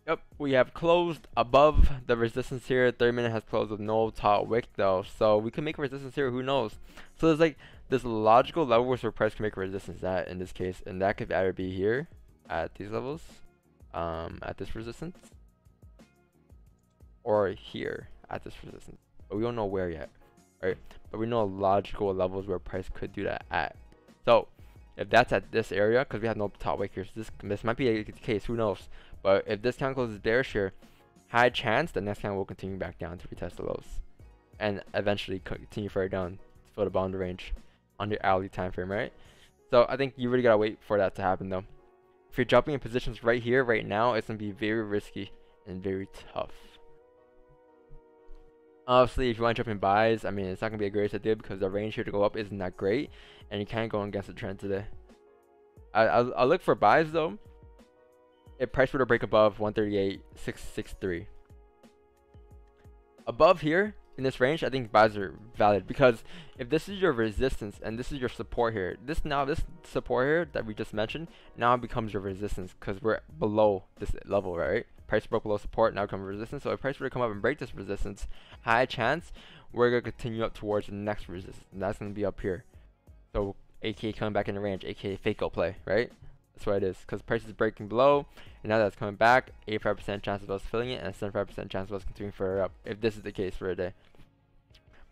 Yep, we have closed above the resistance here. 30-minute has closed with no top wick though, so we can make resistance here. Who knows? So there's like this logical level where price can make resistance at in this case, and that could either be here at these levels, at this resistance, or here at this resistance. But we don't know where yet, right? But we know logical levels where price could do that at. So if that's at this area, because we have no top wick here, so this might be the case. Who knows? But if this candle closes bearish here, high chance the next candle will continue back down to retest the lows, and eventually continue further down to fill the boundary range on the hourly time frame, right? So I think you really gotta wait for that to happen though. If you're jumping in positions right here, right now, it's gonna be very risky and very tough. Obviously, if you want to jump in buys, I mean, it's not gonna be a great idea because the range here to go up isn't that great, and you can't go against the trend today. I'll look for buys though. If price were to break above 138.663, above here in this range, I think buys are valid, because if this is your resistance and this is your support here, this support here that we just mentioned now becomes your resistance because we're below this level, right? Price broke below support, now comes resistance. So if price were to come up and break this resistance, high chance we're gonna continue up towards the next resistance, and that's gonna be up here. So aka coming back in the range, aka fake out play, right? That's what it is, because price is breaking below, and now that's coming back, 85% chance of us filling it, and a 75% chance of us continuing further up, if this is the case for a day.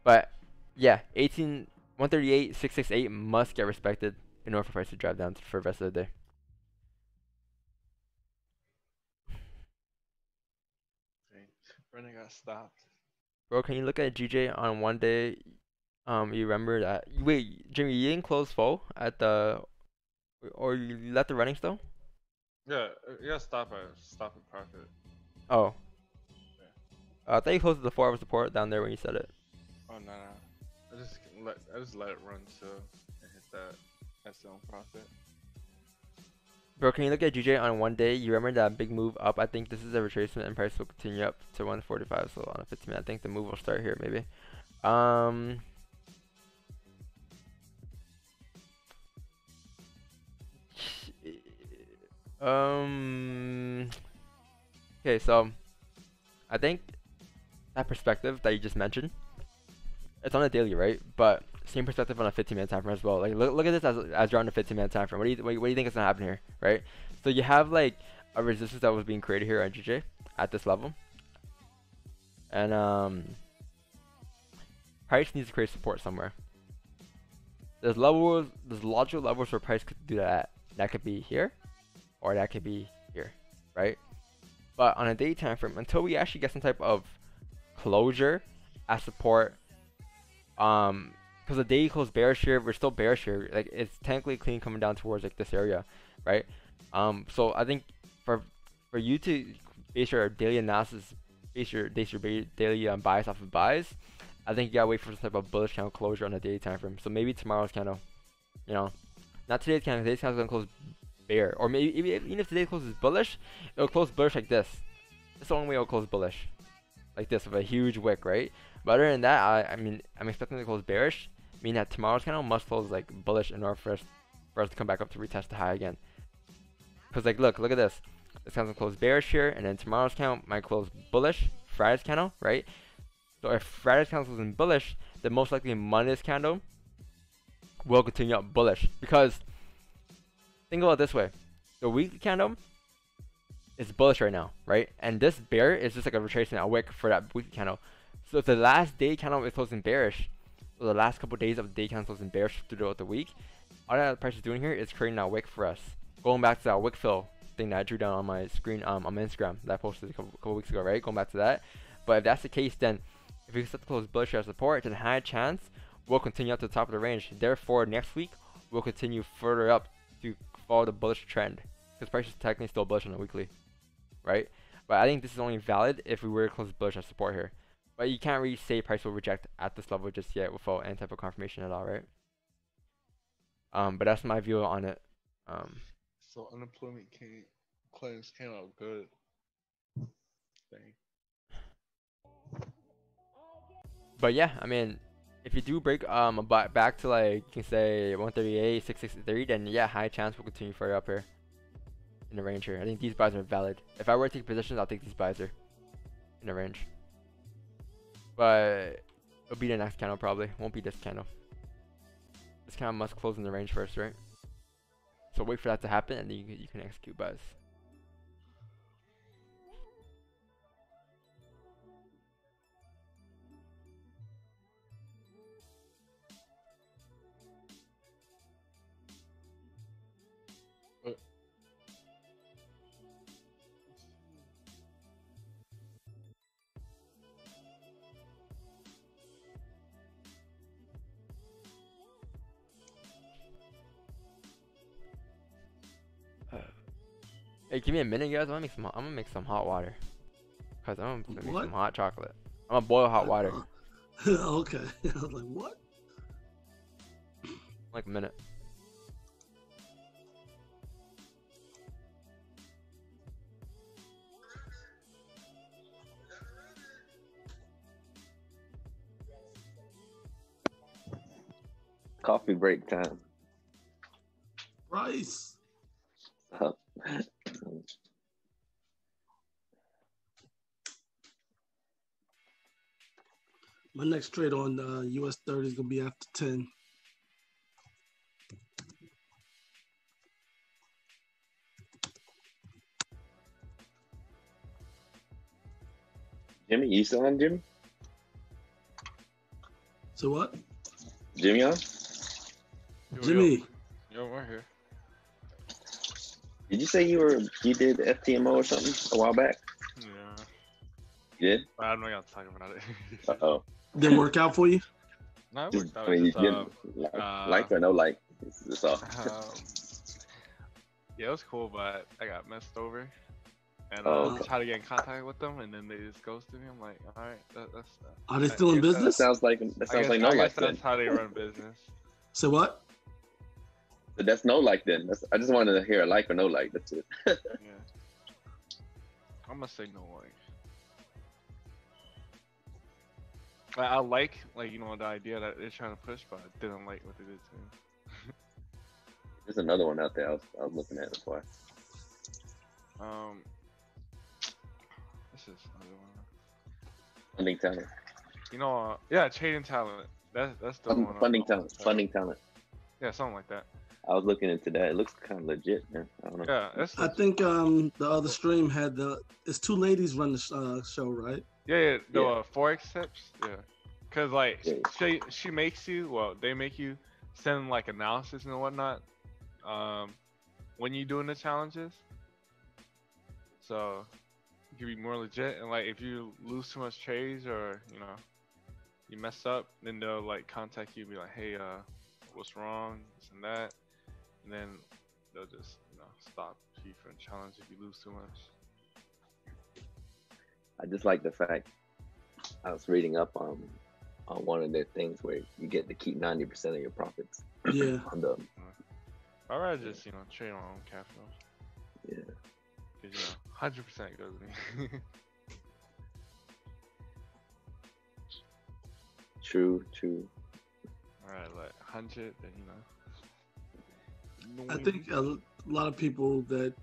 But yeah, 138.668 must get respected in order for price to drive down for the rest of the day. Running got stopped. Bro, can you look at GJ on one day? You remember that? Wait, Jimmy, you didn't close full at the, or you let the running still? Yeah, you gotta stop at profit. Oh. Yeah. I thought you closed the 4-hour support down there when you said it. Oh no, no. I just let it run so I hit that zone profit. Bro, can you look at GJ on one day? You remember that big move up? I think this is a retracement and price will continue up to 145. So on a 15 minute, I think the move will start here maybe. Okay, so I think that perspective that you just mentioned, it's on a daily, right? But same perspective on a 15-minute time frame as well. Like look at this as you're on a 15-minute time frame. What do you think is gonna happen here, right? So you have like a resistance that was being created here on GJ at this level, and price needs to create support somewhere. There's logical levels where price could do that. That could be here, or that could be here, right? But on a daily time frame, until we actually get some type of closure at support, because the day closed bearish here, we're still bearish here. Like it's technically clean coming down towards like this area, right? So I think for you to base your daily analysis, base your daily bias off of buys, I think you gotta wait for some type of bullish candle closure on the daily time frame. So maybe tomorrow's candle, you know, not today's candle. Today's candle's gonna close bear, or maybe even if today closes bullish, it'll close bullish like this. That's the only way it'll close bullish, like this with a huge wick, right? But other than that, I mean, I'm expecting to close bearish, meaning that tomorrow's candle must close like bullish in order for us to come back up to retest the high again. Because like look at this. This candle's gonna close bearish here, and then tomorrow's candle might close bullish. Friday's candle, right? So if Friday's candle is in bullish, then most likely Monday's candle will continue up bullish. Because think about it this way: the weekly candle is bullish right now, right? And this bear is just like a retracement, a wick for that weekly candle. So if the last day candle is closing bearish, or the last couple days of the day candle closing bearish throughout the week, all that the price is doing here is creating that wick for us. Going back to that wick fill thing that I drew down on my screen on my Instagram that I posted a couple weeks ago, right? Going back to that. But if that's the case, then if we set to close bullish as support, then high chance we'll continue up to the top of the range. Therefore, next week we'll continue further up to follow the bullish trend, because price is technically still bullish on the weekly, right? But I think this is only valid if we were to close bullish as support here. But you can't really say price will reject at this level just yet without any type of confirmation at all, right? But that's my view on it. So unemployment claims came out good. Dang. But yeah, I mean, if you do break back to like you can say 138, 663, then yeah, high chance we'll continue further up here in the range here. I think these buys are valid. If I were to take positions, I'll take these buys here in the range. But it'll be the next candle probably. Won't be this candle. This candle must close in the range first, right? So wait for that to happen, and then you can execute buys. Hey, give me a minute, guys. I'm gonna make some hot water, cause I'm gonna make some hot chocolate. I'm gonna boil hot water. Okay. I was like, what? Like a minute. Coffee break time. Rice. My next trade on US 30 is gonna be after 10. Jimmy, you still on, Jimmy? So what? Jimmy on? Jimmy. Yo, we're here. Did you say you did FTMO or something a while back? Yeah. You did? I'm not gonna talk about it. Uh-oh. Didn't work out for you? No, it Just, worked out. I mean, you Just, didn't like or no like? It's all. yeah, it was cool, but I got messed over. and okay. try to get in contact with them, and then they just ghosted me. I'm like, all right, that's. Are they still in I guess business? Sounds like no I like guess then. that's how they run business. So what? But that's no like then. I just wanted to hear a like or no like. That's it. Yeah. I'm gonna say no like. I like you know the idea that they're trying to push, but I didn't like what they did to me. There's another one out there I was looking at before. This is another one. Funding talent. You know, yeah, trading talent. That's the one. Funding talent. Funding talent. Yeah, something like that. I was looking into that. It looks kind of legit, man. I don't know. Yeah, that's. I think the other stream had it's two ladies run the show, right? Yeah, the Yeah. FOREX tips. Yeah, cause like Yeah. she makes you. Well, they make you send like analysis and whatnot. When you doing the challenges. So you can be more legit, and like if you lose too much trades or you know you mess up, then they'll like contact you, and be like, hey, what's wrong, this and that, and then they'll just stop you from challenge if you lose too much. I just like the fact I was reading up on one of their things where you get to keep 90% of your profits. Yeah. On the, I'd rather just trade my own capital. Yeah. Cause 100% goes to me. True. All right, like 100, then I think a lot of people that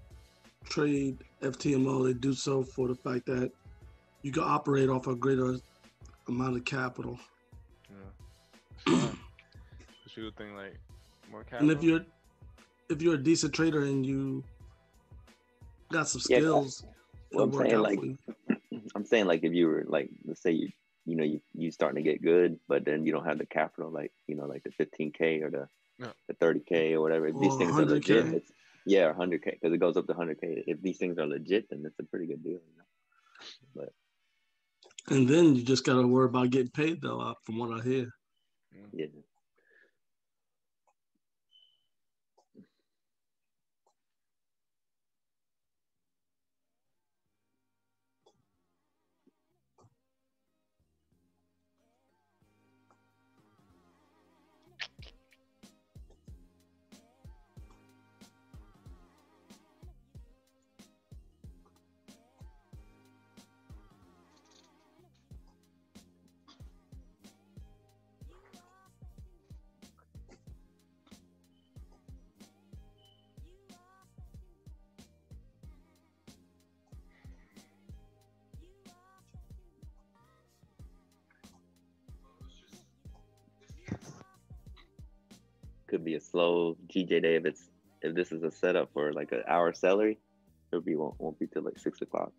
trade FTMO, they do so for the fact that you can operate off a greater amount of capital. Yeah. People think like more capital. And if you're a decent trader and you got some skills, well, I'm saying like if you were like, let's say you starting to get good, but then you don't have the capital, like like the 15K or the 30K or whatever. If these things are legit, it's 100K, because it goes up to 100K. If these things are legit, then it's a pretty good deal, But and then you just gotta worry about getting paid though, from what I hear. Yeah. Could be a slow GJ day if this is a setup for like an hour salary. Won't be till like 6 o'clock.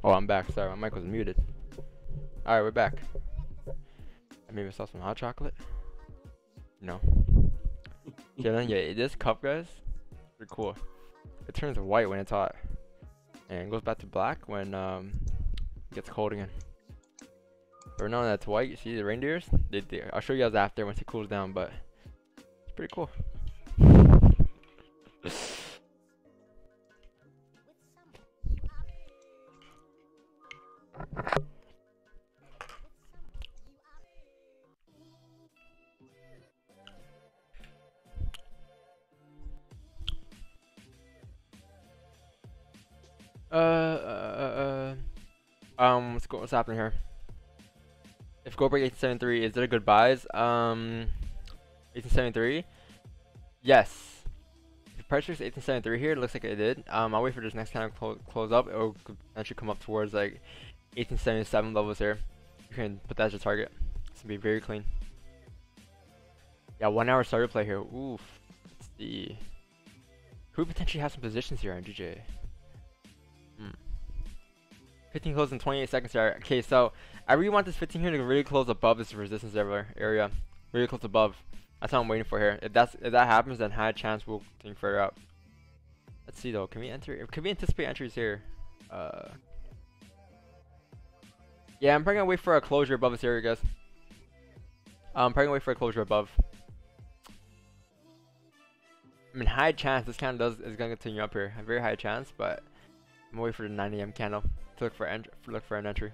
Oh, I'm back. Sorry, my mic was muted. Alright, we're back. I made myself some hot chocolate. No. Yeah, then, yeah, this cup, guys, pretty cool. It turns white when it's hot. And it goes back to black when it gets cold again. But now that's white, you see the reindeers? I'll show you guys after once it cools down, but it's pretty cool. What's happening here? If go break 1873, is it a good buys? 1873? Yes. If price reaches 1873 here, it looks like it did. I'll wait for this next time to close up. It will actually come up towards like 1877 levels here. You can put that as your target. It's gonna be very clean. Yeah, 1 hour starter play here. Oof. Let's see. Who potentially has some positions here on GJ? 15 close in 28 seconds here. Okay, so I really want this 15 here to really close above this resistance area. Really close above. That's what I'm waiting for here. If that happens, then high chance we'll continue further up. Let's see though. Can we anticipate entries here? Yeah, I'm probably gonna wait for a closure above this area, guys. I'm probably gonna wait for a closure above. I mean, high chance this candle is gonna continue up here. A very high chance, but I'm gonna wait for the 9 a.m. candle to look for an entry.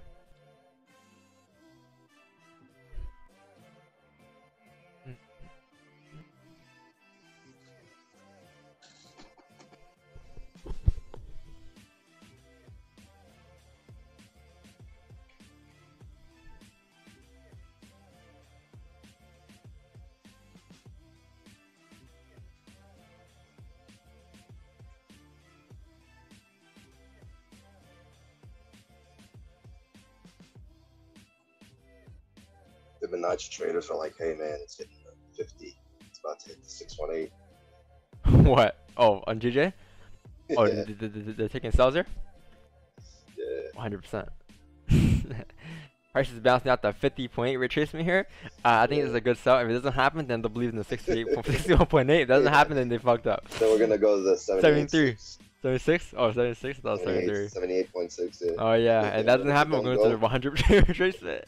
Fibonacci traders are like, hey man, it's hitting 50. It's about to hit the 618. What? Oh, on GJ? Oh, they're taking sells here? Yeah. 100%. Price is bouncing out the 50.8 retracement here. I think it's a good sell. If it doesn't happen, then they'll believe in the 61.8. If it doesn't happen, then they fucked up. So we're gonna go to the 73. 76? Oh, 76? I thought 73. 78.6. Yeah. Oh yeah, and that doesn't happen, we're going to the 100% retracement.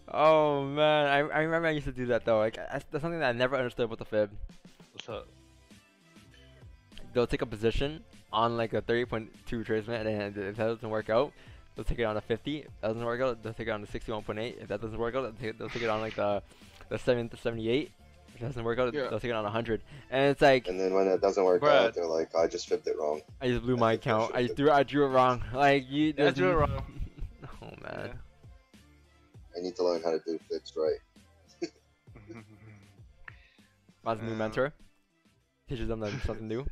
Oh man, I remember I used to do that though. Like that's something that I never understood with the fib. What's up? They'll take a position on like a 30.2 retracement, and if that doesn't work out, they'll take it on a 50. If that doesn't work out, they'll take it on the 61.8. If that doesn't work out, they'll take it on like the 78. If it doesn't work out, they'll take it on 100. And it's like, and then when it doesn't work out, they're like, I just fibbed it wrong. I just blew my account. I drew it wrong. Like you, I drew it wrong. Oh man. Yeah. I need to learn how to do fibs right. As a new mentor, teaches them something new.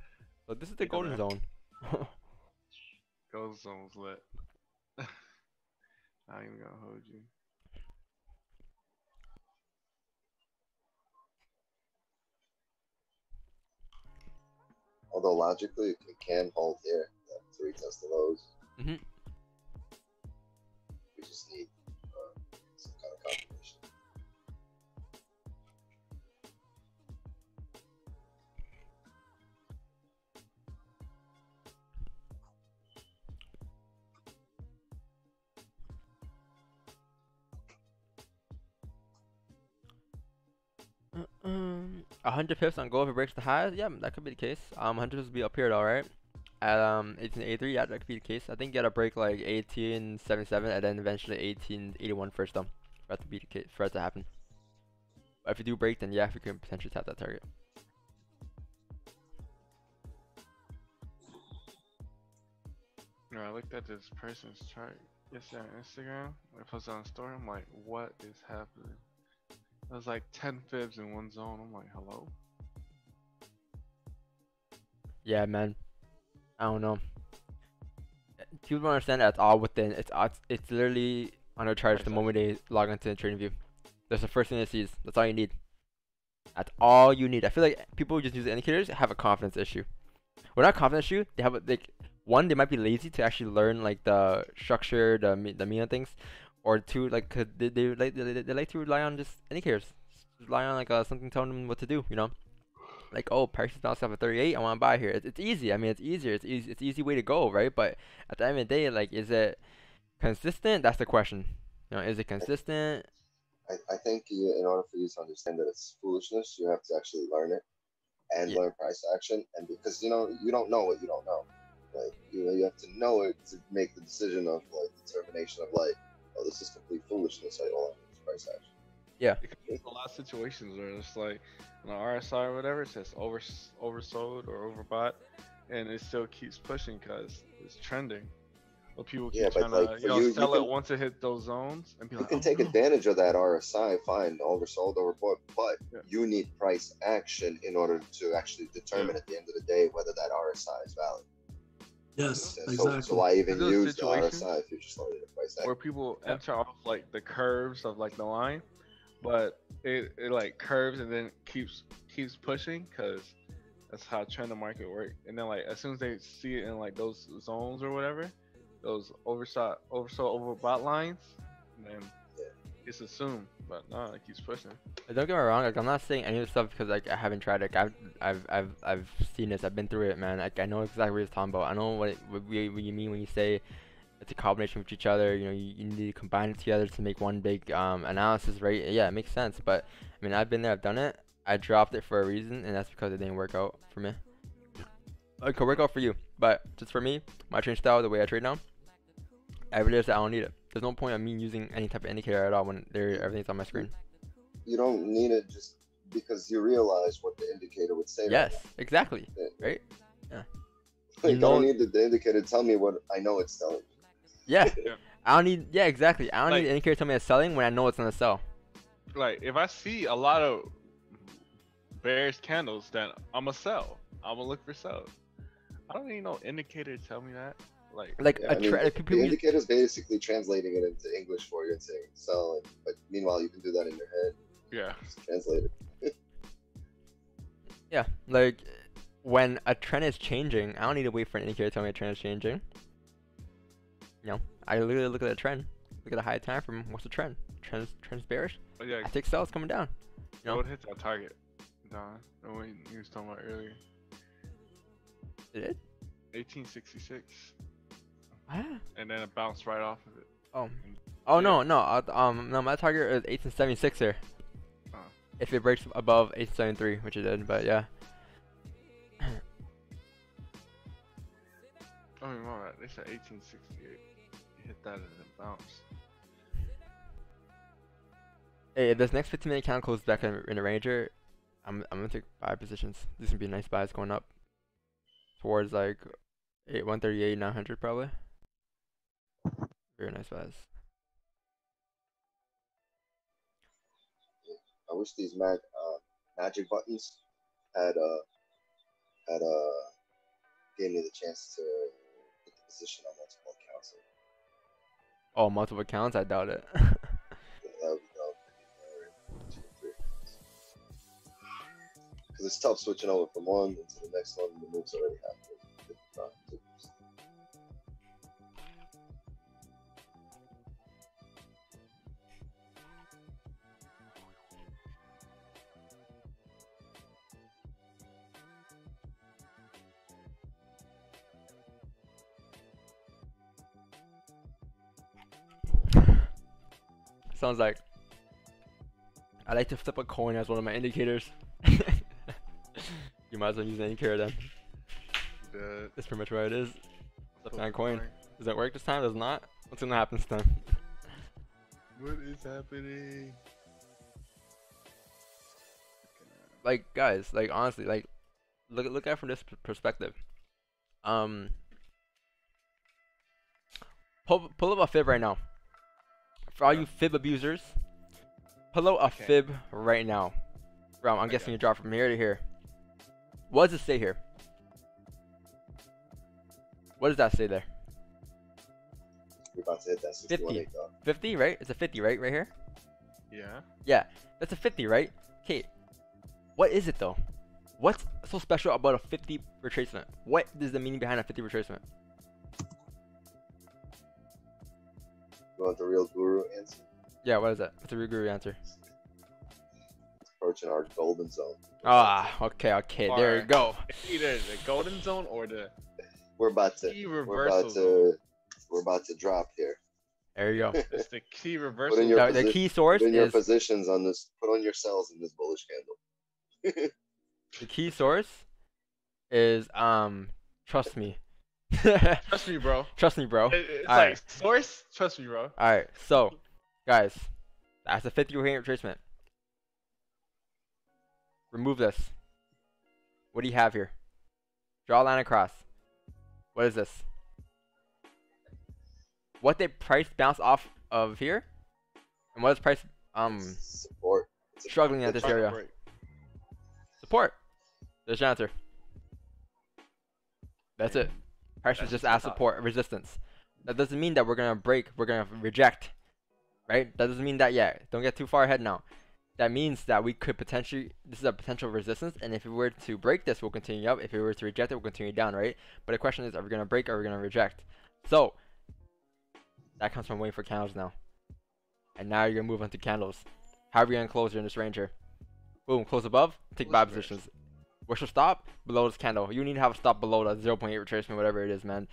So this is the golden zone. Golden zone's lit. I ain't even gonna hold you. Although logically, it can hold here. That 3 test the lows. Mm-hmm. We just need some kind of confirmation. Uh, 100 pips on gold if it breaks the highs. Yeah, that could be the case. 100 pips will be up here though, right? At 1883, yeah, that could be the case. I think you gotta break like 1877 and then eventually 1881 first though, for that to be the case, for that to happen. But if you do break, then yeah, we can potentially tap that target. No, I looked at this person's chart yesterday on Instagram. I posted on the story. I'm like, what is happening? It was like 10 fibs in one zone. I'm like, hello? Yeah, man. I don't know. People don't understand that it's all within. It's literally on our charts the moment they log into the trading view. That's the first thing it sees. That's all you need. That's all you need. I feel like people who just use the indicators have a confidence issue. Well, not a confidence issue. They have a one, they might be lazy to actually learn like the structure, the meaning of things, or two, like 'cause they like to rely on just indicators, rely on like something telling them what to do, you know. Like, oh, price is bounced off at 38, I want to buy here. It's easy. I mean, it's easier. It's easy way to go, right? But at the end of the day, like, is it consistent? That's the question. You know, is it consistent? I think in order for you to understand that it's foolishness, you have to actually learn it and learn price action. And because you don't know what you don't know, like you have to know it to make the decision of like determination of like, oh, this is complete foolishness. Like, all I need is price action. Yeah. There's a lot of situations where it's like an RSI or whatever, it says oversold or overbought, and it still keeps pushing because it's trending. But people keep trying to sell it once it hit those zones and be like, you can take advantage of that RSI, fine, oversold, overbought, but you need price action in order to actually determine at the end of the day whether that RSI is valid. Yes, exactly. So why even use the RSI if you're just learning the price action? Where people enter off like the curves of like the line, but it like curves and then keeps pushing because that's how trend the market works. And then like as soon as they see it in like those zones or whatever, those oversold overbought lines, then it's assumed. But no, it keeps pushing. Don't get me wrong, like I'm not saying any of the stuff because like I haven't tried it. Like, I've seen this. I've been through it, man. Like I know exactly what you're talking about. I know what you mean when you say it's a combination with each other. You know, you need to combine it together to make one big analysis, right? Yeah, it makes sense. But I mean, I've been there, I've done it. I dropped it for a reason, and that's because it didn't work out for me. It could work out for you, but just for me, my trading style, the way I trade now, I realized that I don't need it. There's no point of me using any type of indicator at all when everything's on my screen. You don't need it just because you realize what the indicator would say. Yes, exactly. Right? Yeah. You don't need the indicator to tell me what I know it's telling. Yeah. I don't need. Yeah, exactly. I don't need the indicator to tell me it's selling when I know it's gonna sell. Like if I see a lot of bearish candles, then I'm gonna sell. I'm gonna look for sell. I don't need no indicator to tell me that. The indicator's basically translating it into English for you and saying sell, but meanwhile you can do that in your head. Yeah. Just translate it. Yeah, like when a trend is changing, I don't need to wait for an indicator to tell me a trend is changing. You know, I literally look at the trend, look at the high time frame. What's the trend? Trend's bearish. Oh, yeah. I take sell, it's coming down. You know, it hits our target. Don, what you was talking about earlier. It did? 1866. Ah. And then it bounced right off of it. No, my target is 1876 here. If it breaks above 1873, which it did, but yeah. I mean, all right. They said 1868. You hit that and it bounced. Hey, if this next 15-minute count closes back in the Ranger, I'm gonna take buy positions. These gonna be nice buys going up towards like 138, 900 probably. Very nice buys. I wish these magic buttons had gave me the chance to get the position on multiple accounts. Oh, multiple accounts? I doubt it. Yeah, that would be dope. Because it's tough switching over from one into the next one. The moves already happened. Sounds like I like to flip a coin as one of my indicators. You might as well use an indicator then. That's pretty much what it is. Flip that coin. Does that work this time? Does it not? What's gonna happen this time? What is happening? Like guys, like honestly, like look at it from this perspective. Pull up a fib right now. For all you fib abusers, pull out a fib right now. Bro, I'm guessing you drop from here to here. What does it say here? What does that say there? We're about to hit that 50. 50, right? It's a 50, right? Right here? Yeah. Yeah, that's a 50, right? Okay, what is it though? What's so special about a 50 retracement? What is the meaning behind a 50 retracement? You want the real guru answer? Yeah, what is that? What's the real guru answer? Approaching our golden zone. Ah, okay, there you go. Either the golden zone or the We're about key to reversal zone. we're about to drop here. There you go. It's the key reversal. Put in your The key source put in your is positions on this. Put on your cells in this bullish candle. the key source is trust me. Trust me, bro. Trust me, bro. It's All like right. source. Trust me, bro. All right. So, guys, that's a 50-way retracement. Remove this. What do you have here? Draw a line across. What is this? What did price bounce off of here? And what is price Support. struggling at this area? Support. There's your answer. That's it. Price was just at support, resistance. That doesn't mean that we're gonna break, we're gonna reject. Right? That doesn't mean that yet. Don't get too far ahead now. That means that we could potentially, this is a potential resistance, and if we were to break this, we'll continue up. If we were to reject it, we'll continue down, right? But the question is, are we going to break or are we going to reject? So, that comes from waiting for candles now. And now you're going to move on to candles. How are we going to close in this range here? Boom, close above, take buy positions. Where's your stop? Below this candle. You need to have a stop below that 0.8 retracement, whatever it is, man.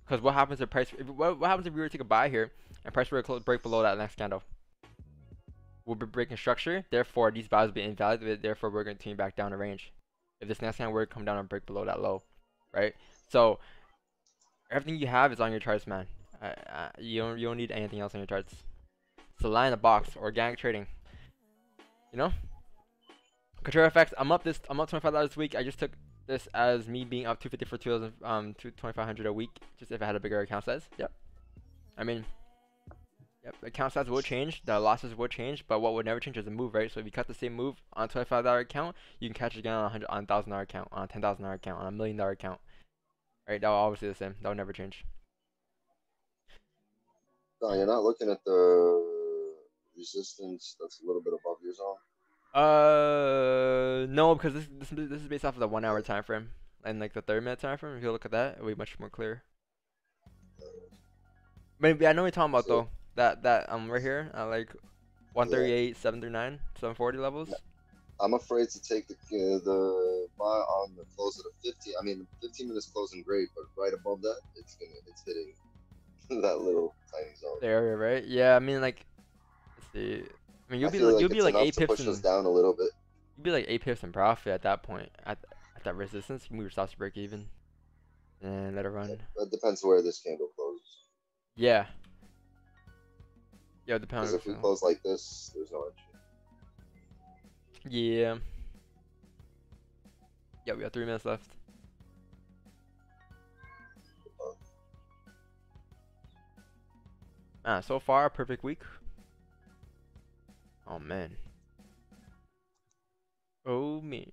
Because what happens if price, what happens if we were to take a buy here, and price were to break below that next candle? We'll be breaking structure, therefore these buys will be invalid, therefore we're going to continue back down the range. If this next candle were to come down and break below that low, right? So, everything you have is on your charts, man. You don't need anything else on your charts. It's a line in the box, organic trading. You know? Control FX, I'm up $25 this week. I just took this as me being up 250 for 2,500 a week, just if I had a bigger account size. Yep. I mean, yep, the account size will change, the losses will change, but what would never change is the move, right? So if you cut the same move on a $25 account, you can catch it again on a $1,000 account, on a $10,000 account, on a $1 million account. Right? That will always be the same. That will never change. No, you're not looking at the resistance that's a little bit above your zone. No, because this is based off of the 1 hour time frame and like the 30-minute time frame. If you look at that, it'll be much more clear. Maybe I know what you're talking about though. That right here at like 138, 739, 740 levels. I'm afraid to take the buy on the close of the 50. I mean, the 15 minutes closing great, but right above that, it's hitting that little tiny zone. The area, right? Yeah, I mean like, let's see. I mean you'll be like 8 pips push us down a little bit. You'll be like 8 pips in profit at that point. At that resistance, you can move your stops to break even, and let it run. It depends where this candle closes. Yeah. Yeah, it depends. Because if we close like this, there's no entry. Yeah. Yeah, we got 3 minutes left. So far, perfect week. Oh man. Oh me.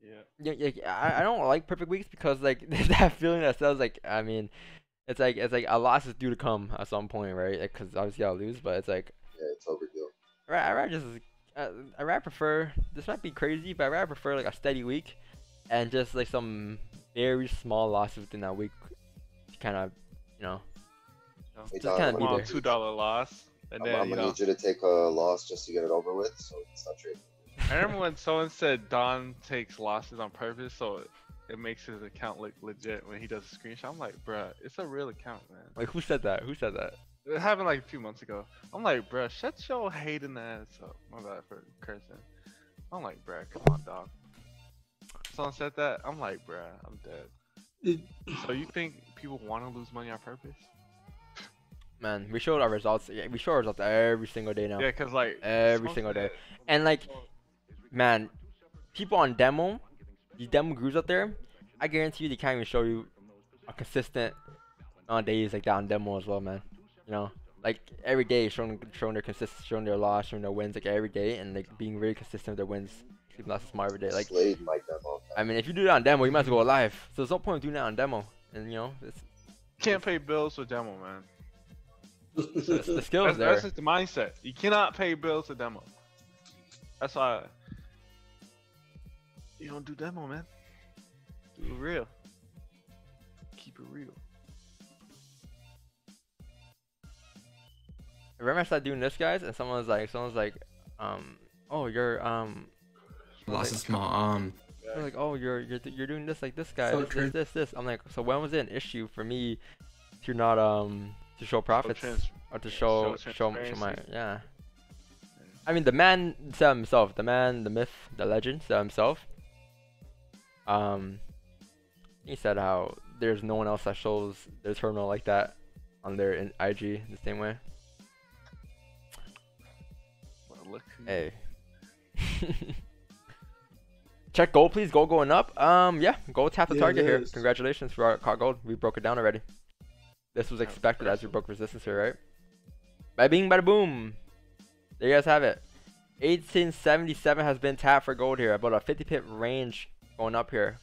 Yeah. I don't like perfect weeks because like there's that feeling that says like, I mean, it's like a loss is due to come at some point, right? Because like, obviously I'll lose, but it's like, yeah, it's overdue. I rather prefer, this might be crazy, but I rather prefer like a steady week and just like some very small losses within that week to kind of, you know, Hey, just kind of be there. $2 loss, and then I'm gonna need you to take a loss just to get it over with, so it's not trading. I remember when someone said Don takes losses on purpose, so it makes his account look legit when he does a screenshot. I'm like, bruh, it's a real account, man. Like, who said that? Who said that? It happened like a few months ago. I'm like, bruh, shut your hating ass up. My bad for cursing. I'm like, bruh, come on, dog. Someone said that. I'm like, bruh, I'm dead. So you think people want to lose money on purpose? Man, we showed our results. Yeah, we show our results every single day now. Yeah, cause like every single day, and like, man, people on demo, these demo gurus out there, I guarantee you they can't even show you a consistent days like that on demo as well, man. You know, like every day showing their showing their loss, showing their wins, like every day, and like being very consistent with their wins. Keeping lots of smart every day. Like, my demo. I mean, if you do that on demo, you might as well go live. So there's no point in doing that on demo, and you know, can't pay bills with demo, man. The skills there. That's just the mindset. You cannot pay bills with demo. That's why you don't do demo, man. Do it real. Keep it real. remember I started doing this, guys, and someone's like, oh, you're Lost like, is small. they're like, oh, you're doing this like this guy, So this. I'm like, so when was it an issue for me to not to show profits or to show my yeah. I mean, the man said himself, the myth, the legend said himself. He said how there's no one else that shows their terminal like that on their IG the same way. Well, hey. Check gold, please. Gold going up. Yeah, gold tapped the target here. Congratulations for our caught gold. We broke it down already. This was expected as we broke resistance here, right? Bada bing, bada boom. There you guys have it. 1877 has been tapped for gold here. About a 50 pip range going up here.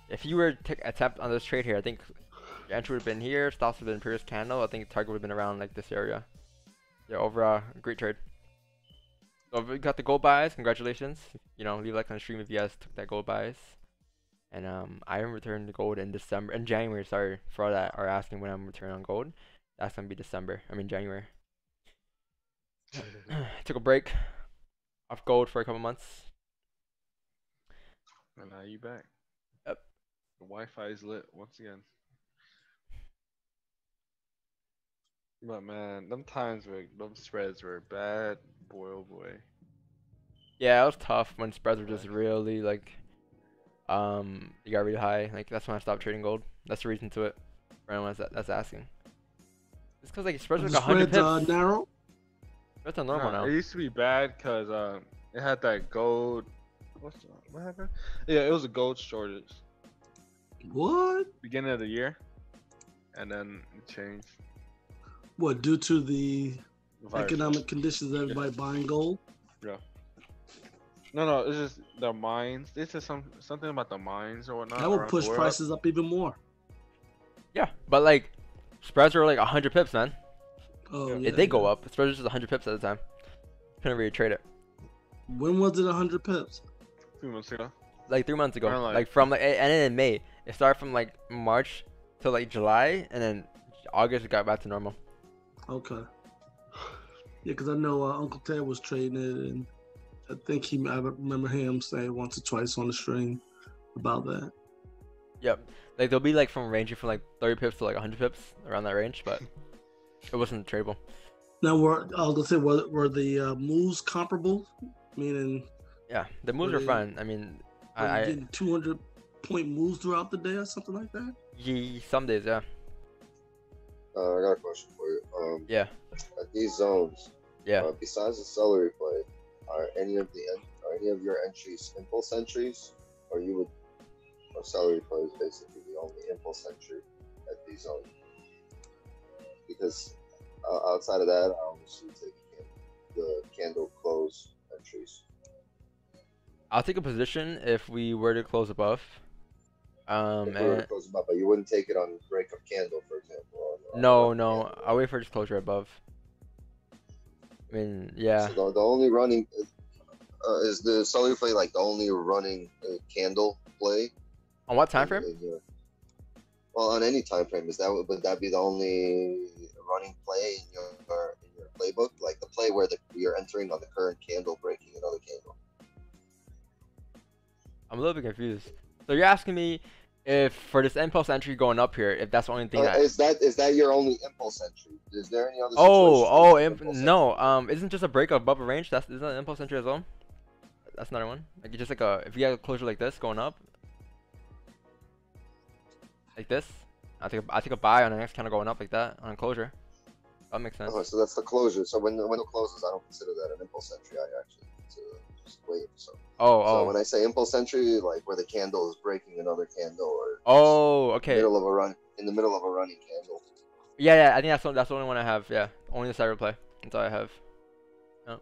If you were to attempt on this trade here, I think your entry would have been here. Stops would have been previous candle. I think target would have been around like this area. Yeah, overall, great trade. So we got the gold buys. Congratulations. You know, leave a like on the stream if you guys took that gold buys. And I am returning to gold in January. Sorry for all that are asking when I'm returning on gold. That's gonna be January. Took a break off gold for a couple months. And now you back. Yep. The Wi-Fi is lit once again. But man, them spreads were bad. Boy, oh boy. Yeah, it was tough when spreads were just really like, they got really high. Like that's when I stopped trading gold. That's the reason to it. For anyone that's asking. It's because like spreads were like 100 pips. Narrow. That's a normal now. It used to be bad because it had that gold. What happened? Yeah, it was a gold shortage. What? Beginning of the year, and then it changed. What, due to the Virus. economic conditions of everybody buying gold? Yeah. No, it's just the mines. It's just something about the mines or whatnot. That would push prices up even more. Yeah, but like spreads were like 100 pips, man. Oh, yeah. They go up. Spreads was 100 pips at the time. Couldn't really trade it. When was it 100 pips? 3 months ago. Like 3 months ago. Like from like, and then in May. It started from like March to like July, and then August it got back to normal. Okay. Yeah, because I know Uncle Ted was trading it, and I think I remember him saying once or twice on the stream about that. Yep. Like they'll be like ranging from like 30 pips to like 100 pips around that range, but it wasn't tradable. Now, were the moves comparable? Meaning, yeah, the moves are fun. I mean, I getting 200-point moves throughout the day or something like that. Yeah, some days, yeah. I got a question for you. Yeah. At these zones, yeah. Besides the celery play, are any of your entries impulse entries, or celery play is basically the only impulse entry at these zones? Because outside of that, I only see taking the candle close entries. I'll take a position if we were to close above. If we were to close above, but you wouldn't take it on break of candle, for example. No. I'll wait for just closure above. I mean, yeah. So the only running is the celery play like the only running candle play. On what time frame? Well, on any time frame, would that be the only running play in your playbook? Like the play where you're entering on the current candle, breaking another candle. I'm a little bit confused. So you're asking me if for this impulse entry going up here, if that's the only thing is that your only impulse entry? Is there any other? No. Isn't just a break above a range? Isn't that an impulse entry as well? That's another one. Like just like if you have a closure like this going up, like this, I take a buy on the next candle going up like that on a closure. That makes sense. Oh, so that's the closure. So when it closes, I don't consider that an impulse entry. I actually consider just wait. So. So when I say impulse entry, like where the candle is breaking another candle, or okay, in the middle of a running candle. Yeah. I think that's the only one I have. Yeah, only the cyber play. That's all I have. Yeah.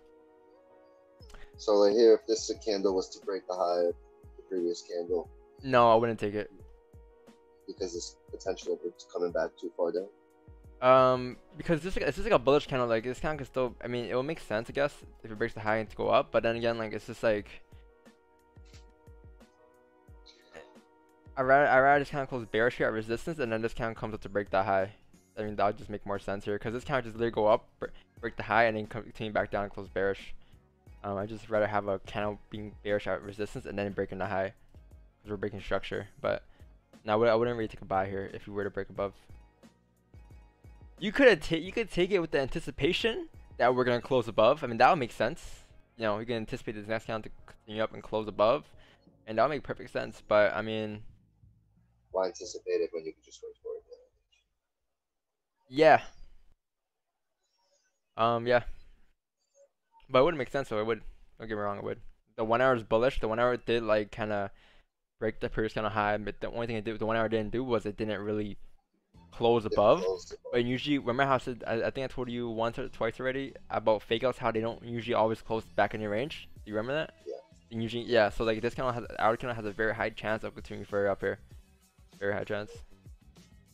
So like here, if this candle was to break the high of the previous candle. No, I wouldn't take it. Because it's potential of it coming back too far down. Because it's just like a bullish candle. Like this candle can still. I mean, it will make sense, I guess, if it breaks the high and to go up. But then again, like it's just like. I rather just kind of close bearish here at resistance, and then this kind of comes up to break that high. I mean, that would just make more sense here because this kind of just literally go up, break the high, and then continue back down and close bearish. I just rather have a candle being bearish at resistance and then breaking the high because we're breaking structure. But now I wouldn't really take a buy here if we were to break above. You could take it with the anticipation that we're gonna close above. I mean, that would make sense. You know, you can anticipate this next candle to continue up and close above, and that would make perfect sense. But I mean, why anticipate it when you can just wait for it? Yeah. Yeah. But it wouldn't make sense, so it would. Don't get me wrong, it would. The 1 hour is bullish. The 1 hour did like kind of break the previous kind of high, but the only thing it did, the 1 hour didn't do was it didn't really close above. But usually, remember how I said, I think I told you once or twice already about fake outs, how they don't usually always close back in your range. Do you remember that? Yeah. And usually, yeah. So like this candle has, our candle has a very high chance of continuing further up here. Very high chance.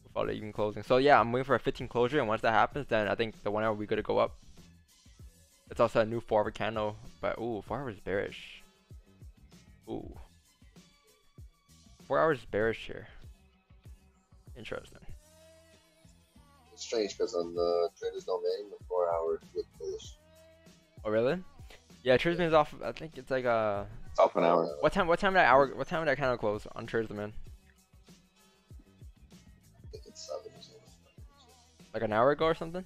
Without it even closing. So yeah, I'm waiting for a 15 closure, and once that happens, then I think the 1 hour will be good to go up. It's also a new 4 hour candle, but ooh, 4 hours bearish. Ooh. 4 hours bearish here. Interesting. It's strange because on the traders domain, the 4 hours look bullish. Oh really? Yeah, Traders Domain is off. I think it's like It's off an hour. What time? What time did that hour? What time did that candle close on Traders Domain? I think it's 7 or something. Like an hour ago or something?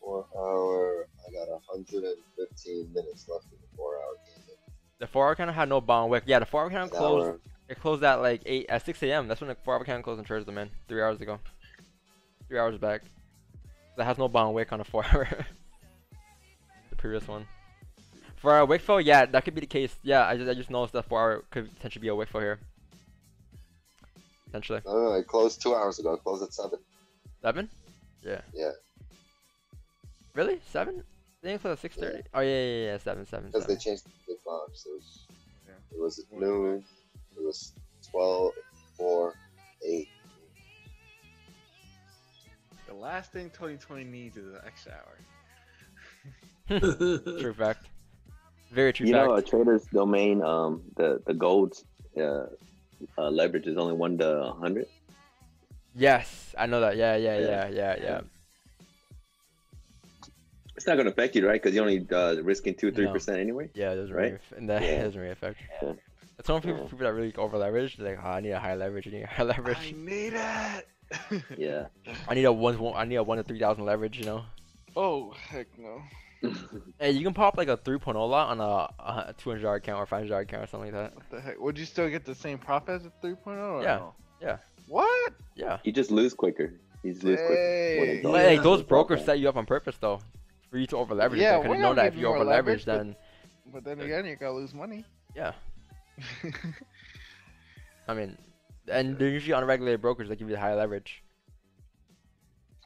4 hour. I got 115 minutes left in the 4 hour candle. The 4 hour candle had no bond wick. Yeah, the 4 hour candle closed. It closed at like 6 a.m. That's when the 4 hour candle closed on Traders Domain. 3 hours ago. 3 hours back. That has no bond wick on a 4 hour. The previous one. For a wick fill, yeah, that could be the case. Yeah, I just noticed that 4 hour could potentially be a wick fill here. Potentially. No, it closed 2 hours ago. It closed at 7. 7? Yeah. Yeah. Really? 7? They didn't close at 6:30. Yeah. Oh yeah, 7. Because they changed the clocks. It was at noon. It was 12, 4, 8. The last thing 2020 needs is an extra hour. True fact. Very true fact. You know, a Traders Domain, the gold's leverage is only 1 to 100. Yes, I know that. Yeah. It's not gonna affect you, right? Because you're only risking 2-3% anyway. Yeah, it doesn't right? really, and that doesn't really affect. Yeah. It's only people that really over leverage. They're like, oh, I need a high leverage. I need a high leverage. I need it. Yeah. I need a 1 to 3,000 leverage. You know. Oh heck no. Hey, you can pop like a 3.0 lot on a $200 account or $500 account or something like that. What the heck? Would you still get the same profit as a 3.0? Yeah. No? Yeah. What? Yeah. You just lose quicker. You just lose quicker. Like those brokers set you up on purpose though, for you to over leverage. Yeah, because they know that if you over leverage, then. But then again, you gotta lose money. Yeah. I mean, and they're usually unregulated brokers that give you the high leverage.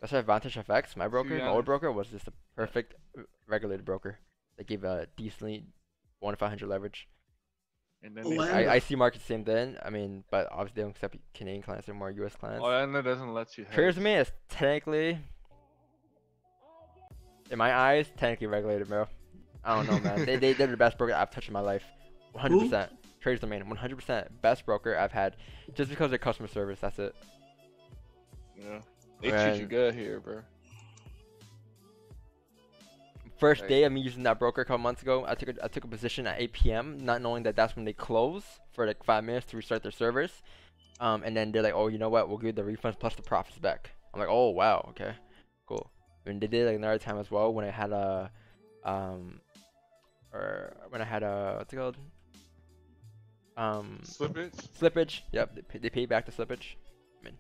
That's why Advantage FX, my broker, my old broker, was just a perfect regulated broker. They gave a decently 1 to 500 leverage. And then I see market same thing. I mean, but obviously they don't accept Canadian clients or more US clients. Oh, and it doesn't let you. Traders Domain is technically, in my eyes, technically regulated, bro. I don't know, man. They're the best broker I've touched in my life. 100%. Traders Domain, 100% best broker I've had, just because of their customer service. That's it. Yeah, they treat you good here, bro. First day of me using that broker a couple months ago, I took a position at 8 p.m. not knowing that that's when they close for like 5 minutes to restart their servers. And then they're like, oh, you know what? We'll give you the refunds plus the profits back. I'm like, oh wow, okay, cool. And they did like another time as well when I had a what's it called? Slippage. Slippage. Yep, they paid back the slippage. I mean,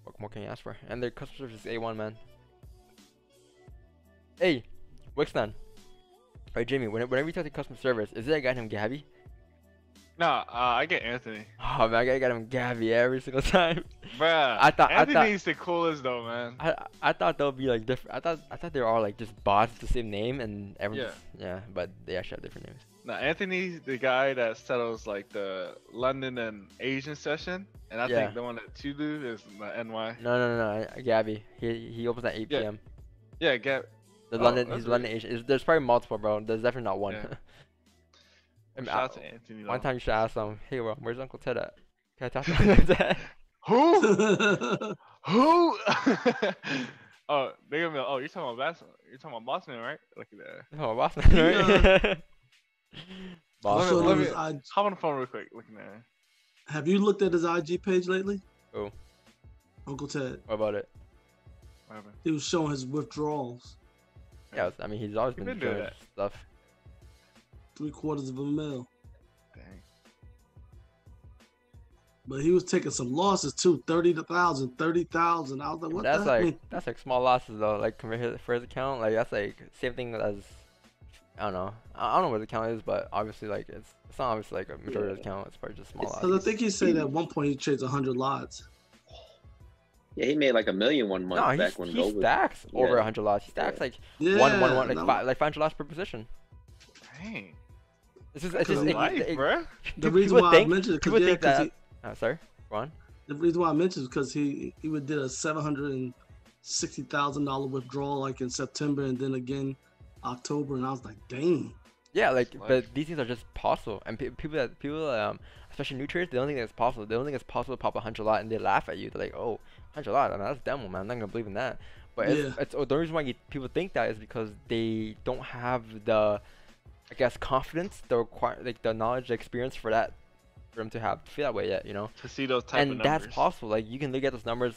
what more can you ask for? And their customer service is A1, man. Hey, Wixnan. Alright, Jimmy, whenever you talk to customer service, is there a guy named Gabby? No, I get Anthony. Oh man, I got him Gabby every single time. Bruh, Anthony's the coolest though, man. I thought they'll be like different. I thought they were all like just bots with the same name and everyone. Yeah, but they actually have different names. No, Anthony's the guy that settles like the London and Asian session, and I think the one that you do is the NY. No, Gabby. He opens at 8 p.m. Yeah, Gabby. The London, he's London Asian. There's probably multiple, bro. There's definitely not one. Yeah. Shout out to Anthony. One time you should ask him, hey, bro, where's Uncle Ted at? Can I talk to Uncle Ted? Who? Who? Oh, they're gonna be like, oh, you're talking about Boston, right? Look at that. Oh, Boston, right? Boston. Let me hop on the phone real quick. Looking at it. Have you looked at his IG page lately? Oh. Uncle Ted. What about it? What happened? He was showing his withdrawals. Yeah, I mean, he's always been doing that stuff. $750,000. Dang. But he was taking some losses too, 30,000, 30,000. I was like, what That's the like that's like small losses though. Like compared for his account, like that's like same thing as I don't know. I don't know what the account is, but obviously like it's not obviously like a majority of the account. It's probably just small losses. Because I think he said at one point he trades 100 lots. Yeah, he made like $1 million 1 month back when gold was. He stacks over 100 lots. He stacks like one like 500 lots per position. Dang. This is That's it's just life, bro. The reason why I mentioned it, people think that. he, sorry, go on. The reason why I mentioned it is because he did a $760,000 withdrawal like in September and then again October, and I was like, dang. Yeah, like, but these things are just possible, and people, especially new traders, they don't think it's possible. They don't think it's possible to pop 100 lot, and they laugh at you. They're like, "Oh, 100 lot, I mean, that's demo, man. I'm not gonna believe in that." But it's the reason why people think that is because they don't have the, I guess, confidence, the knowledge, the experience for them to feel that way yet, you know. To see those type of numbers. And that's possible. Like you can look at those numbers.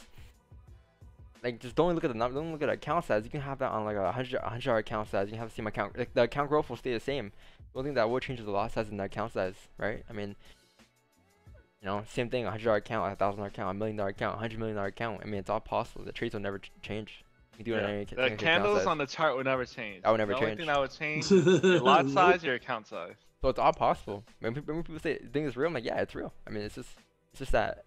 Like just don't look at the number. Don't look at account size. You can have that on like a 100 account size. You can have the same account. Like the account growth will stay the same. The only thing that will change is the lot size and the account size, right? I mean, you know, same thing. $100 account, $1,000 account, $1 million account, $100 million account. I mean, it's all possible. The trades will never change. You can do it on any the candles on the chart will never change. That will never change. The only thing that would change is your lot size, your account size. So it's all possible. When people say the thing is real, I'm like, yeah, it's real. I mean, it's just that.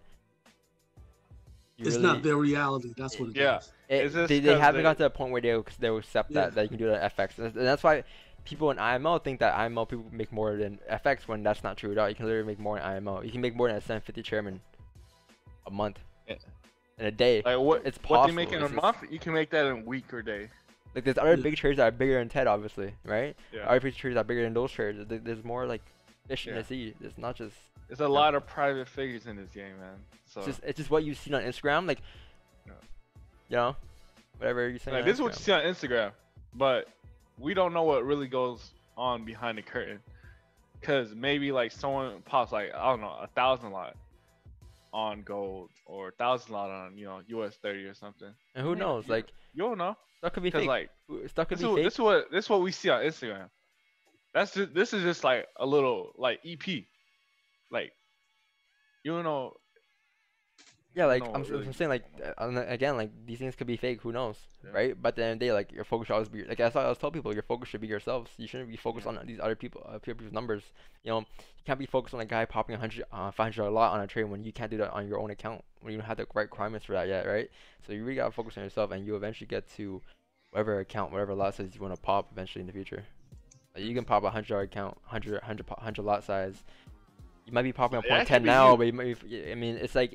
It's not their reality. That's what it is. They haven't got to a point where they will accept that you can do that FX, and that's why people in IMO think that IMO people make more than FX when that's not true at all. You can literally make more in IMO. You can make more than a 750 chairman a month, in a day. Like what? It's possible. What you make in a month, you can make that in a week or day. Like there's other big traders that are bigger than Ted, obviously, right? Yeah. Other big traders that are bigger than those traders. There's more like fish in the sea. It's not just. There's a lot of private figures in this game, man. So it's just what you see on Instagram, like. You know, whatever you say. Like, this is what you see on Instagram, but we don't know what really goes on behind the curtain. Cause maybe like someone pops like I don't know 1,000 lot on gold or 1,000 lot on US 30 or something. And who knows? Like you don't know. That could be fake. Like that could be fake. This is what we see on Instagram. This is just like a little like EP, like you don't know. Yeah, like I'm saying, like again, like these things could be fake. Who knows, right? But at the end of the day, like your focus should always be like I always tell people, your focus should be yourselves. You shouldn't be focused on these other people's numbers. You know, you can't be focused on a guy popping 500 a lot on a trade when you can't do that on your own account when you don't have the right requirements for that yet, right? So you really gotta focus on yourself, and you eventually get to whatever account, whatever lot size you want to pop eventually in the future. Like you can pop a $100 account, 100 lot size. You might be popping a 0.10 now, but you might be, I mean, it's like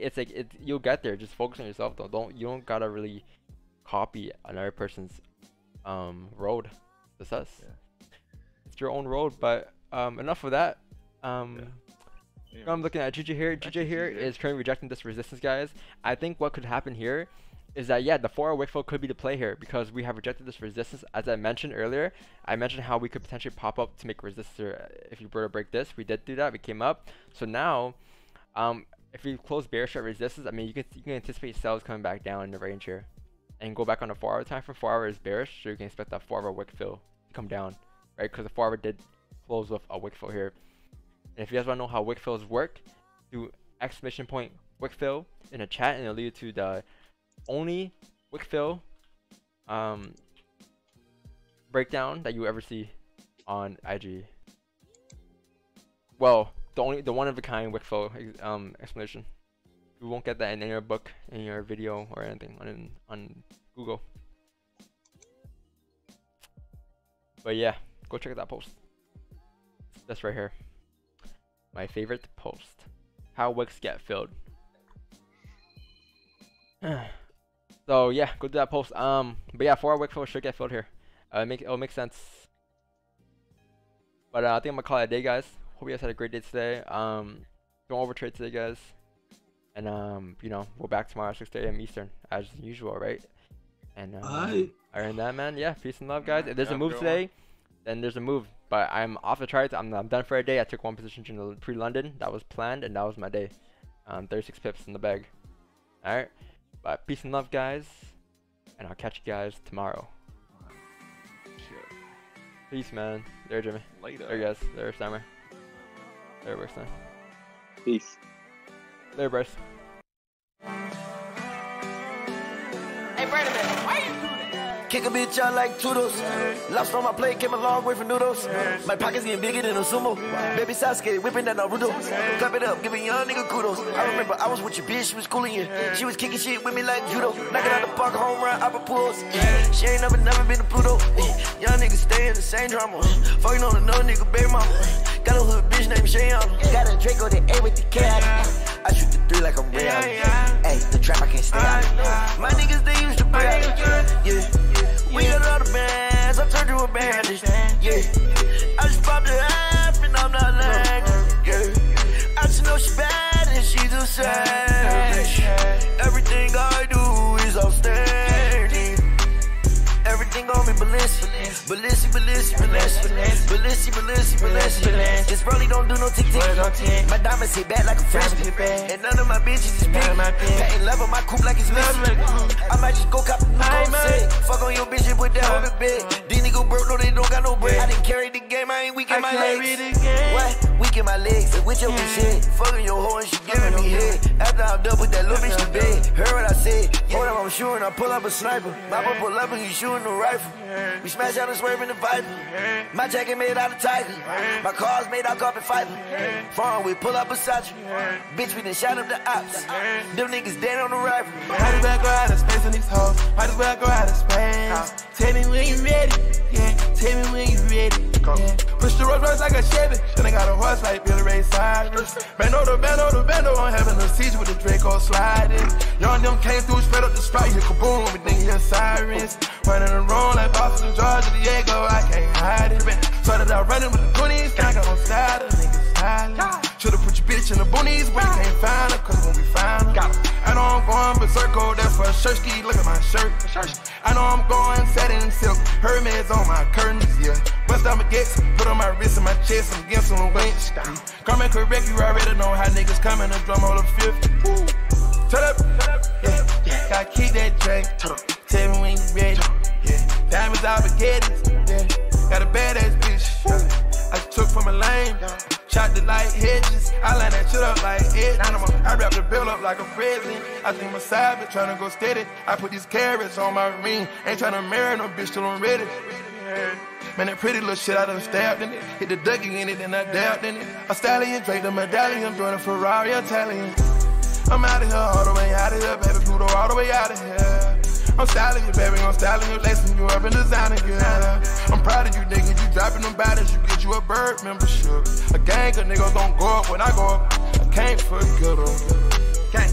you'll get there. Just focus on yourself, though. You don't gotta really copy another person's road. Success. It's your own road. But enough of that. I'm looking at GJ here. GJ here is currently rejecting this resistance, guys. I think what could happen here is that the 4-hour wick fill could be the play here because we have rejected this resistance. As I mentioned earlier, I mentioned how we could potentially pop up to make resistance if you were to break this. We did do that. We came up. So now, if we close bearish at resistance, I mean, you can anticipate sales coming back down in the range here, and go back on the 4-hour time frame. 4 hours is bearish, so you can expect that 4-hour wick fill to come down, right? Because the 4-hour did close with a wick fill here. And if you guys want to know how wick fills work, do ! wick fill in the chat, and it'll lead you to the only wick fill breakdown that you ever see on IG. Well, the one of a kind wick fill explanation. You won't get that in your book, in your video, or anything on Google. But yeah, go check out that post. That's right here. My favorite post. How wicks get filled. So yeah, go do that post. But yeah, 4-hour wick fill should get filled here. It'll make sense. But I think I'm gonna call it a day, guys. Hope you guys had a great day today. Don't overtrade today, guys. And you know, we're back tomorrow at 6 a.m. Eastern as usual, right? And Alright. other than that, man, yeah, peace and love, guys. If there's a move today, then there's a move. But I'm off the charts. I'm done for a day. I took one position in the pre-London. That was planned, and that was my day. 36 pips in the bag. Alright. But peace and love, guys. And I'll catch you guys tomorrow. Peace, man. There, Jimmy. Later. There, guys. There, Summer. There, Brixton. Peace. There, Bryce. Hey, wait a minute. Why you do that? Kick a bitch out like Toodles. Lost on my plate, came a long way from noodles. My pockets getting bigger than a sumo. Baby Sasuke, whipping that Naruto. Clap it up, giving young nigga kudos. I remember I was with your bitch, she was cooling you. She was kicking shit with me like judo. Knocking out the park, home run, upper pools. She ain't never been to Pluto. Young niggas stay in the same drama. Fucking on another nigga, baby mama. Got a hood bitch named Shayana. Got a Draco that A with the cat. I shoot the 3 like I'm real. Hey, the trap I can't stay out. My niggas, they used to play. Yeah. We got a lot of bands, I turned you a bandage. Yeah. I just popped her half and I'm not lagging. Yeah. I just know she bad and she's a savage. Everything I do is outstanding. Everything on me, Balenci. This Rollie don't do no tick-tick. My diamonds hit back like a freshman. And none of my bitches is big. Patting love on my coupe like it's missing. I might just go cop a new set. Fuck on your bitch and put that on the bed. These niggas broke, no, they don't got no bread. I didn't carry the game, I ain't weak in my legs. What? Weak in my legs, and with your bitch head. Fucking your hoe and she giving me head. After I'm done with that little bitch to bed. Heard what I said. Hold up, I'm shooting, I pull up a sniper. My boy pull up and he shooting a rifle. We smash out and swerve in the Viper. My jacket made out of tiger. My car's made out of carpet fiber. Foreign, we pull up beside you. Bitch, we done shot up the ops. Them niggas dead on the rifle. Might as well go out of space on these hoes. Might as well go out of space. Tell me when you ready. Yeah, tell me when you ready. Yeah. Push the Rolls Royce like a Chevy. And I got a horse like Billy Ray Cyrus. Bando, I'm having a siege with the Draco sliding. Young them came through, spread up the spot, hit kaboom, we think hear sirens. Running around like Boston, Georgia, Diego, I can't hide it. Started out running with the goonies, I got on style, the niggas silent. Should've put your bitch in the boonies, but you can't find her, cause when we found her. I know I'm going berserko, that's for a shirt ski, look at my shirt. I know I'm going satin silk, Hermes on my curtains, yeah. Bust out my gets, put on my wrist and my chest, I'm getting some winch. Come and correct, you already know how niggas coming to drum on the 50. Turn up, yeah. Gotta keep that drink. Tell me when you ready, yeah. Diamonds out baguettes, yeah. Got a badass bitch, yeah. I took from a lane, shot the light hedges. I line that shit up like Ed. I wrap the bill up like a president. I think my side bitch tryna go steady. I put these carrots on my ring. Ain't tryna marry no bitch till I'm ready. Man, that pretty little shit, I done stabbed in it. Hit the Dougie in it, then I dabbed in it. A stallion, Drake the medallion, doing a Ferrari Italian. I'm out of here, all the way out of here, baby, Pluto, all the way out of here. I'm styling you, baby, I'm styling you, lacing you up and designing you. I'm proud of you, nigga, you dropping them bodies, you get you a bird membership. A gang of niggas gon' go up when I go up, I can't forget them. Gang.